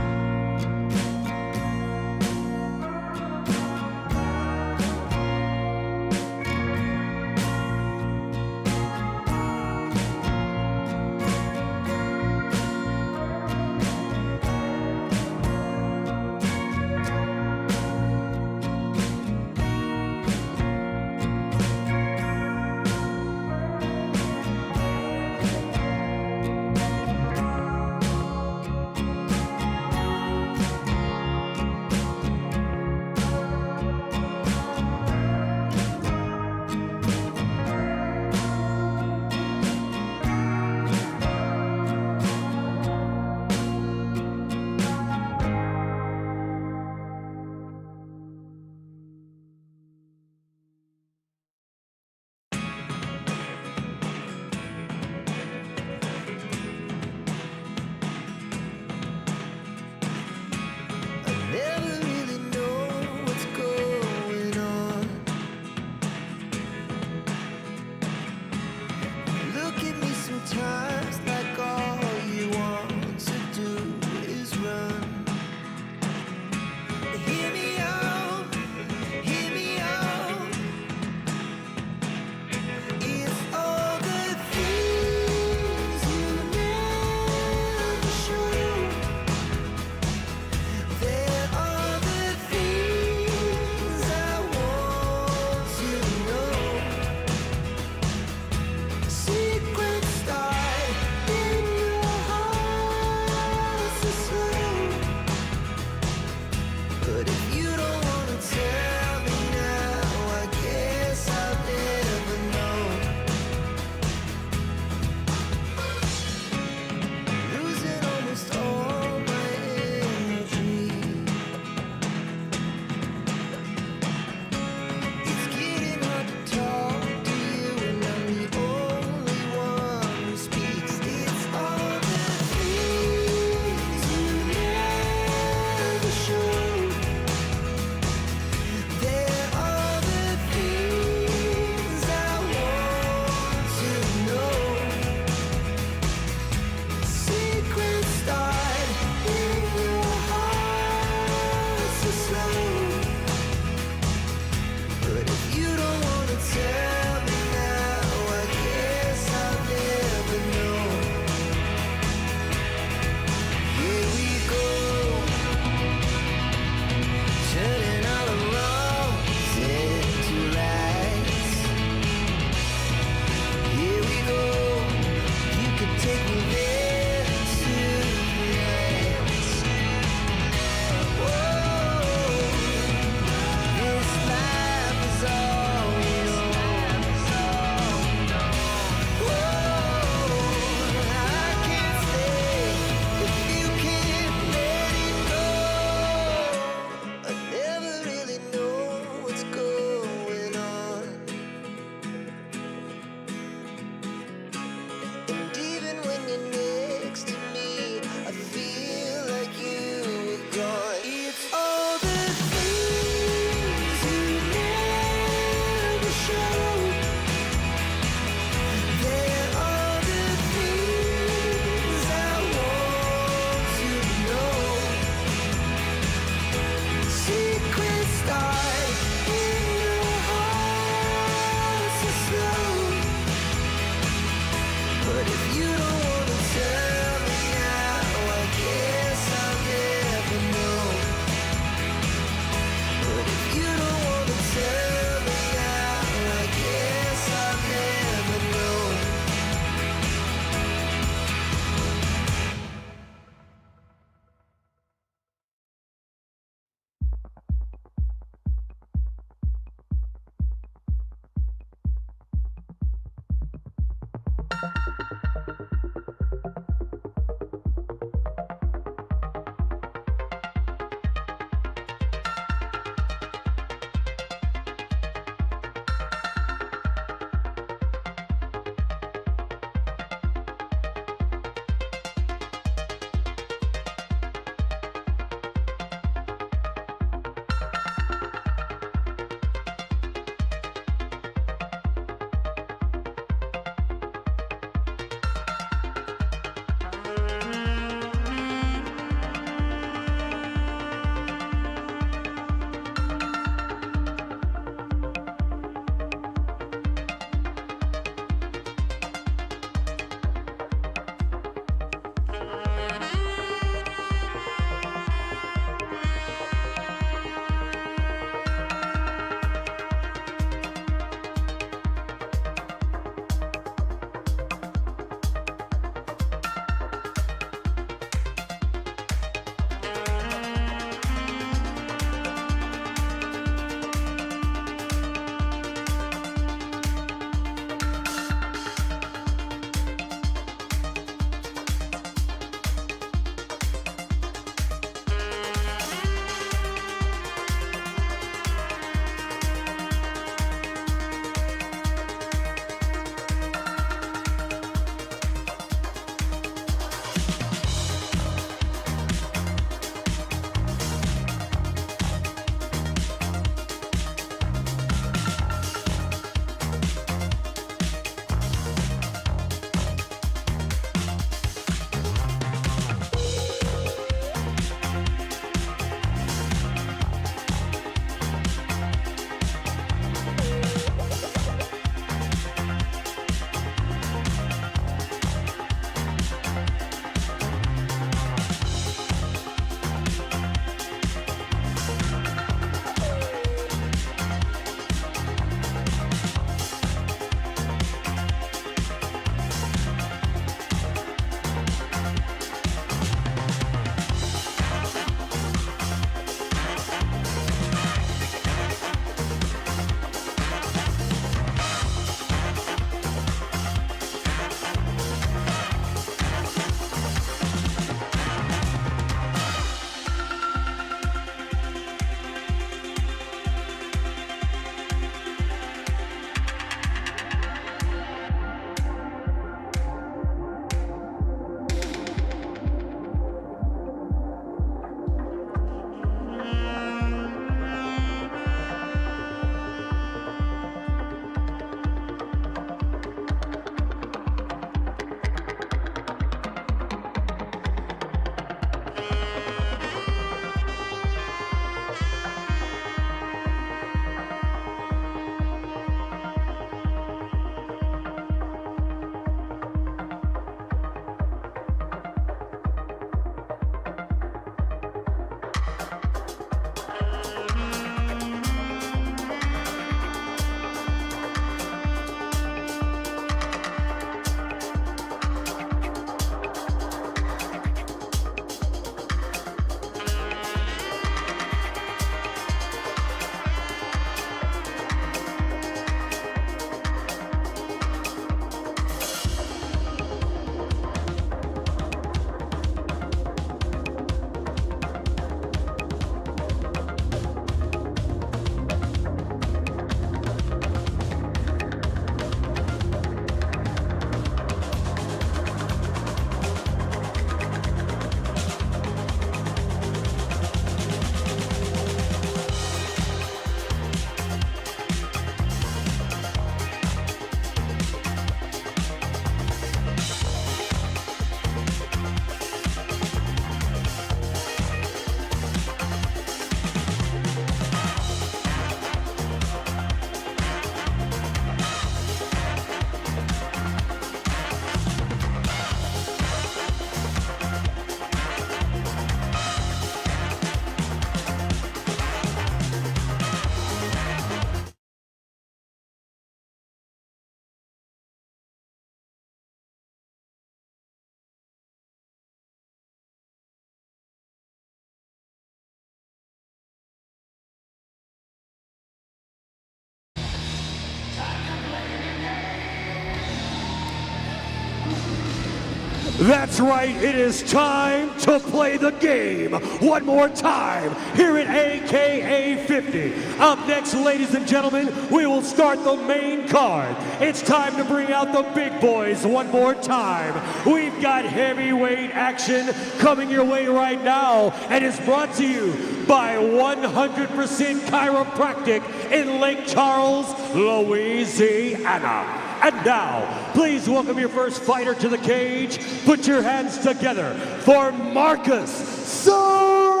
That's right, it is time to play the game one more time here at AKA 50. Up next, ladies and gentlemen, we will start the main card. It's time to bring out the big boys one more time. We've got heavyweight action coming your way right now, and it's brought to you by 100% Chiropractic in Lake Charles, Louisiana. And now, please welcome your first fighter to the cage. Put your hands together for Marcus Serrano.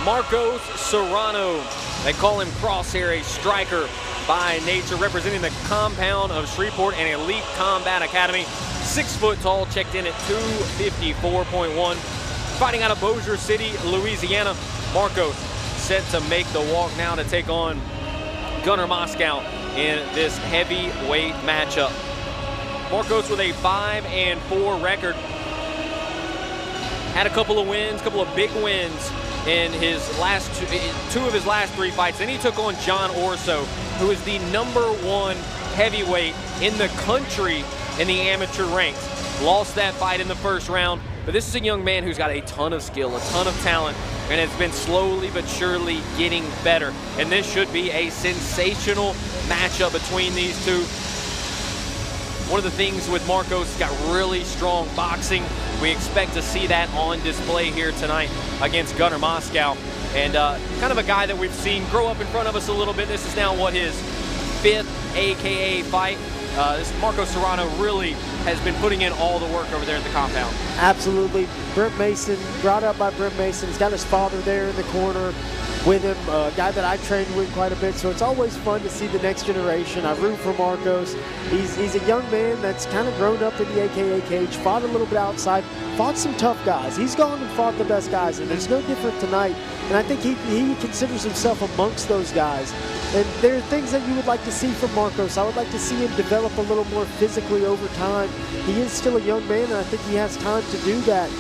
Marcos Serrano, they call him Crosshair, a striker by nature, representing the compound of Shreveport and Elite Combat Academy. 6 foot tall, checked in at 254.1. Fighting out of Bossier City, Louisiana. Marcos set to make the walk now to take on Gunnar Moscow in this heavyweight matchup. Marcos with a 5-4 record. Had a couple of wins, couple of big wins in his last two of his last 3 fights. Then he took on John Orso, who is the #1 heavyweight in the country in the amateur ranks. Lost that fight in the first round, but this is a young man who's got a ton of skill, a ton of talent, and has been slowly but surely getting better. And this should be a sensational matchup between these two. One of the things with Marcos, he's got really strong boxing. We expect to see that on display here tonight against Gunnar Moscow. And kind of a guy that we've seen grow up in front of us a little bit. This is now what, his 5th AKA fight. This Marcos Serrano really has been putting in all the work over there at the compound. Absolutely. Brent Mason, brought up by Brent Mason. He's got his father there in the corner with him, a guy that I trained with quite a bit, so it's always fun to see the next generation. I root for Marcos. He's a young man that's kind of grown up in the AKA cage, fought a little bit outside, fought some tough guys. He's gone and fought the best guys, and there's no different tonight. And I think he considers himself amongst those guys. And there are things that you would like to see from Marcos. I would like to see him develop a little more physically over time. He is still a young man, and I think he has time to do that.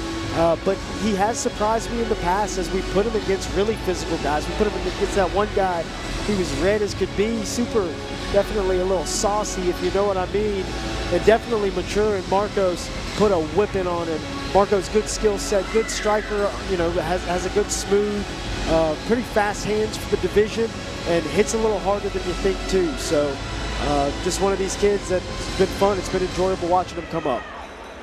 But he has surprised me in the past as we put him against really physical guys. We put him against that one guy who was red as could be, definitely a little saucy, if you know what I mean, and definitely mature. And Marcos put a whipping on him. Marcos, good skill set, good striker, you know, has a good smooth, pretty fast hands for the division, and hits a little harder than you think too. So just one of these kids that's been fun. It's been enjoyable watching him come up.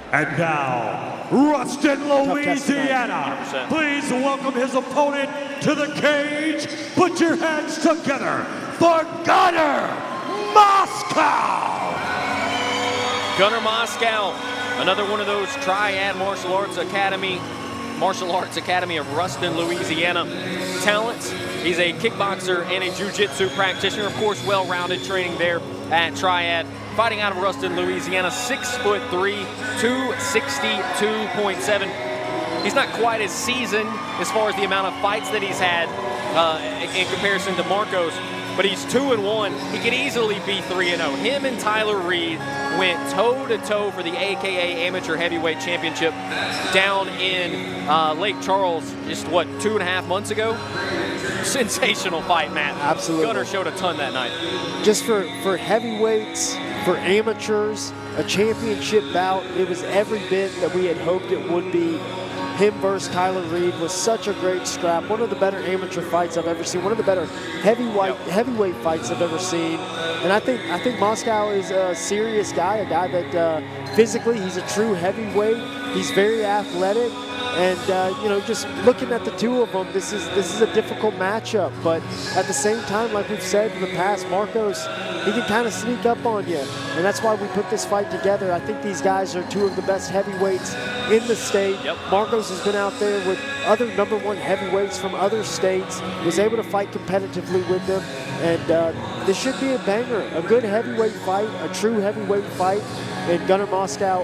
And now, Ruston, Louisiana. Please welcome his opponent to the cage. Put your hands together for Gunnar Moscow. Gunnar Moscow, another one of those Triad Martial Arts Academy of Ruston, Louisiana talents. He's a kickboxer and a jiu-jitsu practitioner. Of course, well-rounded training there at Triad. Fighting out of Ruston, Louisiana, 6'3", 262.7. He's not quite as seasoned as far as the amount of fights that he's had in comparison to Marcos, but he's 2-1. He could easily be 3-0. Him and Tyler Reed went toe-to-toe for the AKA Amateur Heavyweight Championship down in Lake Charles just, 2.5 months ago? Sensational fight, Matt. Absolutely. Gunnar showed a ton that night. Just for heavyweights, for amateurs, a championship bout, it was every bit that we had hoped it would be. Him versus Tyler Reed was such a great scrap. One of the better amateur fights I've ever seen. One of the better heavyweight fights I've ever seen. And I think Moscow is a serious guy, a guy that physically he's a true heavyweight. He's very athletic. And you know, just looking at the two of them, this is a difficult matchup. But at the same time, like we've said in the past, Marcos, he can kind of sneak up on you, and that's why we put this fight together. I think these guys are two of the best heavyweights in the state. Yep. Marcos has been out there with other #1 heavyweights from other states, was able to fight competitively with them, and this should be a banger, a good heavyweight fight, a true heavyweight fight. And Gunnar Moscow,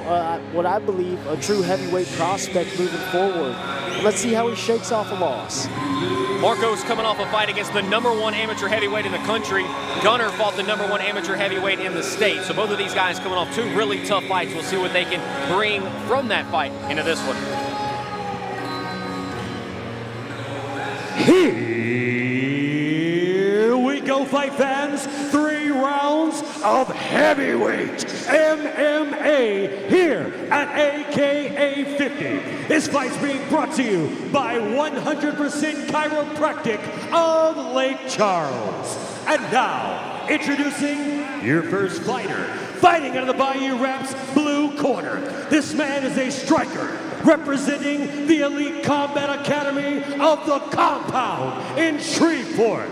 what I believe, a true heavyweight prospect moving forward. And let's see how he shakes off a loss. Marcos coming off a fight against the #1 amateur heavyweight in the country. Gunnar fought the #1 amateur heavyweight in the state. So both of these guys coming off 2 really tough fights. We'll see what they can bring from that fight into this one. Here we go, fight fans. 3 rounds of heavyweight MMA here at AKA 50. This fight's being brought to you by 100% Chiropractic of Lake Charles. And now, introducing your first fighter. Fighting out of the Bayou Raps blue corner. This man is a striker representing the Elite Combat Academy of the Compound in Shreveport.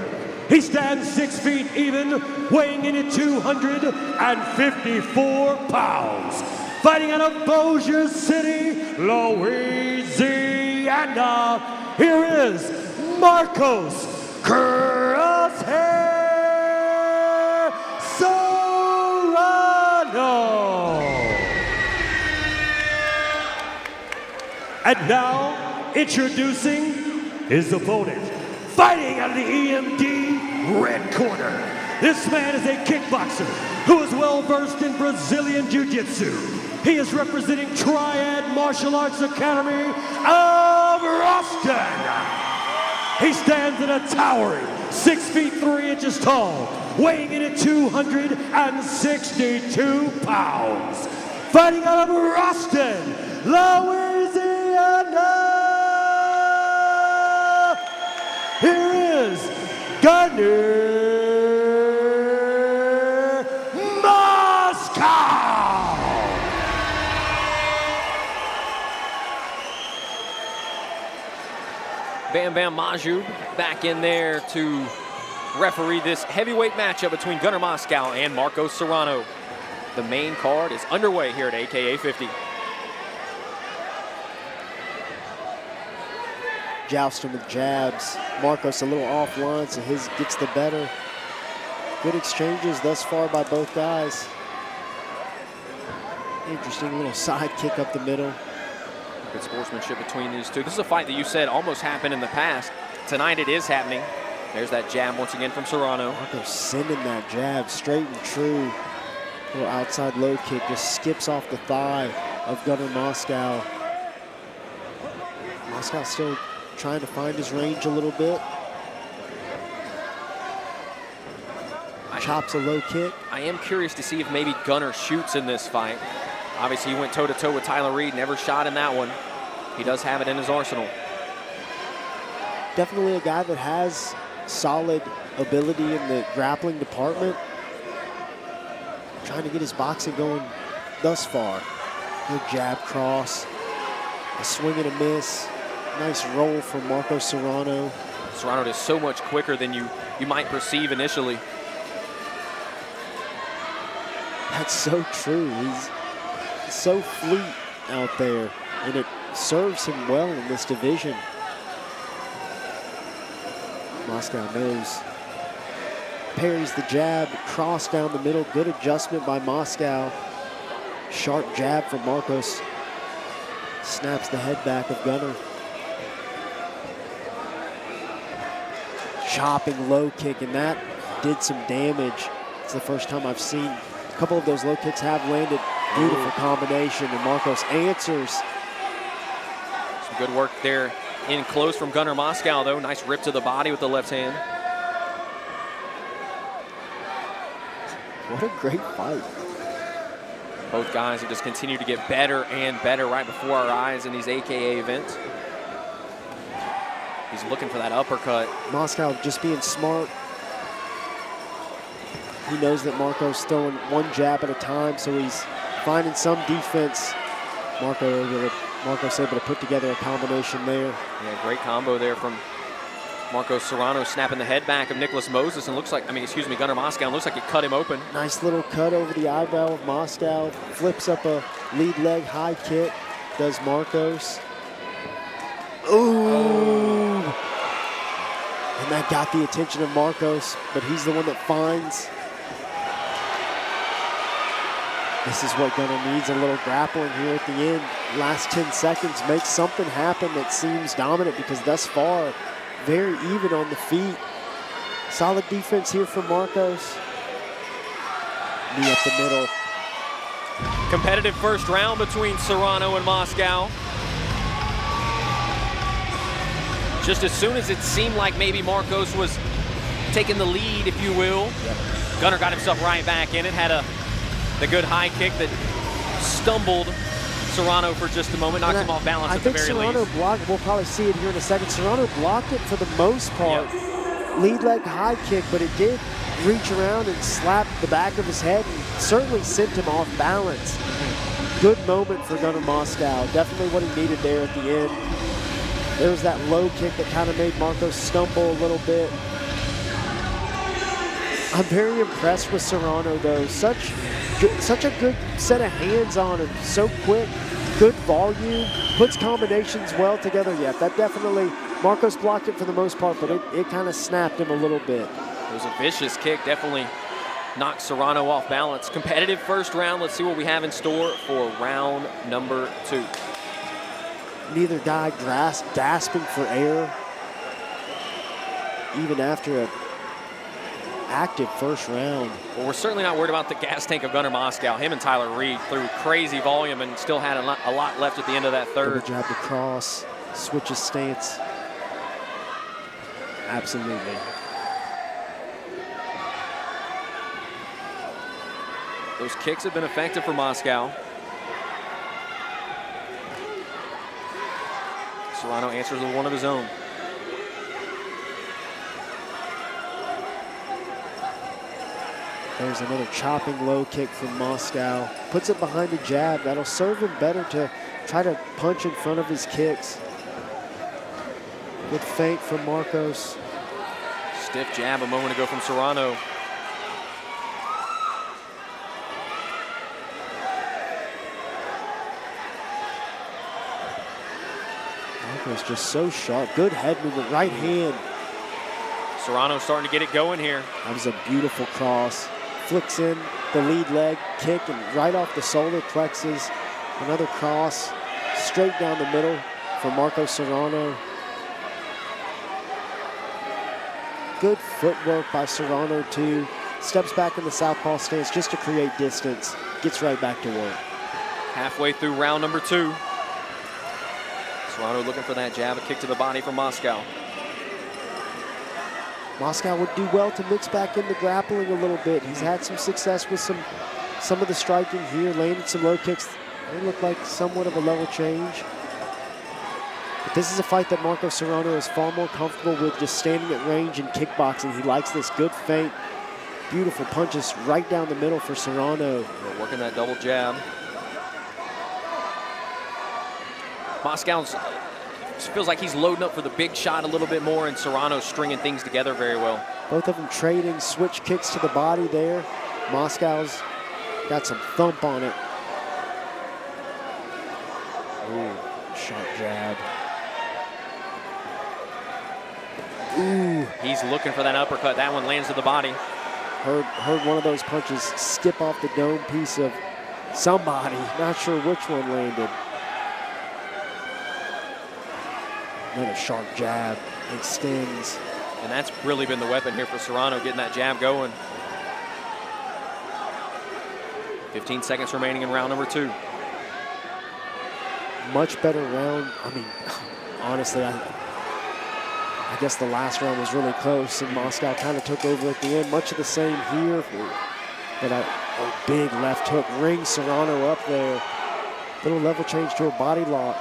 He stands 6 feet even, weighing in at 254 pounds. Fighting out of Bossier City, Louisiana. Here is Marcos Crosshair Serrano. And now, introducing his opponent. Fighting out of the EMD red corner. This man is a kickboxer who is well versed in Brazilian Jiu-Jitsu. He is representing Triad Martial Arts Academy of Ruston. He stands at a towering 6 feet 3 inches tall, weighing in at 262 pounds. Fighting out of Ruston, Louisiana. Here is Gunnar. Bam Bam Majub back in there to referee this heavyweight matchup between Gunnar Moscow and Marcos Serrano. The main card is underway here at AKA 50. Jousting with jabs. Marcos a little offline, so his gets the better. Good exchanges thus far by both guys. Interesting little side kick up the middle. Good sportsmanship between these two. This is a fight that you said almost happened in the past. Tonight it is happening. There's that jab once again from Serrano. Marcos sending that jab straight and true. Little outside low kick just skips off the thigh of Gunnar Moscow. Moscow still trying to find his range a little bit. Chops a low kick. I am curious to see if maybe Gunnar shoots in this fight. Obviously, he went toe-to-toe with Tyler Reed, never shot in that one. He does have it in his arsenal. Definitely a guy that has solid ability in the grappling department. Trying to get his boxing going thus far. Good jab cross, a swing and a miss. Nice roll from Marcos Serrano. Serrano is so much quicker than you might perceive initially. That's so true. He's so fleet out there, and it serves him well in this division. Moscow knows. Parries the jab, cross down the middle. Good adjustment by Moscow. Sharp jab from Marcos. Snaps the head back of Gunnar. Chopping low kick, and that did some damage. It's the first time I've seen a couple of those low kicks have landed. Beautiful combination, and Marcos answers. Some good work there in close from Gunnar Moscow, though. Nice rip to the body with the left hand. What a great fight. Both guys have just continued to get better and better right before our eyes in these AKA events. He's looking for that uppercut. Moscow just being smart. He knows that Marco's throwing one jab at a time, so he's finding some defense. Marcos able to put together a combination there. Yeah, great combo there from Marcos Serrano, snapping the head back of Nicholas Moses, and looks like, Gunnar Moscow, and looks like it cut him open. Nice little cut over the eyebrow of Moscow. Flips up a lead leg high kick, does Marcos. Ooh! And that got the attention of Marcos, but he's the one that finds. This is what Gunnar needs, a little grappling here at the end. Last 10 seconds, make something happen that seems dominant, because thus far, very even on the feet. Solid defense here from Marcos. Knee up the middle. Competitive first round between Serrano and Moscow. Just as soon as it seemed like maybe Marcos was taking the lead, if you will, Gunnar got himself right back in it, had a The good high kick that stumbled Serrano for just a moment, knocked him off balance at the very least. I think Serrano blocked, we'll probably see it here in a second. Serrano blocked it for the most part. Lead leg high kick, but it did reach around and slap the back of his head and certainly sent him off balance. Good moment for Gunnar Moscow. Definitely what he needed there at the end. There was that low kick that kind of made Marcos stumble a little bit. I'm very impressed with Serrano, though. Such a good set of hands on him. So quick, good volume, puts combinations well together. Yeah, that definitely, Marcos blocked it for the most part, but it kind of snapped him a little bit. It was a vicious kick, definitely knocked Serrano off balance. Competitive first round. Let's see what we have in store for round number 2. Neither guy gasping for air, even after an active first round. Well, we're certainly not worried about the gas tank of Gunnar Moscow. Him and Tyler Reic threw crazy volume and still had a lot left at the end of that third. Double jab to cross, switches stance. Absolutely. Those kicks have been effective for Moscow. Serrano answers with one of his own. There's another chopping low kick from Moscow. Puts it behind a jab. That'll serve him better to try to punch in front of his kicks. Good feint from Marcos. Stiff jab a moment ago from Serrano. Marcos just so sharp. Good head movement, right hand. Serrano starting to get it going here. That was a beautiful cross. Flicks in the lead leg kick and right off the solar plexus. Another cross straight down the middle for Marcos Serrano. Good footwork by Serrano too. Steps back in the southpaw stance just to create distance. Gets right back to work. Halfway through round number 2. Serrano looking for that jab, a kick to the body from Moscow. Moscow would do well to mix back into grappling a little bit. He's had some success with some of the striking here, landed some low kicks. They look like somewhat of a level change. But this is a fight that Marcos Serrano is far more comfortable with, just standing at range and kickboxing. He likes this good feint. Beautiful punches right down the middle for Serrano. Working that double jab. Moscow feels like he's loading up for the big shot a little bit more, and Serrano's stringing things together very well. Both of them trading switch kicks to the body there. Moscow's got some thump on it. Ooh, sharp jab. Ooh. He's looking for that uppercut. That one lands to the body. Heard one of those punches skip off the dome piece of somebody. Not sure which one landed. Another sharp jab, extends. And that's really been the weapon here for Serrano, getting that jab going. 15 seconds remaining in round number 2. Much better round. I mean, honestly, I guess the last round was really close, and Moscow kind of took over at the end. Much of the same here. But a big left hook rings Serrano up there. Little level change to a body lock.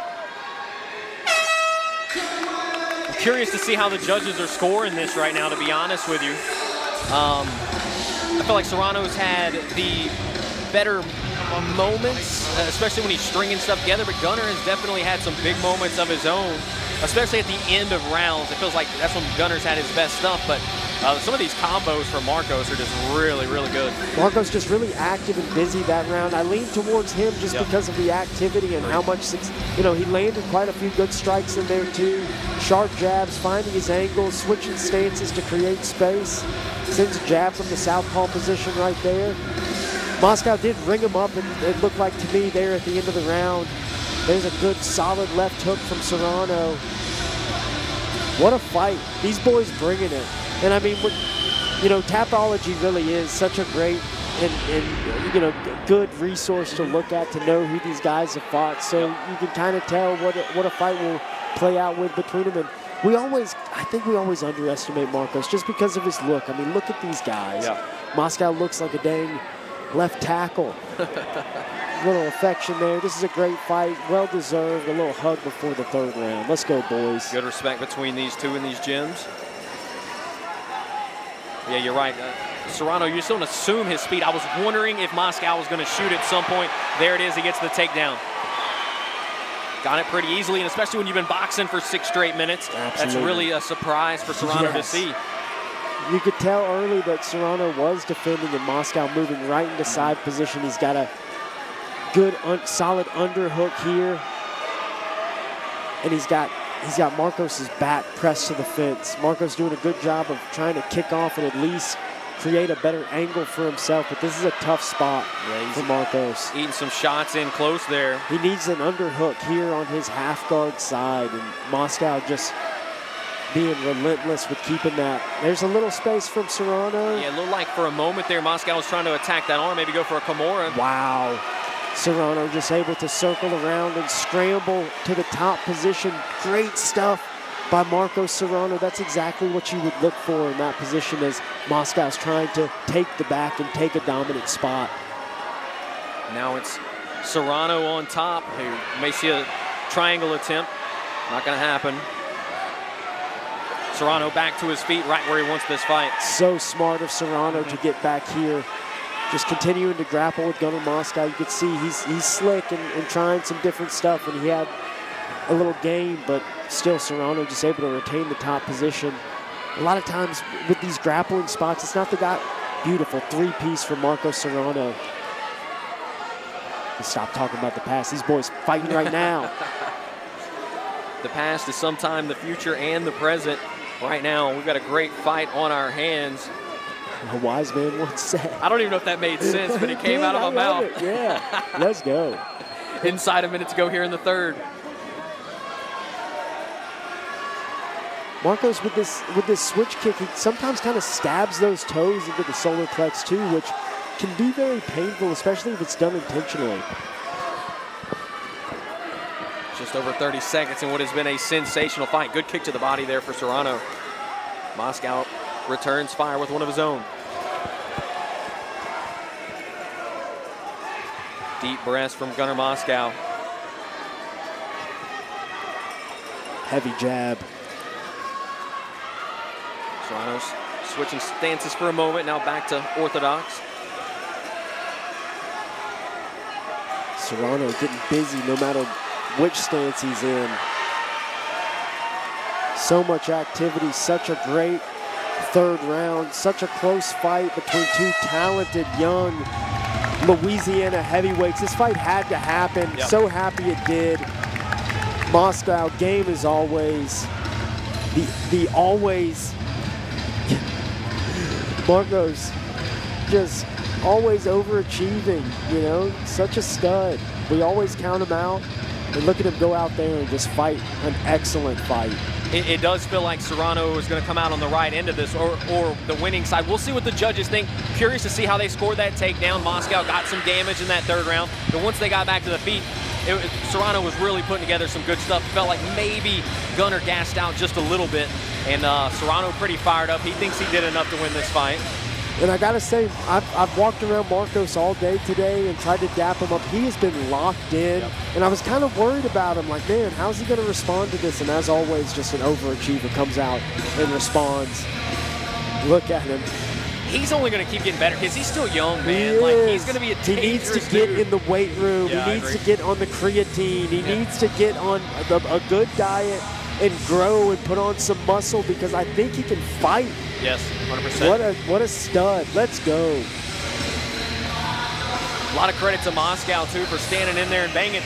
Curious to see how the judges are scoring this right now, to be honest with you. I feel like Serrano's had the better moments, especially when he's stringing stuff together, but Gunnar has definitely had some big moments of his own, especially at the end of rounds. It feels like that's when Gunnar's had his best stuff, but some of these combos from Marcos are just really, really good. Marcos just really active and busy that round. I lean towards him just because of the activity and how much, he landed quite a few good strikes in there too. Sharp jabs, finding his angles, switching stances to create space. Sends a jab from the southpaw position right there. Moscow did ring him up, and it looked like to me there at the end of the round. There's a good solid left hook from Serrano. What a fight. These boys bringing it. And I mean, Tapology really is such a great and good resource to look at to know who these guys have fought. So you can kind of tell what a fight will play out with between them. And I think we always underestimate Marcos just because of his look. I mean, look at these guys. Yeah. Moscow looks like a dang left tackle. Little affection there. This is a great fight, well-deserved. A little hug before the third round. Let's go, boys. Good respect between these two in these gyms. Yeah, you're right. Serrano, you just don't assume his speed. I was wondering if Moscow was going to shoot at some point. There it is. He gets the takedown. Got it pretty easily, and especially when you've been boxing for 6 straight minutes. Absolutely. That's really a surprise for Serrano to see. You could tell early that Serrano was defending, and Moscow moving right into side position. He's got a good, solid underhook here. And he's got Marcos's back pressed to the fence. Marcos doing a good job of trying to kick off and at least create a better angle for himself, but this is a tough spot for Marcos. Eating some shots in close there. He needs an underhook here on his half guard side, and Moscow just being relentless with keeping that. There's a little space from Serrano. Yeah, it looked like for a moment there, Moscow was trying to attack that arm, maybe go for a Kimura. Wow. Serrano just able to circle around and scramble to the top position. Great stuff by Marcos Serrano. That's exactly what you would look for in that position as Moscow's trying to take the back and take a dominant spot. Now it's Serrano on top. You may see a triangle attempt. Not going to happen. Serrano back to his feet right where he wants this fight. So smart of Serrano to get back here. Just continuing to grapple with Gunnar Moscow. You could see he's slick and trying some different stuff, and he had a little game, but still Serrano just able to retain the top position. A lot of times with these grappling spots, it's not the guy. Beautiful three-piece from Marcos Serrano. Let's stop talking about the past. These boys fighting right now. The past is sometime the future and the present. Right now, we've got a great fight on our hands. A wise man once said. I don't even know if that made sense, but it came out of my mouth. Yeah, let's go. Inside a minute to go here in the third. Marcos with this switch kick, he sometimes kind of stabs those toes into the solar plex too, which can be very painful, especially if it's done intentionally. Just over 30 seconds in what has been a sensational fight. Good kick to the body there for Serrano. Moscow returns fire with one of his own. Deep breaths from Gunnar Moscow. Heavy jab. Serrano's switching stances for a moment, now back to orthodox. Serrano getting busy no matter which stance he's in. So much activity, such a great third round, such a close fight between two talented young Louisiana heavyweights. This fight had to happen. Yep. So happy it did. Moscow, game as always. The always Marcos just always overachieving, you know, such a stud. We always count him out and look at him go out there and just fight an excellent fight. It does feel like Serrano is going to come out on the right end of this or the winning side. We'll see what the judges think. Curious to see how they scored that takedown. Moscow got some damage in that third round, but once they got back to the feet, Serrano was really putting together some good stuff. Felt like maybe Gunnar gassed out just a little bit, and Serrano pretty fired up. He thinks he did enough to win this fight. And I gotta say, I've walked around Marcos all day today and tried to dap him up. He has been locked in, and I was kind of worried about him. Like, man, how's he gonna respond to this? And as always, just an overachiever comes out and responds. Look at him. He's only going to keep getting better because he's still young, man. He like he's going to be a He dangerous needs to get dude. in the weight room. Yeah, He needs to get on the creatine. He needs to get on a good diet and grow and put on some muscle because I think he can fight. Yes, 100%. What a stud. Let's go. A lot of credit to Moscow, too, for standing in there and banging.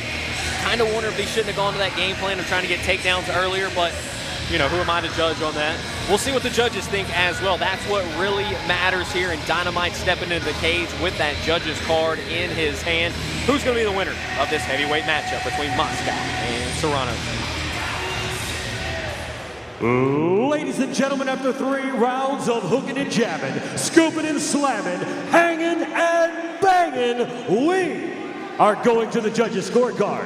Kind of wonder if they shouldn't have gone to that game plan of trying to get takedowns earlier, but, you know, who am I to judge on that? We'll see what the judges think as well. That's what really matters here, and Dynamite stepping into the cage with that judge's card in his hand. Who's going to be the winner of this heavyweight matchup between Moscow and Serrano? Ladies and gentlemen, after 3 rounds of hooking and jabbing, scooping and slamming, hanging and banging, we are going to the judges' scorecard.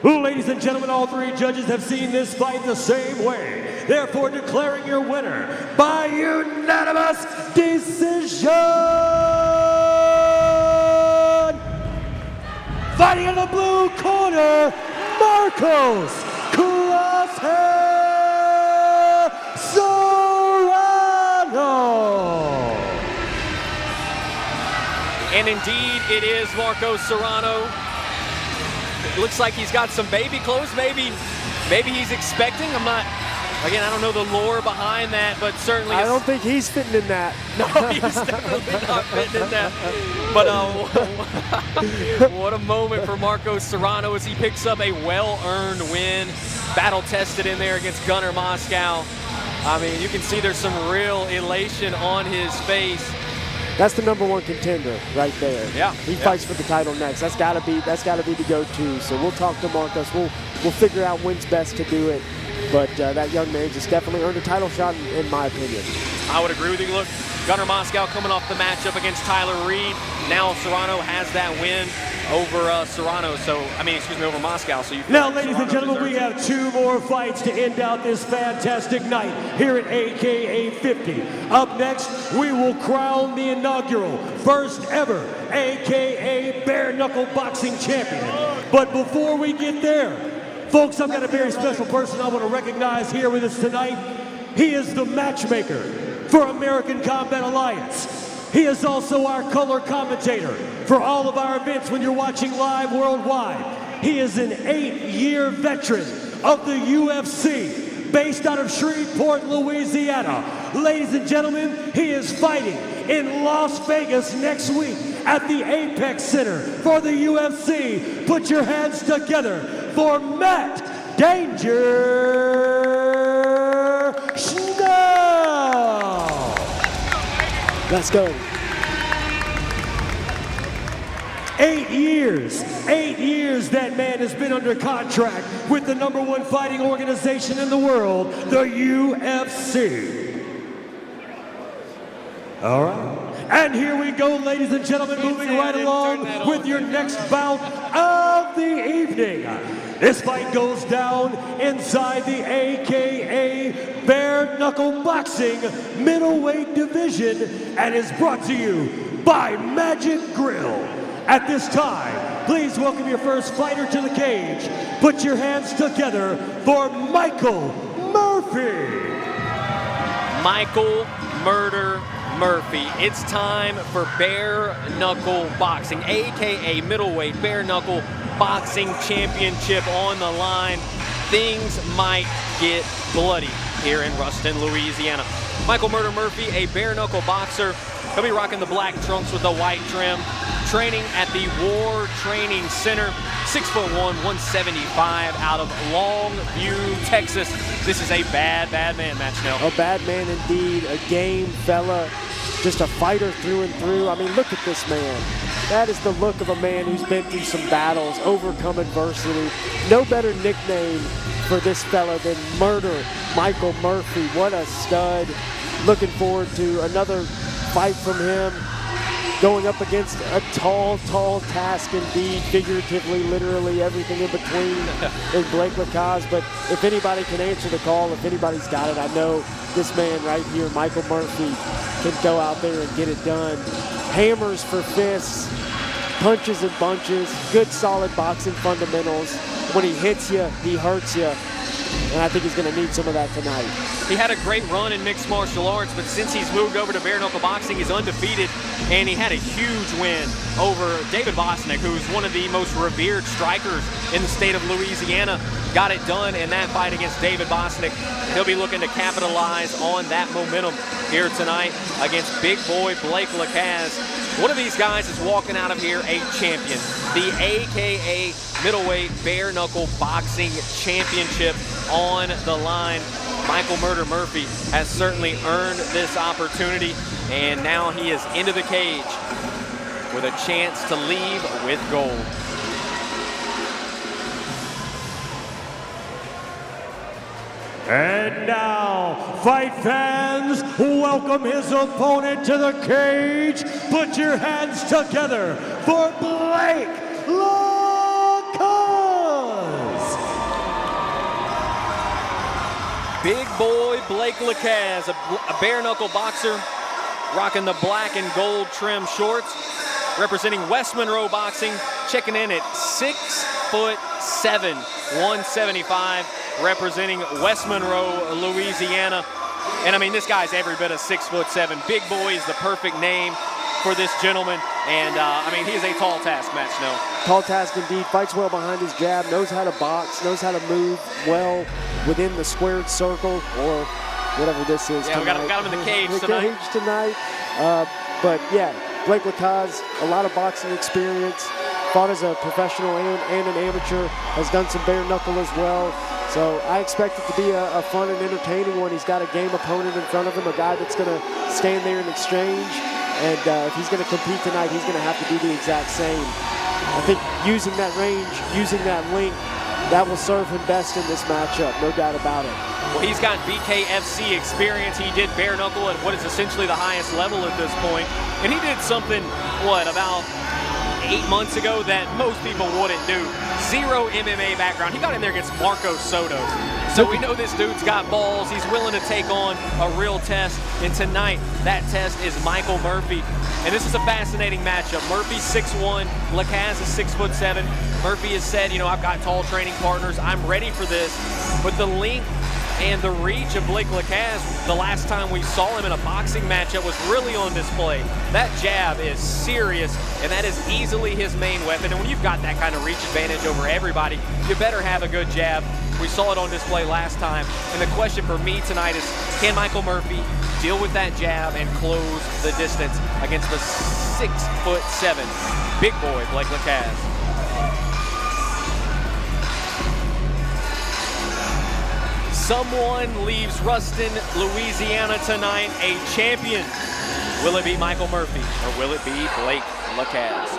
Ladies and gentlemen, all 3 judges have seen this fight the same way. Therefore, declaring your winner by unanimous decision, Fighting in the blue corner, Marcos Serrano. And indeed, it is Marcos Serrano. It looks like he's got some baby clothes, maybe he's expecting. Again, I don't know the lore behind that, but certainly I don't think he's fitting in that. No, he's definitely not fitting in that. But what a moment for Marcos Serrano as he picks up a well-earned win. Battle-tested in there against Gunnar Moscow. I mean, you can see there's some real elation on his face. That's the #1 contender right there. Yeah. He fights for the title next. That's gotta be the go-to. So we'll talk to Marcos. We'll figure out when's best to do it. But that young man just definitely earned a title shot, in my opinion. I would agree with you. Look, Gunnar Moscow coming off the matchup against Tyler Reed. Now Serrano has that win over over Moscow. So now, ladies and gentlemen, we have 2 more fights to end out this fantastic night here at AKA 50. Up next, we will crown the inaugural first ever AKA Bare Knuckle Boxing Champion. But before we get there, folks, I've got a very special person I want to recognize here with us tonight. He is the matchmaker for American Kombat Alliance. He is also our color commentator for all of our events when you're watching live worldwide. He is an 8-year veteran of the UFC, based out of Shreveport, Louisiana. Ladies and gentlemen, he is fighting in Las Vegas next week at the Apex Center for the UFC. Put your hands together for Matt Danger Schnell. Let's go. 8 years that man has been under contract with the #1 fighting organization in the world, the UFC. All right. And here we go, ladies and gentlemen, moving right along with your next bout of the evening. This fight goes down inside the AKA Bare Knuckle Boxing middleweight division and is brought to you by Magic Grill. At this time, please welcome your first fighter to the cage. Put your hands together for Michael Murphy. Michael Murder Murphy. It's time for Bare Knuckle Boxing, AKA middleweight Bare Knuckle Boxing Championship on the line. Things might get bloody here in Ruston, Louisiana. Michael Murder Murphy, a bare knuckle boxer. He'll be rocking the black trunks with the white trim. Training at the War Training Center. 6'1", 175 out of Longview, Texas. This is a bad man, Matt Schnell. A bad man indeed, a game fella, just a fighter through and through. I mean, look at this man. That is the look of a man who's been through some battles, overcome adversity. No better nickname for this fella than Murder Michael Murphy. What a stud. Looking forward to another fight from him. Going up against a tall task indeed, figuratively, literally, everything in between is Blake Kase. But if anybody can answer the call, if anybody's got it, I know this man right here, Michael Murphy, can go out there and get it done. Hammers for fists, punches and bunches, good solid boxing fundamentals. When he hits you, he hurts you. And I think he's going to need some of that tonight. He had a great run in mixed martial arts, but since he's moved over to bare knuckle boxing, he's undefeated, and he had a huge win over David Bosnick, who's one of the most revered strikers in the state of Louisiana. Got it done in that fight against David Bosnick. He'll be looking to capitalize on that momentum here tonight against big boy Blake Kase. One of these guys is walking out of here a champion. The AKA middleweight bare knuckle boxing championship on the line. Michael Murder Murphy has certainly earned this opportunity, and now he is into the cage with a chance to leave with gold. And now, fight fans, welcome his opponent to the cage. Put your hands together for Blake Kase. Big boy Blake Kase, a bare knuckle boxer, rocking the black and gold trim shorts. representing West Monroe Boxing, checking in at 6'7", 175, representing West Monroe, Louisiana. And I mean, this guy's every bit of 6'7". Big boy is the perfect name for this gentleman. And I mean, he is a tall task, Matt Snow. Tall task indeed, fights well behind his jab, knows how to box, knows how to move well within the squared circle or whatever this is. Yeah, tonight. we got him in the cage tonight. But yeah, Blake Lacaz, a lot of boxing experience, fought as a professional and an amateur, has done some bare knuckle as well. So I expect it to be a fun and entertaining one. He's got a game opponent in front of him, a guy that's going to stand there and exchange. And if he's going to compete tonight, he's going to have to do the exact same. I think using that range, using that length, that will serve him best in this matchup, no doubt about it. Well, he's got BKFC experience. He did bare knuckle at what is essentially the highest level at this point. And he did something, about 8 months ago that most people wouldn't do. Zero MMA background. He got in there against Marco Soto. So we know this dude's got balls. He's willing to take on a real test. And tonight, that test is Michael Murphy. And this is a fascinating matchup. Murphy's 6'1", Lacaz is 6'7". Murphy has said, I've got tall training partners. I'm ready for this. But the length and the reach of Blake Lacaz, the last time we saw him in a boxing matchup, was really on display. That jab is serious, and that is easily his main weapon. And when you've got that kind of reach advantage over everybody, you better have a good jab. We saw it on display last time. And the question for me tonight is, can Michael Murphy deal with that jab and close the distance against the 6'7" big boy, Blake Lacaz? Someone leaves Ruston, Louisiana tonight a champion. Will it be Michael Murphy or will it be Blake Lacaz?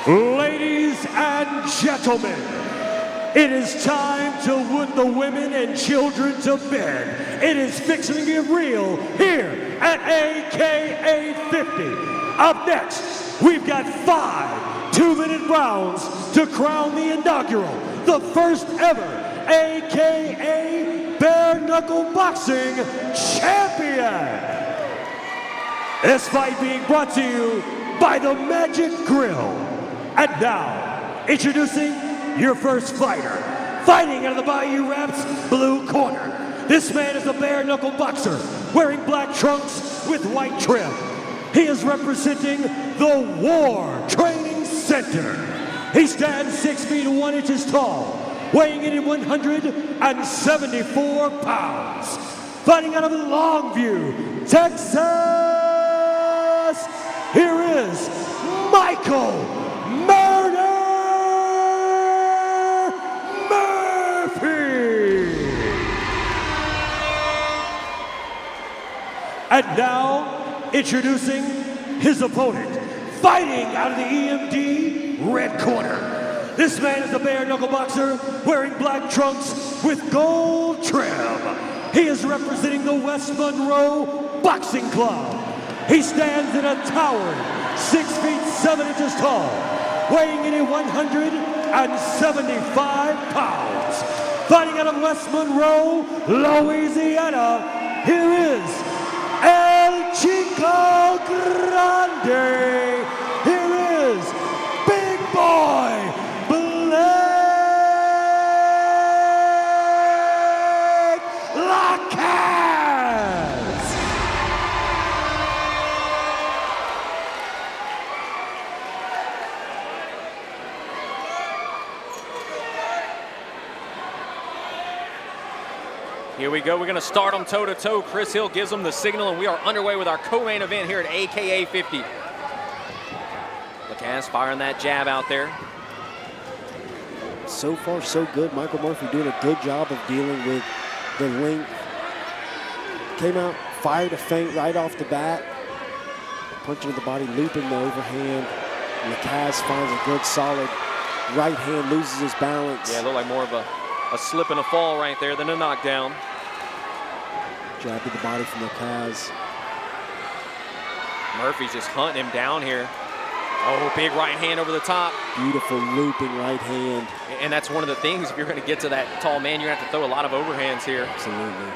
Ladies and gentlemen, it is time to put the women and children to bed. It is fixing to get real here at AKA 50. Up next, we've got 5 2-minute rounds to crown the inaugural, the first ever AKA Bare Knuckle Boxing Champion. This fight being brought to you by the Magic Grill. And now, introducing your first fighter. Fighting out of the Bayou Raps blue corner. This man is a bare knuckle boxer wearing black trunks with white trim. He is representing the War Training Center. He stands 6 feet 1 inches tall, weighing in at 174 pounds. Fighting out of Longview, Texas, here is Michael Murder Murphy. And now, introducing his opponent, fighting out of the EMD red corner. This man is a bare knuckle boxer wearing black trunks with gold trim. He is representing the West Monroe Boxing Club. He stands in a towering 6 feet 7 inches tall, weighing in at 175 pounds. Fighting out of West Monroe, Louisiana, here is El Chico Grande. Here is Big Boy Blake Lacaz. Here we go. We're going to start them toe-to-toe. Chris Hill gives them the signal, and we are underway with our co-main event here at AKA 50. Lacaz firing that jab out there. So far, so good. Michael Murphy doing a good job of dealing with the length. Came out, fired a feint right off the bat. Punching to the body, looping the overhand. Lacaz finds a good, solid right hand, loses his balance. Yeah, it looked like more of a slip and a fall right there than a knockdown. Jab to the body from Lacaz. Murphy's just hunting him down here. Oh, big right hand over the top. Beautiful looping right hand. And that's one of the things, if you're going to get to that tall man, you're going to have to throw a lot of overhands here. Absolutely.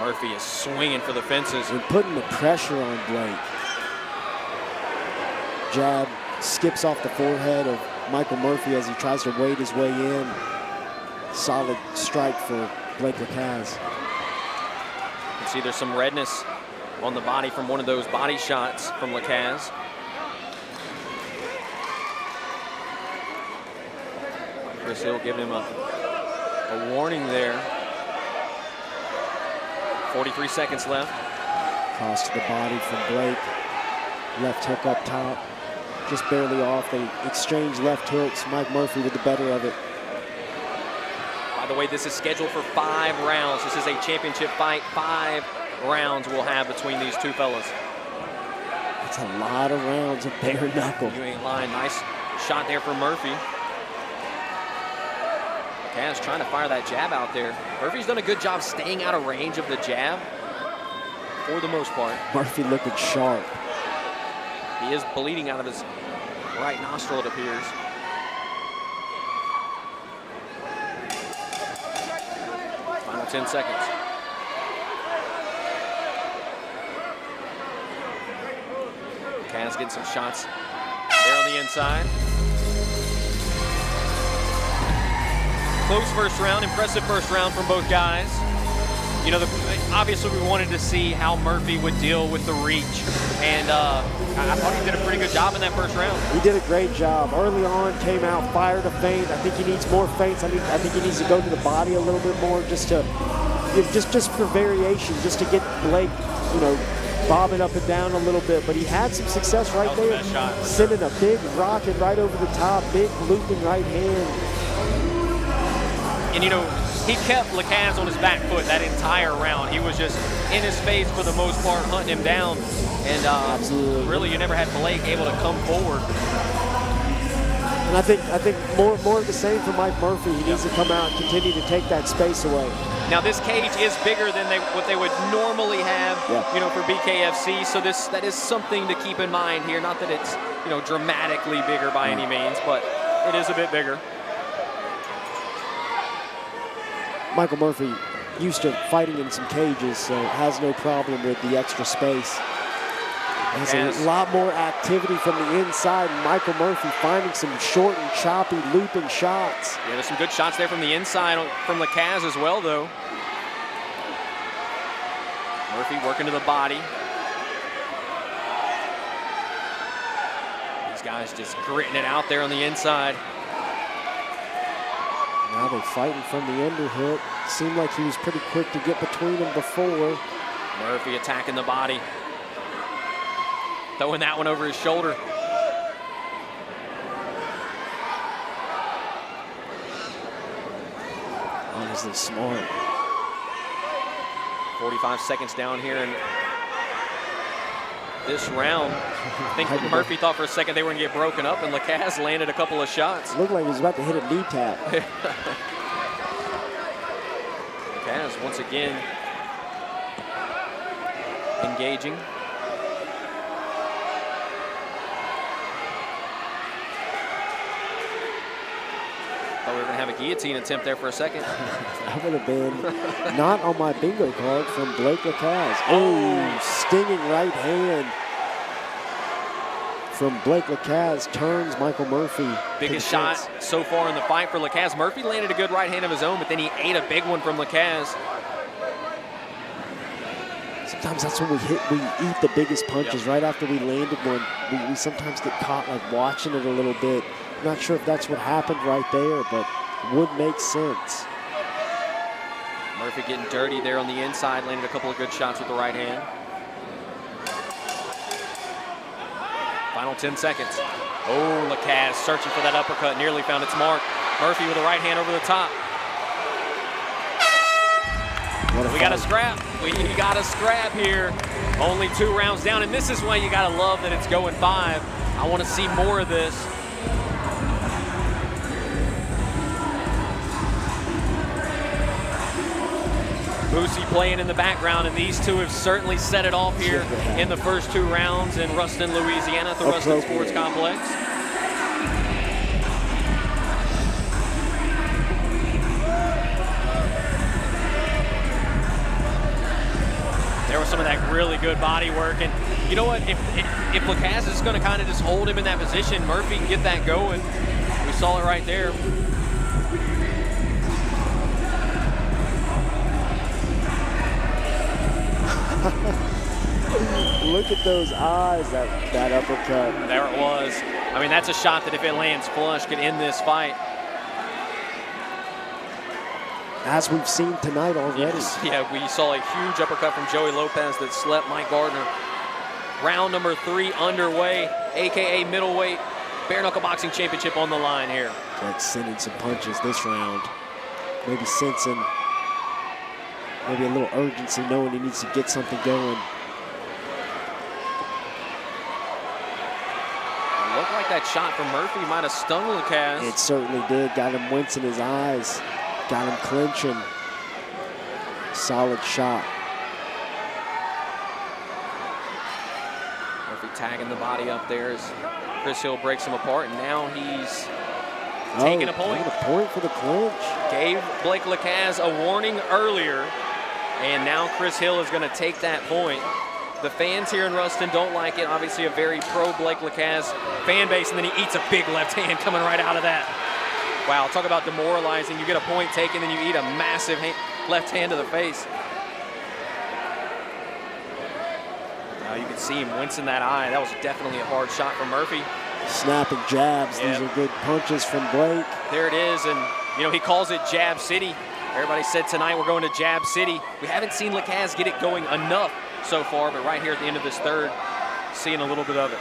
Murphy is swinging for the fences. And putting the pressure on Blake. Jab skips off the forehead of Michael Murphy as he tries to wade his way in. Solid strike for Blake Lacaz. You can see there's some redness on the body from one of those body shots from Lacaz. Chris Hill giving him a warning there. 43 seconds left. Cross to the body from Blake. Left hook up top. Just barely off. They exchange left hooks. Mike Murphy with the better of it. By the way, this is scheduled for 5 rounds. This is a championship fight. 5 rounds we'll have between these two fellas. That's a lot of rounds of bare knuckle. You ain't lying. Nice shot there from Murphy. Kase trying to fire that jab out there. Murphy's done a good job staying out of range of the jab for the most part. Murphy looking sharp. He is bleeding out of his right nostril, it appears. Final 10 seconds. Kase getting some shots there on the inside. Close first round, impressive first round from both guys. You know, obviously we wanted to see how Murphy would deal with the reach, and I thought he did a pretty good job in that first round. He did a great job. Early on, came out, fired a feint. I think he needs more feints. I think he needs to go to the body a little bit more, just for variation, just to get Blake, you know, bobbing up and down a little bit. But he had some success right there, the best shot. sending a big rocket right over the top, big looping right hand. And you know, he kept Lacaz on his back foot that entire round. He was just in his face for the most part, hunting him down. And Absolutely. Really, you never had Blake able to come forward. And I think more of the same for Mike Murphy. He needs to come out and continue to take that space away. Now this cage is bigger than what they would normally have, you know, for BKFC. So that is something to keep in mind here. Not that it's, you know, dramatically bigger by any means, but it is a bit bigger. Michael Murphy used to fighting in some cages, so has no problem with the extra space. Has a lot more activity from the inside. Michael Murphy finding some short and choppy looping shots. Yeah, there's some good shots there from the inside from Lacaz as well, though. Murphy working to the body. These guys just gritting it out there on the inside. Now they're fighting from the underhook. Seemed like he was pretty quick to get between them before. Murphy attacking the body. Throwing that one over his shoulder. Honestly smart. 45 seconds down here in this round. I think Murphy thought for a second they were going to get broken up, and Lacaz landed a couple of shots. Looked like he was about to hit a knee tap. Lacaz once again engaging. Thought we were going to have a guillotine attempt there for a second. That would have been not on my bingo card from Blake Lacaz. Oh, stinging right hand from Blake Lacaz turns Michael Murphy. Biggest shot so far in the fight for Lacaz. Murphy landed a good right hand of his own, but then he ate a big one from Lacaz. Sometimes that's when we eat the biggest punches right after we landed one. We sometimes get caught like watching it a little bit. Not sure if that's what happened right there, but would make sense. Murphy getting dirty there on the inside, landed a couple of good shots with the right hand. Final 10 seconds. Oh, Lacaz searching for that uppercut, nearly found its mark. Murphy with the right hand over the top. We got a scrap. We got a scrap here. Only 2 rounds down, and this is why you gotta love that it's going 5. I want to see more of this. Boosie playing in the background, and these two have certainly set it off here in the first 2 rounds in Ruston, Louisiana at the Ruston Sports Complex. There was some of that really good body work. And you know what? If Kase is going to kind of just hold him in that position, Murphy can get that going. We saw it right there. Look at those eyes, that uppercut. There it was. I mean, that's a shot that if it lands flush could end this fight. As we've seen tonight already. Yes. Yeah, we saw a huge uppercut from Joey Lopez that slept Mike Gardner. Round number 3 underway, AKA middleweight bare knuckle boxing championship on the line here. Like sending some punches this round. Maybe sensing maybe a little urgency, knowing he needs to get something going. It looked like that shot from Murphy might have stung Kase. It certainly did. Got him wincing his eyes. Got him clinching. Solid shot. Murphy tagging the body up there as Chris Hill breaks him apart, and now he's taking a point. Taking a point for the clinch. Gave Blake Kase a warning earlier, and now Chris Hill is going to take that point. The fans here in Ruston don't like it. Obviously a very pro Blake Kase fan base, and then he eats a big left hand coming right out of that. Wow, talk about demoralizing. You get a point taken, and you eat a massive left hand to the face. You can see him wincing that eye. That was definitely a hard shot from Murphy. Snapping jabs. Yep. These are good punches from Blake. There it is, and you know, he calls it Jab City. Everybody said tonight we're going to Jab City. We haven't seen Kase get it going enough so far, but right here at the end of this third, seeing a little bit of it.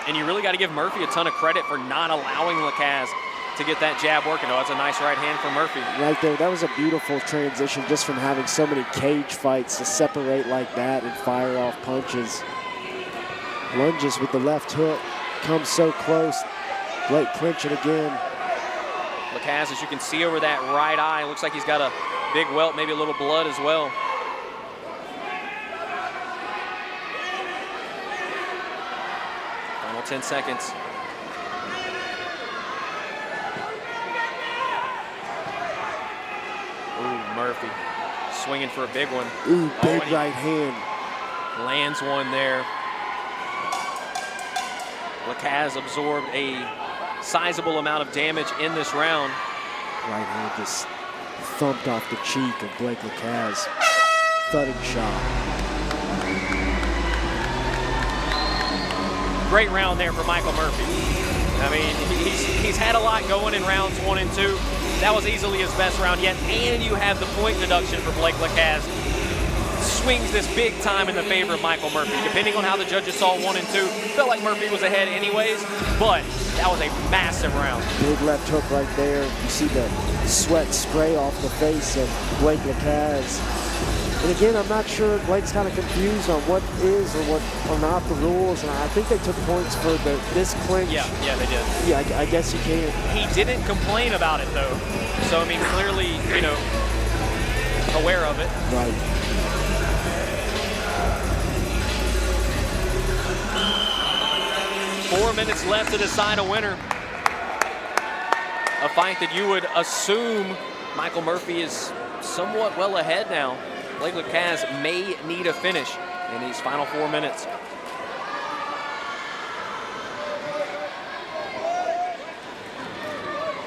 And you really got to give Murphy a ton of credit for not allowing Kase to get that jab working. Oh, that's a nice right hand from Murphy. Right there, that was a beautiful transition just from having so many cage fights to separate like that and fire off punches. Lunges with the left hook, comes so close. Blake clinching again. Kase, as you can see over that right eye, looks like he's got a big welt, maybe a little blood as well. Final 10 seconds. Ooh, Murphy swinging for a big one. Ooh, big right hand. Lands one there. Kase absorbed a sizable amount of damage in this round. Right hand just thumped off the cheek of Blake Kase. Thudding shot. Great round there for Michael Murphy. I mean, he's had a lot going in rounds 1 and 2. That was easily his best round yet, and you have the point deduction for Blake Kase. Swings this big time in the favor of Michael Murphy. Depending on how the judges saw 1 and 2, felt like Murphy was ahead anyways, but that was a massive round. Big left hook right there. You see the sweat spray off the face of Blake Kase. And again, I'm not sure. Blake's kind of confused on what is or what are not the rules, and I think they took points for this clinch. Yeah, they did. Yeah, I guess you can. He didn't complain about it though, so I mean, clearly, you know, aware of it. Right. Four minutes left to decide a winner. A fight that you would assume Michael Murphy is somewhat well ahead now. Blake Kase may need a finish in these final 4 minutes.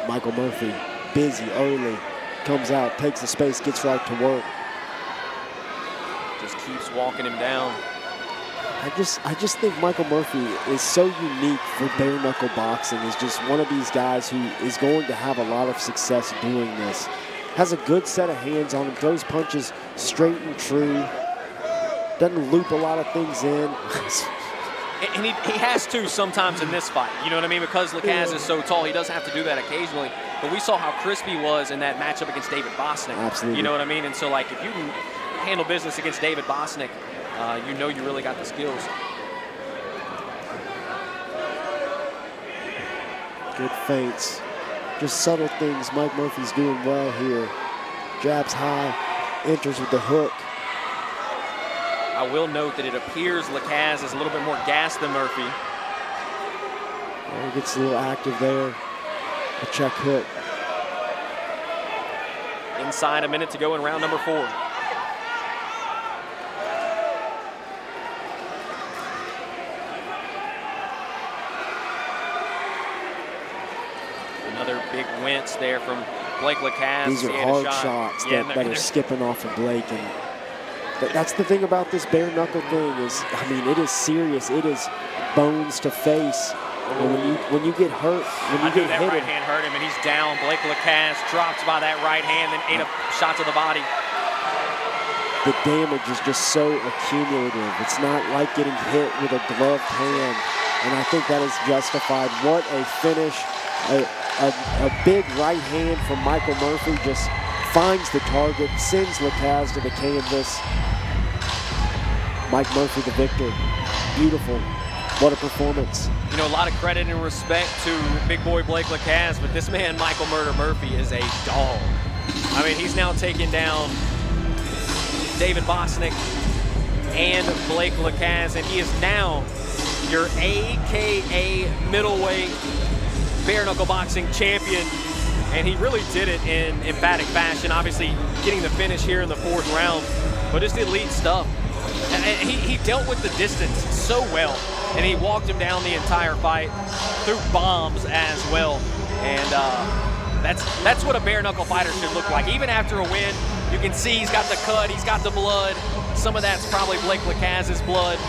Michael Murphy, busy early, comes out, takes the space, gets right to work. Just keeps walking him down. I just think Michael Murphy is so unique for bare knuckle boxing. Is just one of these guys who is going to have a lot of success doing this. Has a good set of hands on him, throws punches straight and true. Doesn't loop a lot of things in. And he has to sometimes in this fight, you know what I mean? Because Kase is so tall, he does have to do that occasionally. But we saw how crispy he was in that matchup against David Bosnick. Absolutely. You know what I mean? And so, like, if you can handle business against David Bosnick, you know you really got the skills. Good feints. Just subtle things Mike Murphy's doing well here. Jabs high, enters with the hook. I will note that it appears Kase is a little bit more gassed than Murphy. He gets a little active there. A check hook. In inside a minute to go in round number 4. Another big wince there from Blake Lacaz. These are hard shots that are skipping off of Blake. And that's the thing about this bare knuckle thing is, I mean, it is serious. It is bones to face. And when you get hurt, when you get hit, that right hand hurt him, and he's down. Blake Lacaz dropped by that right hand, then ate a shot to the body. The damage is just so accumulative. It's not like getting hit with a gloved hand, and I think that is justified. What a finish. A big right hand from Michael Murphy just finds the target, sends Lacaz to the canvas. Mike Murphy the victor. Beautiful. What a performance. You know, a lot of credit and respect to big boy Blake Lacaz, but this man, Michael Murder Murphy, is a dog. I mean, he's now taken down David Bosnick and Blake Lacaz, and he is now your AKA middleweight bare knuckle boxing champion. And he really did it in emphatic fashion, obviously getting the finish here in the 4th round, but just elite stuff. And he dealt with the distance so well, and he walked him down the entire fight, threw bombs as well. And that's what a bare knuckle fighter should look like. Even after a win, you can see he's got the cut, he's got the blood. Some of that's probably Blake Lacaz's blood,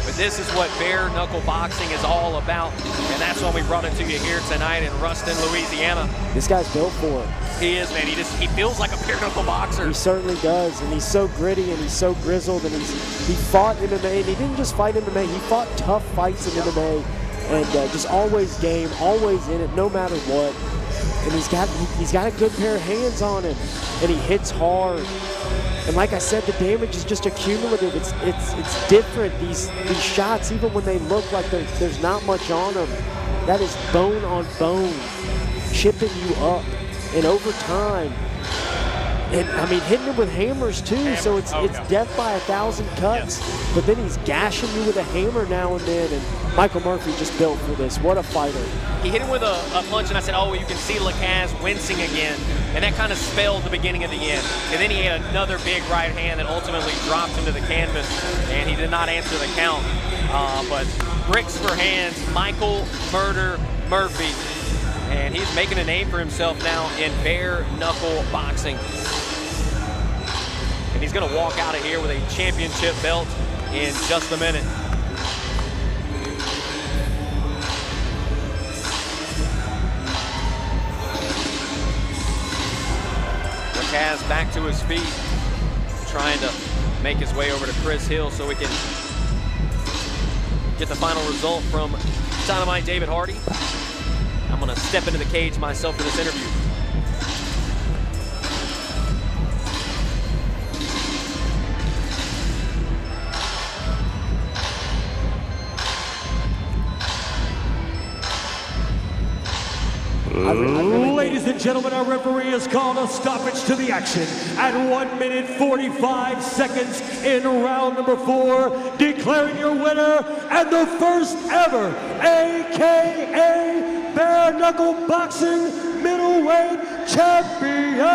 but this is what bare knuckle boxing is all about, and that's why we brought it to you here tonight in Ruston, Louisiana. This guy's built for it. He is, man. He feels like a bare knuckle boxer. He certainly does, and he's so gritty and he's so grizzled, and he fought MMA, and he didn't just fight MMA, he fought tough fights in MMA, and just always game, always in it, no matter what. And he's got a good pair of hands on him, and he hits hard. And like I said, the damage is just accumulative. It's different. These shots, even when they look like there's not much on them, that is bone on bone, chipping you up. And over time, and I mean hitting him with hammers too. So it's death by 1,000 cuts. Yes. But then he's gashing you with a hammer now and then. And Michael Murphy just built for this. What a fighter! He hit him with a punch, and I said, "Oh, you can see Lacaz wincing again," and that kind of spelled the beginning of the end. And then he had another big right hand that ultimately dropped him to the canvas, and he did not answer the count. But bricks for hands, Michael Murder Murphy, and he's making a name for himself now in bare knuckle boxing. And he's going to walk out of here with a championship belt in just a minute. Lacaz back to his feet, trying to make his way over to Chris Hill so we can get the final result from Dynamite David Hardy. I'm going to step into the cage myself for this interview. Ladies and gentlemen, our referee has called a stoppage to the action at 1 minute 45 seconds in round number 4, declaring your winner and the first ever AKA Bare Knuckle Boxing Middleweight Champion,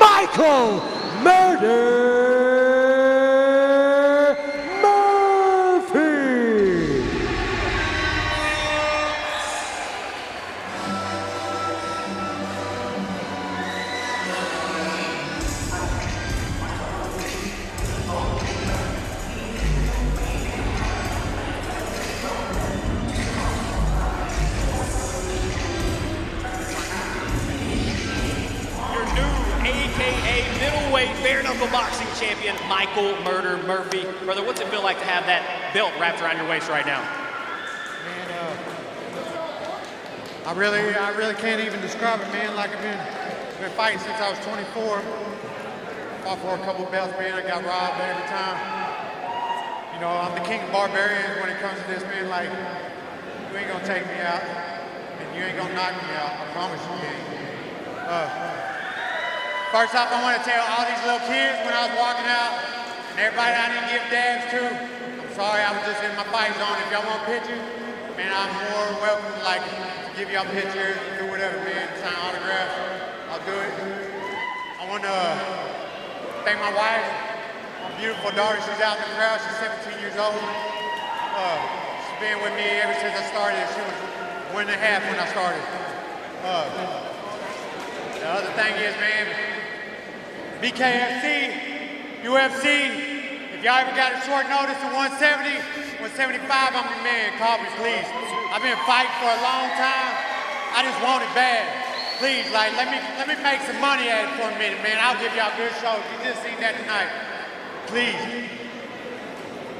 Michael Murder bare knuckle boxing champion, Michael Murder Murphy. Brother, what's it feel like to have that belt wrapped around your waist right now? Man, I really can't even describe it, man. Like I've been fighting since I was 24. Fought for a couple of belts, man. I got robbed every time. You know, I'm the king of barbarians when it comes to this, man. Like, you ain't gonna take me out, and you ain't gonna knock me out. I promise you, man. First off, I want to tell all these little kids when I was walking out, and everybody I didn't give dabs to, I'm sorry, I was just in my fight zone. If y'all want pictures, man, I'm more welcome like to give y'all pictures, do whatever, man, sign autographs. I'll do it. I want to thank my wife, my beautiful daughter. She's out in the crowd. She's 17 years old. She's been with me ever since I started. She was 1.5 when I started. The other thing is, man, BKFC, UFC, if y'all ever got a short notice at 170, 175, I'm your man. Call me, please. I've been fighting for a long time. I just want it bad. Please, like, let me make some money at it for a minute, man. I'll give y'all good shows. You just seen that tonight. Please.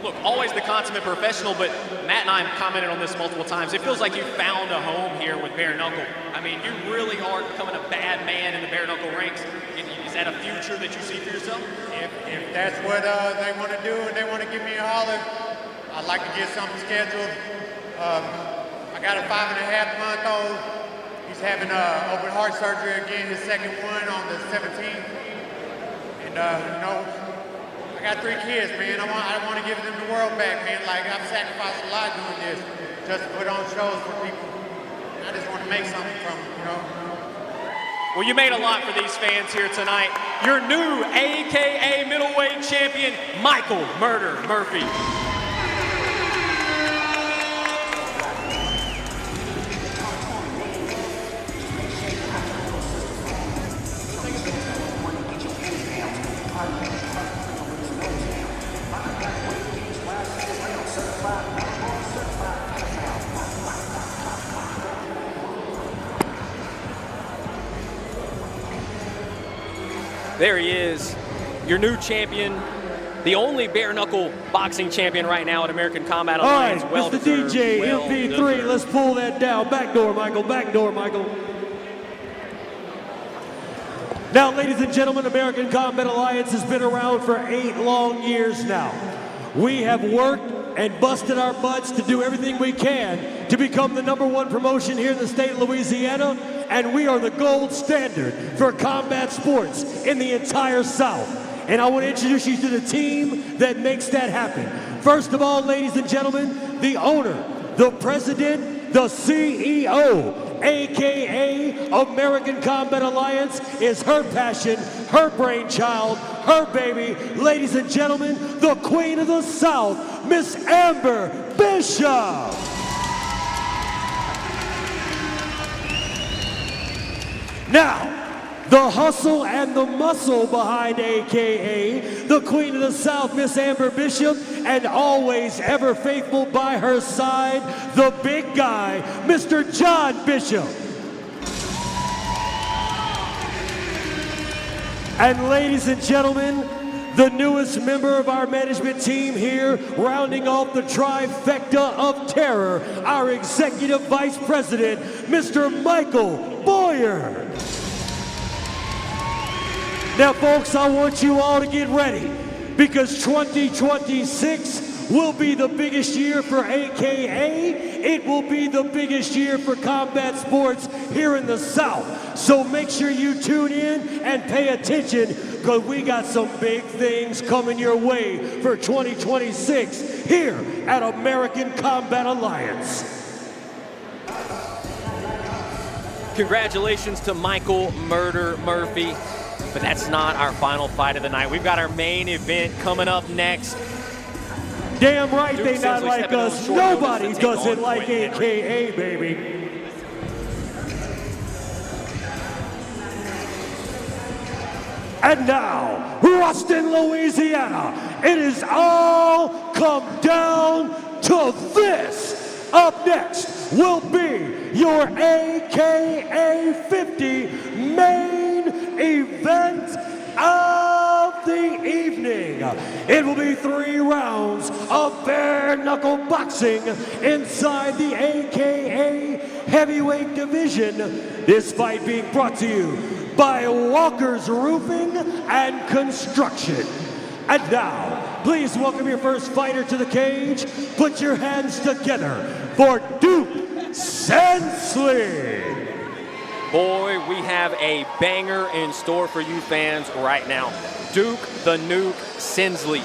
Look, always the consummate professional, but Matt and I have commented on this multiple times. It feels like you found a home here with bare knuckle. I mean, you really are becoming a bad man in the bare knuckle ranks. Is that a future that you see for yourself? If that's what they want to do and they want to give me a holler, I'd like to get something scheduled. I got a 5.5-month-old. He's having open heart surgery again, his second one on the 17th. And you know, I got 3 kids, man. I want to give them the world back, man. Like, I've sacrificed a lot doing this just to put on shows for people. I just want to make something from it, you know. Well, you made a lot for these fans here tonight. Your new AKA middleweight champion, Michael "Murder" Murphy. There he is, your new champion, the only bare knuckle boxing champion right now at American Combat Alliance. All right, Mr. DJ, MP3, let's pull that down. Backdoor, Michael, backdoor, Michael. Now, ladies and gentlemen, American Combat Alliance has been around for 8 long years now. We have worked and busted our butts to do everything we can to become the #1 promotion here in the state of Louisiana, and we are the gold standard for combat sports in the entire South. And I want to introduce you to the team that makes that happen. First of all, ladies and gentlemen, the owner, the president, the CEO, AKA American Combat Alliance, is her passion, her brainchild, her baby. Ladies and gentlemen, the Queen of the South, Miss Amber Bishop. Now, the hustle and the muscle behind AKA, the Queen of the South, Miss Amber Bishop, and always ever faithful by her side, the big guy, Mr. John Bishop. And ladies and gentlemen, the newest member of our management team here, rounding off the trifecta of terror, our Executive Vice President, Mr. Michael Boyer. Now, folks, I want you all to get ready, because 2026 will be the biggest year for AKA. It will be the biggest year for combat sports here in the South. So make sure you tune in and pay attention, because we got some big things coming your way for 2026 here at American Combat Alliance. Congratulations to Michael "Murder" Murphy. But that's not our final fight of the night. We've got our main event coming up next. Damn right Duke they not Sinsley like us. Nobody does it like AKA, baby. And now, Ruston, Louisiana, it is all come down to this. Up next will be your AKA 50 main event of the evening. It will be 3 rounds of bare knuckle boxing inside the AKA heavyweight division. This fight being brought to you by Walker's Roofing and Construction. And now, please welcome your first fighter to the cage. Put your hands together for Duke Sinsley. Boy, we have a banger in store for you fans right now. Duke the Nuke Sinsley,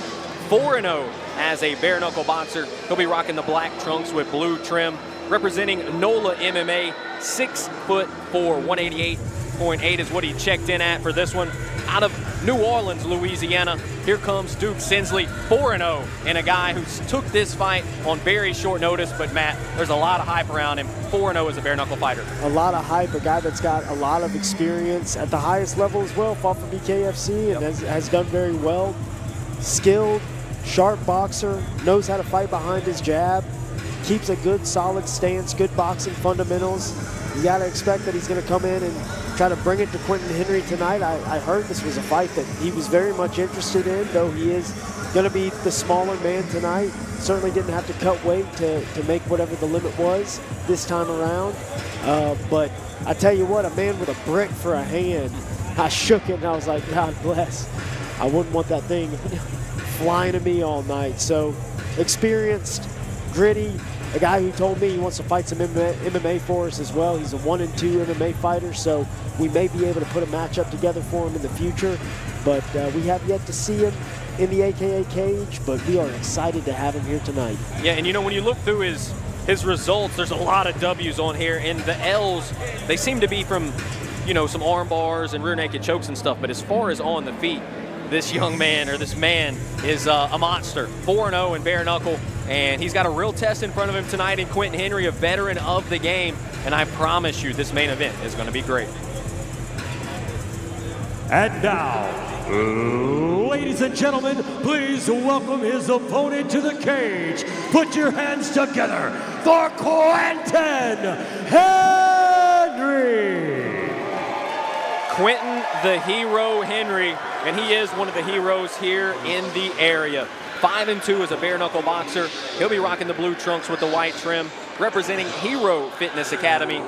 4-0 as a bare knuckle boxer. He'll be rocking the black trunks with blue trim, representing NOLA MMA, 6'4", 188.8 is what he checked in at for this one. Out of New Orleans, Louisiana, here comes Duke Sinsley, 4-0, and a guy who took this fight on very short notice. But Matt, there's a lot of hype around him. 4-0 as a bare knuckle fighter. A lot of hype, a guy that's got a lot of experience at the highest level as well. Fought for BKFC and has done very well. Skilled, sharp boxer, knows how to fight behind his jab, keeps a good solid stance, good boxing fundamentals. You got to expect that he's going to come in and try to bring it to Quinton Henry tonight. I heard this was a fight that he was very much interested in, though he is going to be the smaller man tonight. Certainly didn't have to cut weight to make whatever the limit was this time around. But I tell you what, a man with a brick for a hand, I shook it and I was like, God bless. I wouldn't want that thing flying at me all night. So experienced, gritty, a guy who told me he wants to fight some MMA for us as well. He's a 1-2 MMA fighter, so we may be able to put a matchup together for him in the future. But we have yet to see him in the AKA cage, but we are excited to have him here tonight. Yeah, and you know, when you look through his results, there's a lot of W's on here, and the L's, they seem to be from, you know, some arm bars and rear naked chokes and stuff. But as far as on the feet, this young man, or this man, is a monster. 4-0 in bare knuckle, and he's got a real test in front of him tonight in Quinton Henry, a veteran of the game, and I promise you this main event is going to be great. And now, ladies and gentlemen, please welcome his opponent to the cage. Put your hands together for Quinton Henry. Quinton the Hero Henry, and he is one of the heroes here in the area. 5-2 as a bare knuckle boxer. He'll be rocking the blue trunks with the white trim, representing Hero Fitness Academy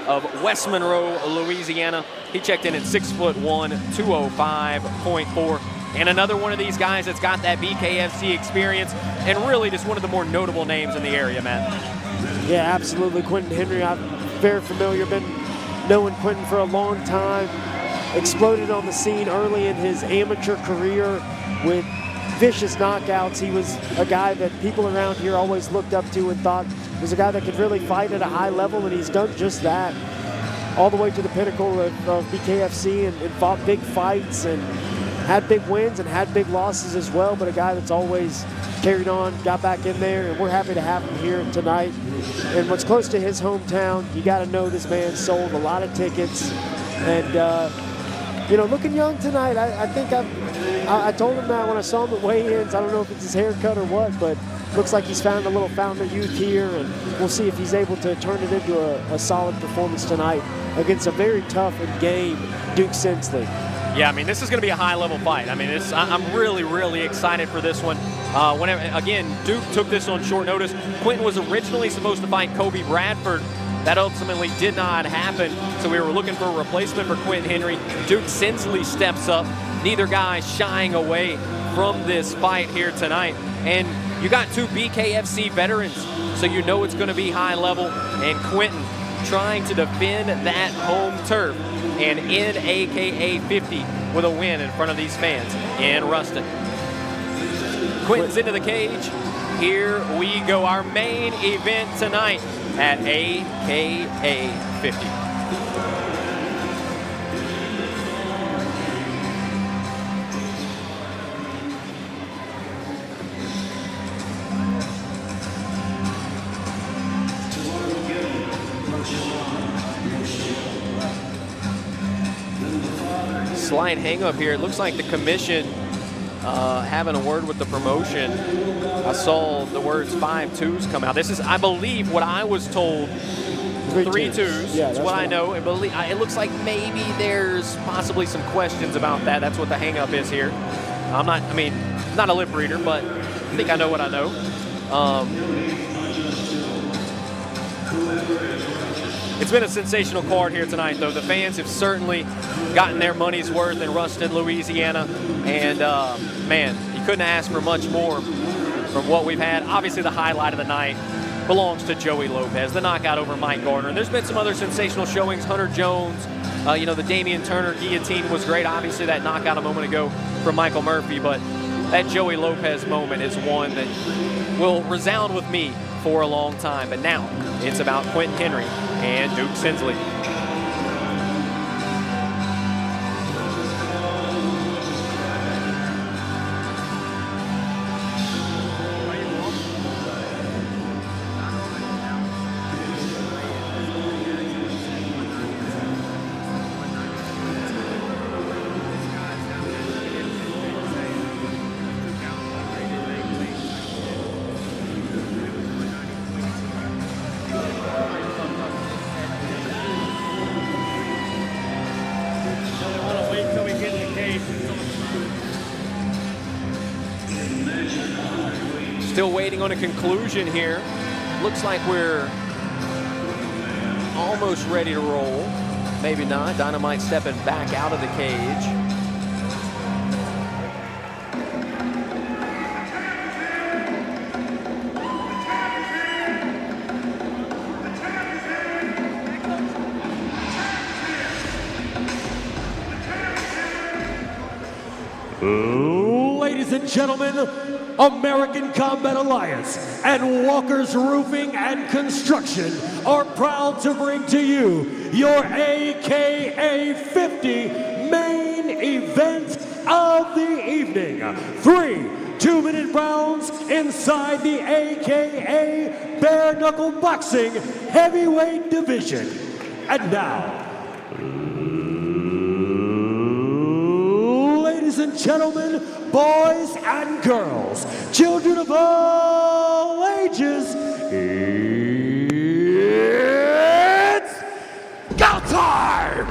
of West Monroe, Louisiana. He checked in at 6'1", 205.4. And another one of these guys that's got that BKFC experience, and really just one of the more notable names in the area, Matt. Yeah, absolutely. Quinton Henry, I'm very familiar, been knowing Quinton for a long time. Exploded on the scene early in his amateur career with vicious knockouts. He was a guy that people around here always looked up to and thought was a guy that could really fight at a high level, and he's done just that. All the way to the pinnacle of BKFC and fought big fights and had big wins and had big losses as well, but a guy that's always carried on, got back in there, and we're happy to have him here tonight. And what's close to his hometown, you got to know this man sold a lot of tickets. And, you know, looking young tonight. I think I told him that when I saw him at weigh-ins. I don't know if it's his haircut or what, but looks like he's found a little fountain of youth here, and we'll see if he's able to turn it into a solid performance tonight against a very tough and game Duke Sinsley. Yeah, I mean, this is going to be a high-level fight. I mean, I'm really, really excited for this one. Again, Duke took this on short notice. Quinton was originally supposed to fight Kobe Bradford. That ultimately did not happen, so we were looking for a replacement for Quinton Henry. Duke Sinsley steps up. Neither guy shying away from this fight here tonight. And you got two BKFC veterans, so you know it's going to be high level. And Quinton trying to defend that home turf and in AKA 50 with a win in front of these fans in Ruston. Quinton's into the cage. Here we go, our main event tonight at AKA 50. Slight hang up here. It looks like the commission having a word with the promotion. I saw the words 5-2s come out. This is, I believe, what I was told. 3-2s. Yeah, that's what I know. And it looks like maybe there's possibly some questions about that. That's what the hang up is here. I'm not a lip reader, but I think I know what I know. It's been a sensational card here tonight, though. The fans have certainly gotten their money's worth in Ruston, Louisiana. And, man, you couldn't ask for much more from what we've had. Obviously, the highlight of the night belongs to Joey Lopez, the knockout over Mike Gardner. And there's been some other sensational showings. Hunter Jones, the Damian Turner guillotine was great. Obviously, that knockout a moment ago from Michael Murphy. But that Joey Lopez moment is one that will resound with me for a long time. But now it's about Quinton Henry and Duke Sinsley. Still waiting on a conclusion here. Looks like we're almost ready to roll. Maybe not. Dynamite stepping back out of the cage. Ladies and gentlemen, American Kombat Alliance and Walker's Roofing and Construction are proud to bring to you your AKA 50 main event of the evening. 3 2-minute rounds inside the AKA Bare Knuckle Boxing Heavyweight Division. And now, ladies and gentlemen, boys and girls, children of all ages, it's go time!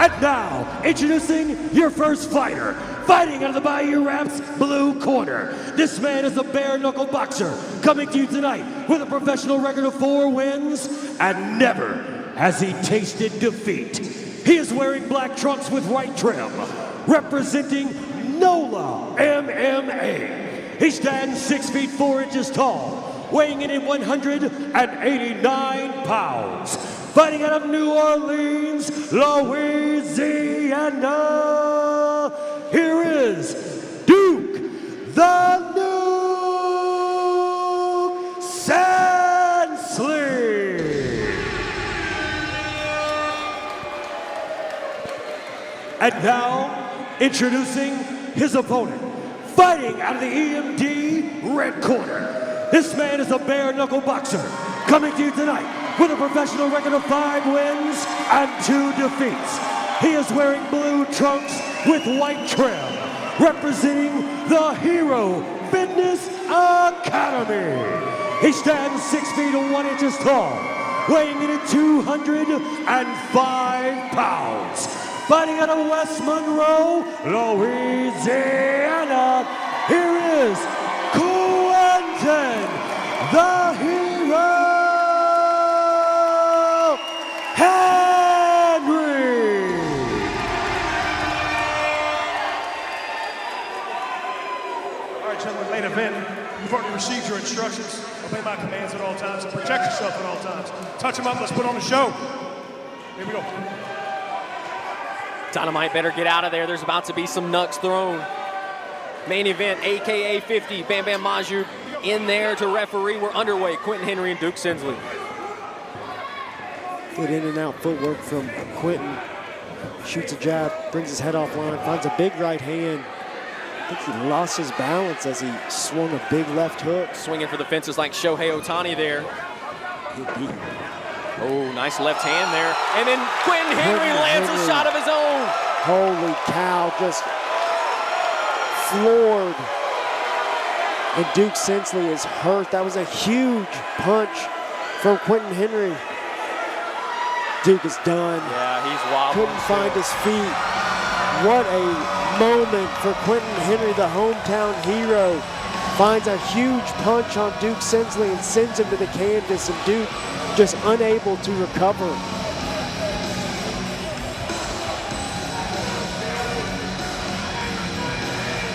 And now, introducing your first fighter, fighting out of the Bayou Raps blue corner. This man is a bare knuckle boxer, coming to you tonight with a professional record of 4 wins, and never has he tasted defeat. He is wearing black trunks with white trim, representing NOLA MMA. He stands 6 feet 4 inches tall, weighing in at 189 pounds. Fighting out of New Orleans, Louisiana, here is Duke the Nuke Sinsley. And now, introducing his opponent, fighting out of the EMD red corner. This man is a bare knuckle boxer, coming to you tonight with a professional record of 5 wins and 2 defeats. He is wearing blue trunks with white trim, representing the Hero Fitness Academy. He stands 6 feet 1 inches tall, weighing in at 205 pounds. Fighting out of West Monroe, Louisiana, here is Quinton, the Hero Henry. All right, gentlemen, main event. You've already received your instructions. Obey my commands at all times and protect yourself at all times. Touch him up, let's put on the show. Here we go. Dynamite better get out of there. There's about to be some knucks thrown. Main event, AKA 50. Bam Bam Maju in there to referee. We're underway. Quinton Henry and Duke Sinsley. Good in and out footwork from Quinton. Shoots a jab, brings his head offline, finds a big right hand. I think he lost his balance as he swung a big left hook. Swinging for the fences like Shohei Ohtani there. Oh, nice left hand there. And then Quinton Henry lands a shot of his own. Holy cow, just floored. And Duke Sinsley is hurt. That was a huge punch from Quinton Henry. Duke is done. Yeah, he's wobbling. Couldn't find his feet. What a moment for Quinton Henry, the hometown hero. Finds a huge punch on Duke Sinsley and sends him to the canvas, and Duke just unable to recover.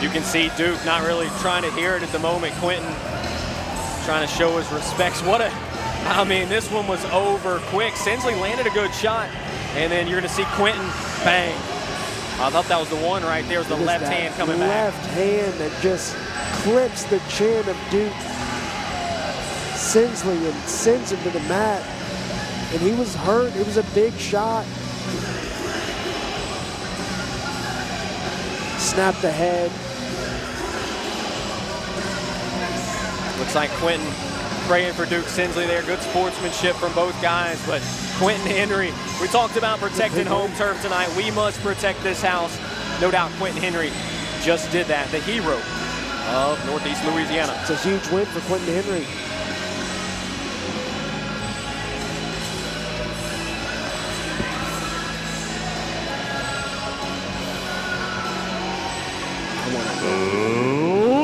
You can see Duke not really trying to hear it at the moment. Quinton trying to show his respects. I mean, this one was over quick. Sinsley landed a good shot, and then you're going to see Quinton, bang. I thought that was the one right there. It was the left hand coming back. Left hand that just clips the chin of Duke. Sinsley and sends him to the mat. And he was hurt. It was a big shot. Snapped the head. Looks like Quinton praying for Duke Sinsley there. Good sportsmanship from both guys, but Quinton Henry, we talked about protecting home turf tonight. We must protect this house. No doubt Quinton Henry just did that. The hero of Northeast Louisiana. It's a huge win for Quinton Henry.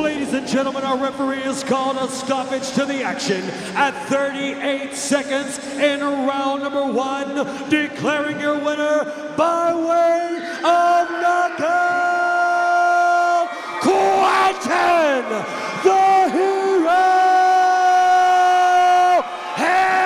Ladies and gentlemen, our referee has called a stoppage to the action at 38 seconds in round number 1, declaring your winner by way of knockout, Quinton, the hero, Henry.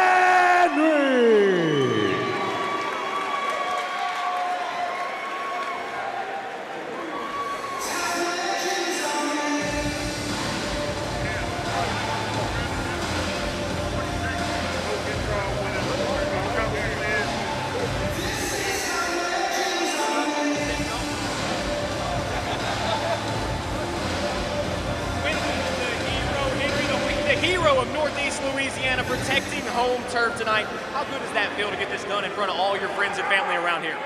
Hero of Northeast Louisiana, protecting home turf tonight. How good does that feel to get this done in front of all your friends and family around here?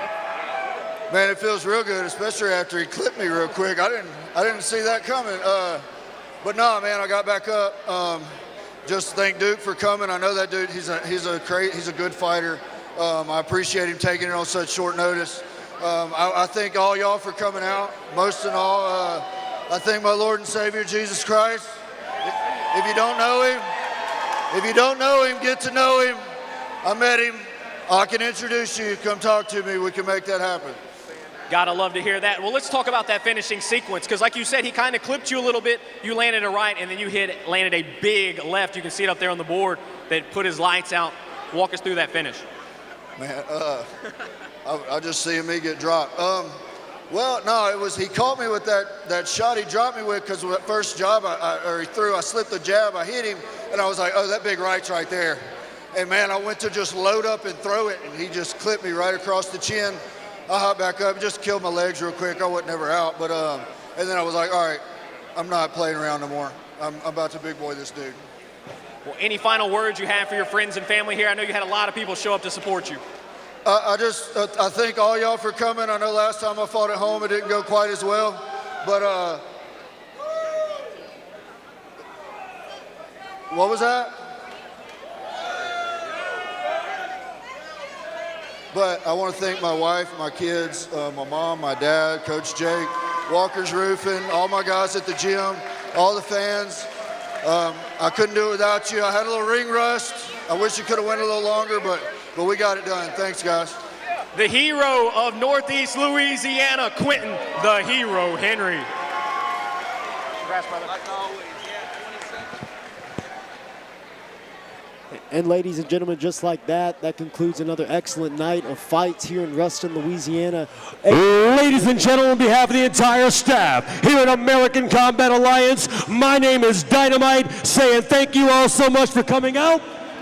Man, it feels real good, especially after he clipped me real quick. I didn't see that coming. But no, man, I got back up. Just thank Duke for coming. I know that dude. He's a good fighter. I appreciate him taking it on such short notice. I thank all y'all for coming out. Most of all, I thank my Lord and Savior Jesus Christ. If you don't know him, get to know him. I met him. I can introduce you. Come talk to me. We can make that happen. Gotta love to hear that. Well, let's talk about that finishing sequence, because like you said, he kind of clipped you a little bit. You landed a right, and then you landed a big left. You can see it up there on the board that put his lights out. Walk us through that finish. Man, I just seeing me get dropped. Well, no, he caught me with that shot he dropped me with, because that first jab he threw, I slipped the jab, I hit him, and I was like, oh, that big right's right there. And man, I went to just load up and throw it, and he just clipped me right across the chin. I hopped back up, just killed my legs real quick. I wasn't never out, but and then I was like, all right, I'm not playing around no more. I'm about to big boy this dude. Well, any final words you have for your friends and family here? I know you had a lot of people show up to support you. I thank all y'all for coming. I know last time I fought at home, it didn't go quite as well, but what was that? But I want to thank my wife, my kids, my mom, my dad, Coach Jake, Walker's Roofing, all my guys at the gym, all the fans. I couldn't do it without you. I had a little ring rust. I wish it could have went a little longer, but we got it done. Thanks, guys. The hero of Northeast Louisiana, Quinton, the hero, Henry. Congrats, brother. And ladies and gentlemen, just like that, that concludes another excellent night of fights here in Ruston, Louisiana. Ladies and gentlemen, on behalf of the entire staff here at American Kombat Alliance, my name is Dynamite, saying thank you all so much for coming out.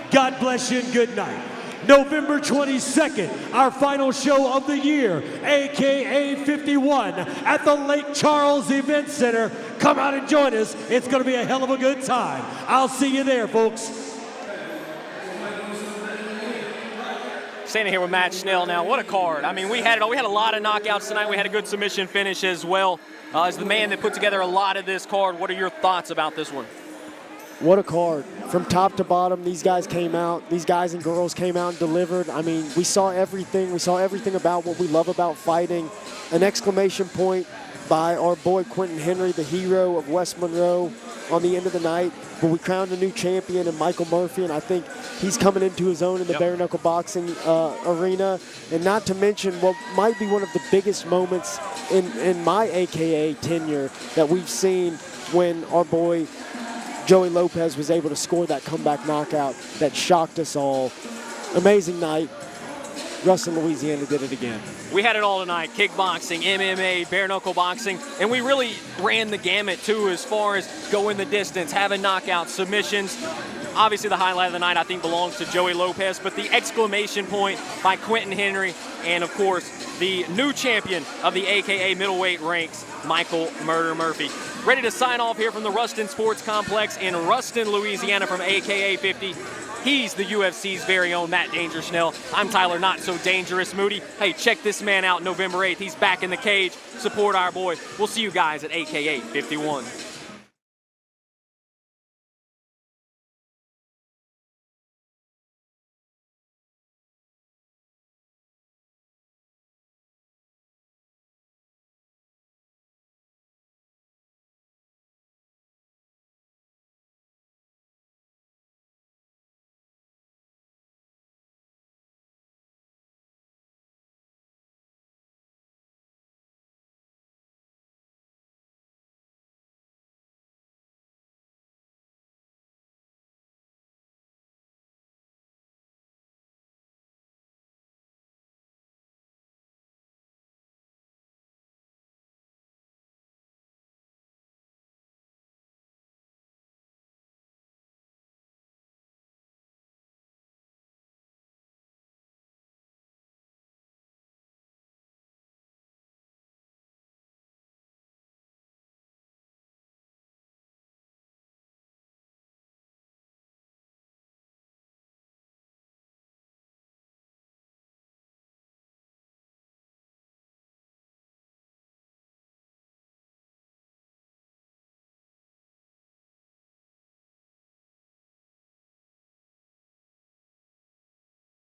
God bless you and good night. November 22nd, our final show of the year, AKA 51, at the Lake Charles Event Center. Come out and join us. It's going to be a hell of a good time. I'll see you there, folks. Standing here with Matt Schnell now. What a card. I mean, we had it all. We had a lot of knockouts tonight. We had a good submission finish as well. As the man that put together a lot of this card, what are your thoughts about this one? What a card. From top to bottom, these guys came out. These guys and girls came out and delivered. I mean, we saw everything. We saw everything about what we love about fighting. An exclamation point by our boy Quinton Henry, the hero of West Monroe, on the end of the night. But we crowned a new champion in Michael Murphy, and I think he's coming into his own in the bare knuckle boxing arena. And not to mention what might be one of the biggest moments in my AKA tenure that we've seen, when our boy Joey Lopez was able to score that comeback knockout that shocked us all. Amazing night. Ruston, Louisiana did it again. We had it all tonight. Kickboxing, MMA, bare knuckle boxing, and we really ran the gamut too as far as going the distance, having knockouts, submissions. Obviously, the highlight of the night, I think, belongs to Joey Lopez, but the exclamation point by Quinton Henry, and of course, the new champion of the AKA middleweight ranks, Michael Murder Murphy. Ready to sign off here from the Ruston Sports Complex in Ruston, Louisiana from AKA 50. He's the UFC's very own Matt Danger Schnell. I'm Tyler Not So Dangerous Moody. Hey, check this man out November 8th. He's back in the cage. Support our boy. We'll see you guys at AKA 51.